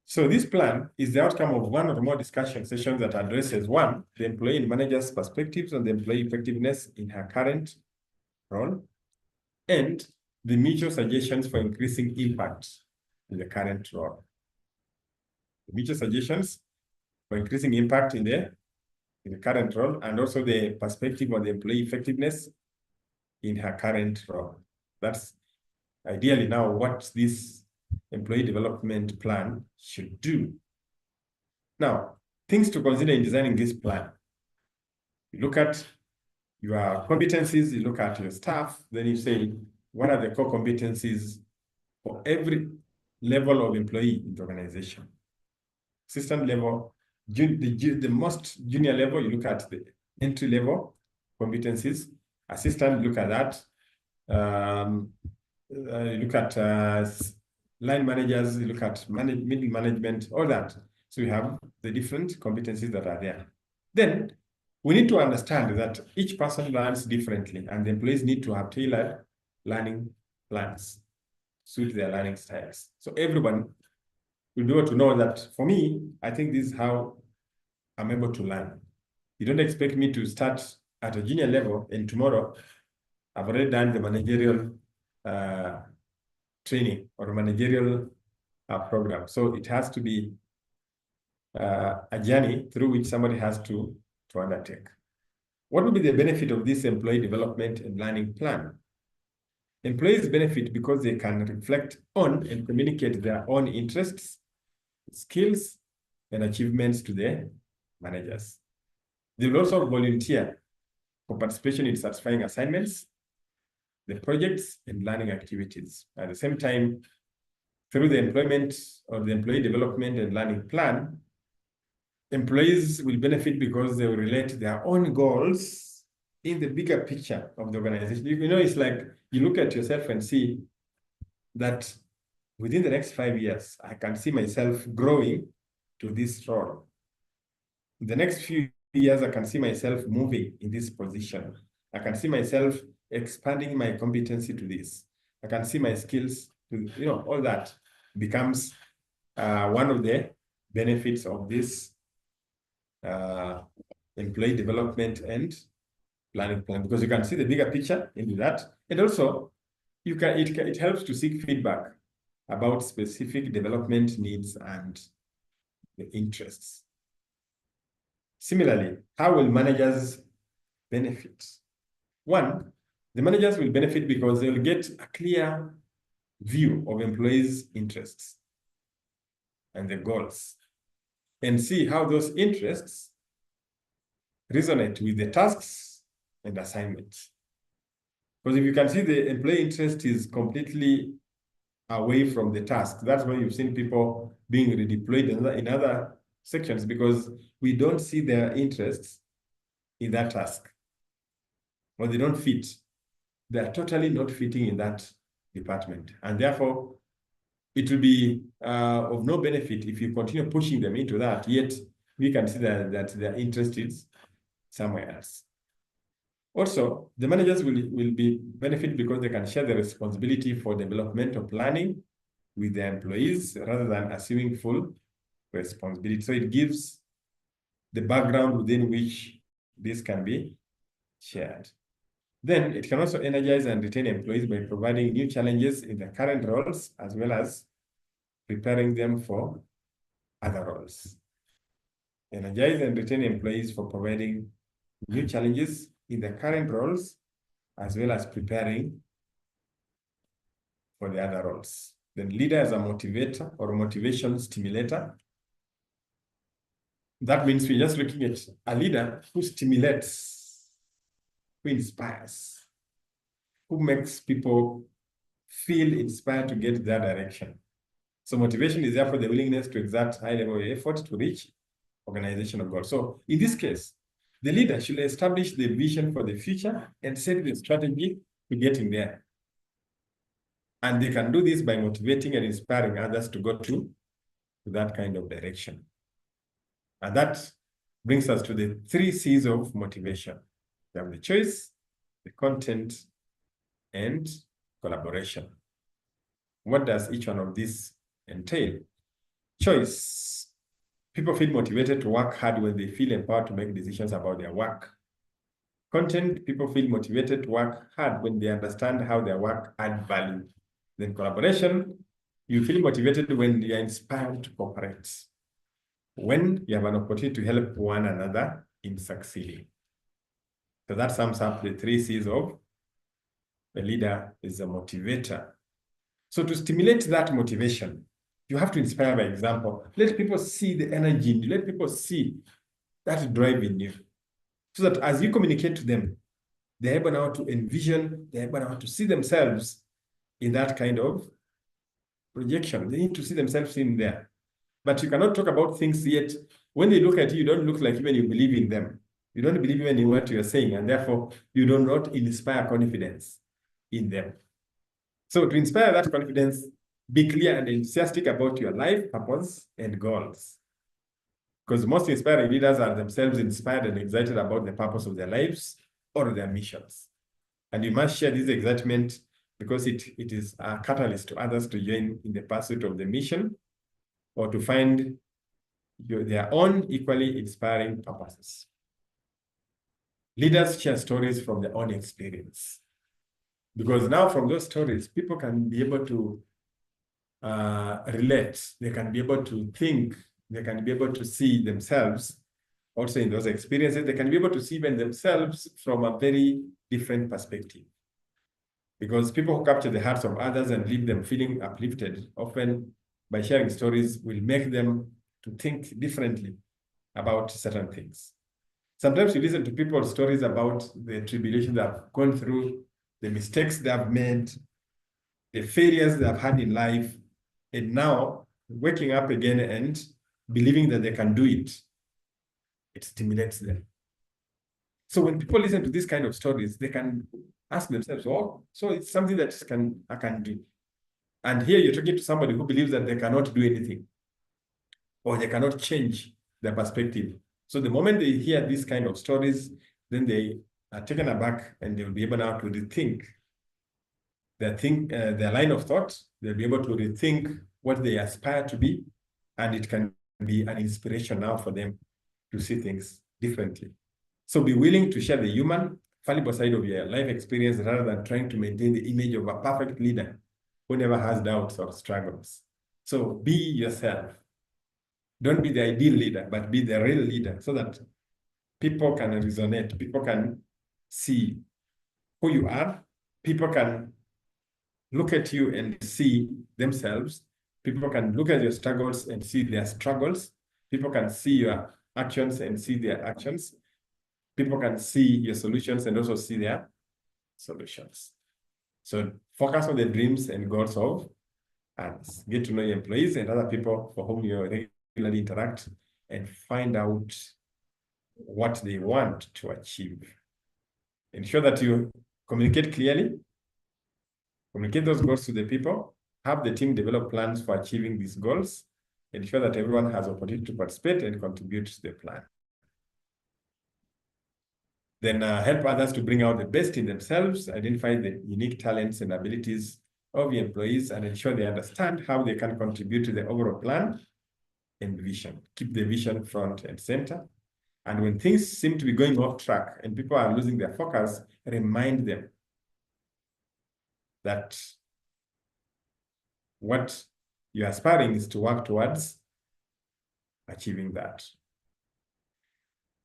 So this plan is the outcome of one or more discussion sessions that addresses one, the employee and manager's perspectives on the employee effectiveness in her current role, and the mutual suggestions for increasing impact in the current role. The mutual suggestions for increasing impact in the current role, and also the perspective on the employee effectiveness in her current role. That's ideally now what this employee development plan should do. Now, things to consider in designing this plan. You look at your competencies, you look at your staff, then you say, what are the core competencies for every level of employee in the organization? Assistant level, the most junior level, you look at the entry level competencies. Assistant, look at that. You look at line managers, you look at middle management, all that. So we have the different competencies that are there. Then we need to understand that each person learns differently, and the employees need to have tailored learning plans to suit their learning styles. So everyone will be able to know that for me, I think this is how I'm able to learn. You don't expect me to start at a junior level and tomorrow I've already done the managerial training or managerial program. So it has to be a journey through which somebody has to undertake. What will be the benefit of this employee development and learning plan? Employees benefit because they can reflect on and communicate their own interests, skills, and achievements to their managers. They will also volunteer for participation in satisfying assignments, the projects, and learning activities. At the same time, through the employment of the employee development and learning plan, employees will benefit because they will relate their own goals in the bigger picture of the organization. You know, it's like you look at yourself and see that within the next 5 years, I can see myself growing to this role. In the next few years, I can see myself moving in this position. I can see myself expanding my competency to this. I can see my skills, all that becomes one of the benefits of this employee development and planning plan, because you can see the bigger picture into that. And also, it helps to seek feedback about specific development needs and the interests. Similarly, how will managers benefit? One, the managers will benefit because they'll get a clear view of employees' interests and their goals, and see how those interests resonate with the tasks and assignments. Because if you can see the employee interest is completely away from the task, that's when you've seen people being redeployed in other sections, because we don't see their interests in that task, or they don't fit. They are totally not fitting in that department. And therefore, it will be of no benefit if you continue pushing them into that, yet we can see that their interest is somewhere else. Also, the managers will be benefit because they can share the responsibility for developmental planning with their employees rather than assuming full responsibility. So it gives the background within which this can be shared. Then it can also energize and retain employees by providing new challenges in their current roles, as well as preparing them for other roles. Energize and retain employees for providing new challenges in their current roles, as well as preparing for the other roles. Then leader as a motivator or motivation stimulator. That means we're just looking at a leader who stimulates, who inspires, who makes people feel inspired to get that direction. So motivation is therefore the willingness to exert high level of effort to reach organizational goals. So in this case, the leader should establish the vision for the future and set the strategy to getting there. And they can do this by motivating and inspiring others to go to that kind of direction. And that brings us to the 3 C's of motivation. We have the choice, the content, and collaboration. What does each one of these entail? Choice. People feel motivated to work hard when they feel empowered to make decisions about their work. Content. People feel motivated to work hard when they understand how their work adds value. Then collaboration. You feel motivated when you are inspired to cooperate, when you have an opportunity to help one another in succeeding. So that sums up the 3 C's of the leader is a motivator. So to stimulate that motivation, you have to inspire by example. Let people see the energy in you. Let people see that drive in you. So that as you communicate to them, they're able now to envision, they're able now to see themselves in that kind of projection. They need to see themselves in there. But you cannot talk about things yet. When they look at you, you don't look like even you believe in them. You don't believe even in what you're saying, and therefore you do not inspire confidence in them. So to inspire that confidence, be clear and enthusiastic about your life, purpose, and goals. Because most inspiring leaders are themselves inspired and excited about the purpose of their lives or their missions. And you must share this excitement because it is a catalyst to others to join in the pursuit of the mission or to find their own equally inspiring purposes. Leaders share stories from their own experience. Because now from those stories, people can be able to relate. They can be able to think. They can be able to see themselves also in those experiences. They can be able to see even themselves from a very different perspective. Because people who capture the hearts of others and leave them feeling uplifted, often by sharing stories, will make them to think differently about certain things. Sometimes you listen to people's stories about the tribulations they have gone through, the mistakes they have made, the failures they have had in life, and now waking up again and believing that they can do it, it stimulates them. So when people listen to these kind of stories, they can ask themselves, oh, so it's something that I can do. And here you're talking to somebody who believes that they cannot do anything or they cannot change their perspective. So the moment they hear these kind of stories, then they are taken aback and they will be able now to rethink their line of thought. They'll be able to rethink what they aspire to be, and it can be an inspiration now for them to see things differently. So be willing to share the human, fallible side of your life experience rather than trying to maintain the image of a perfect leader who never has doubts or struggles. So be yourself. Don't be the ideal leader, but be the real leader so that people can resonate, people can see who you are, people can look at you and see themselves, people can look at your struggles and see their struggles, people can see your actions and see their actions, people can see your solutions and also see their solutions. So focus on the dreams and goals of others. Get to know your employees and other people for whom you regularly interact and find out what they want to achieve. Ensure that you communicate clearly, communicate those goals to the people, have the team develop plans for achieving these goals, ensure that everyone has opportunity to participate and contribute to the plan. Then help others to bring out the best in themselves, identify the unique talents and abilities of your employees, and ensure they understand how they can contribute to the overall plan and vision. Keep the vision front and center. And when things seem to be going off track and people are losing their focus, remind them that what you're aspiring is to work towards achieving that.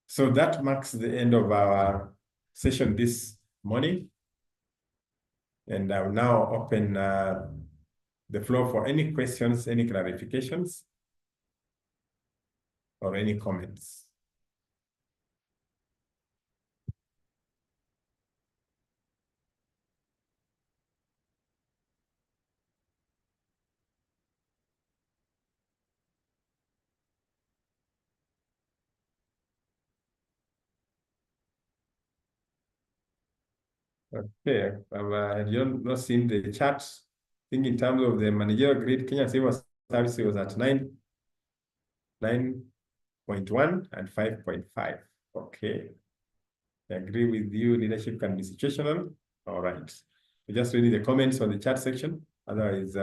So that marks the end of our session this morning. And I'll now open the floor for any questions, any clarifications, or any comments. Okay, you're not seen the chat. I think in terms of the managerial grade, Kenya Civil Service was at 9.1 and 5.5. Okay. I agree with you. Leadership can be situational. All right. We just read the comments on the chat section. Otherwise,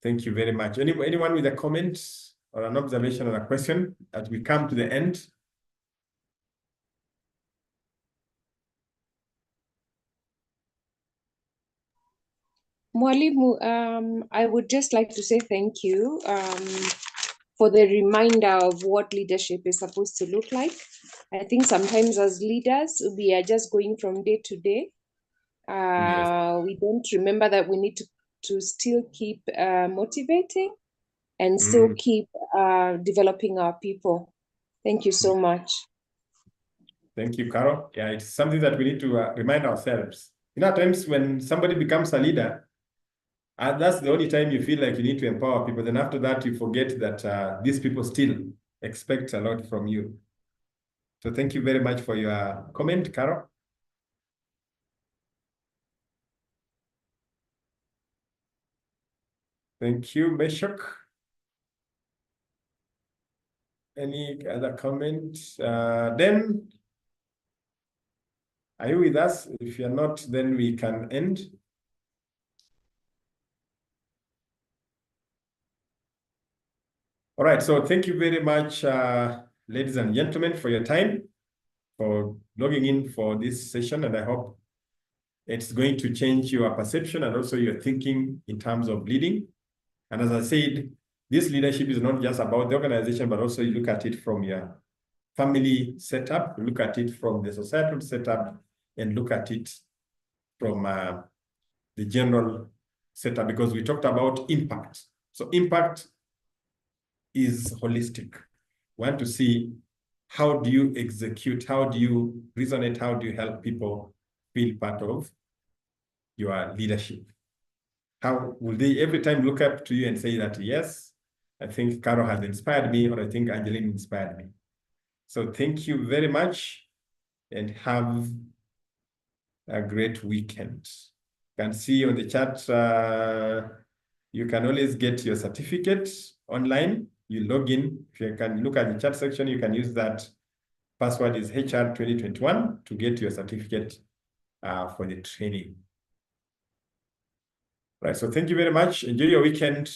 thank you very much. Anyone with a comment or an observation or a question as we come to the end? Mwalimu, I would just like to say thank you for the reminder of what leadership is supposed to look like. I think sometimes as leaders, we are just going from day to day. Yes. We don't remember that we need to still keep motivating and still keep developing our people. Thank you so much. Thank you, Carol. Yeah, it's something that we need to remind ourselves. At times when somebody becomes a leader, that's the only time you feel like you need to empower people. Then after that, you forget that these people still expect a lot from you. So thank you very much for your comment, Carol. Thank you, Meshach. Any other comments? Then, are you with us? If you're not, then we can end. All right, so thank you very much, ladies and gentlemen, for your time, for logging in for this session, and I hope it's going to change your perception and also your thinking in terms of leading. And as I said, this leadership is not just about the organization, but also you look at it from your family setup, look at it from the societal setup, and look at it from the general setup, because we talked about impact. So impact is holistic. We want to see how do you execute, how do you resonate, how do you help people feel part of your leadership? How will they every time look up to you and say that, yes, I think Carol has inspired me, or I think Angeline inspired me. So thank you very much and have a great weekend. You can see on the chat, you can always get your certificate online. You log in. If you can look at the chat section, you can use that. Password is HR2021 to get your certificate for the training. Right. So thank you very much. Enjoy your weekend.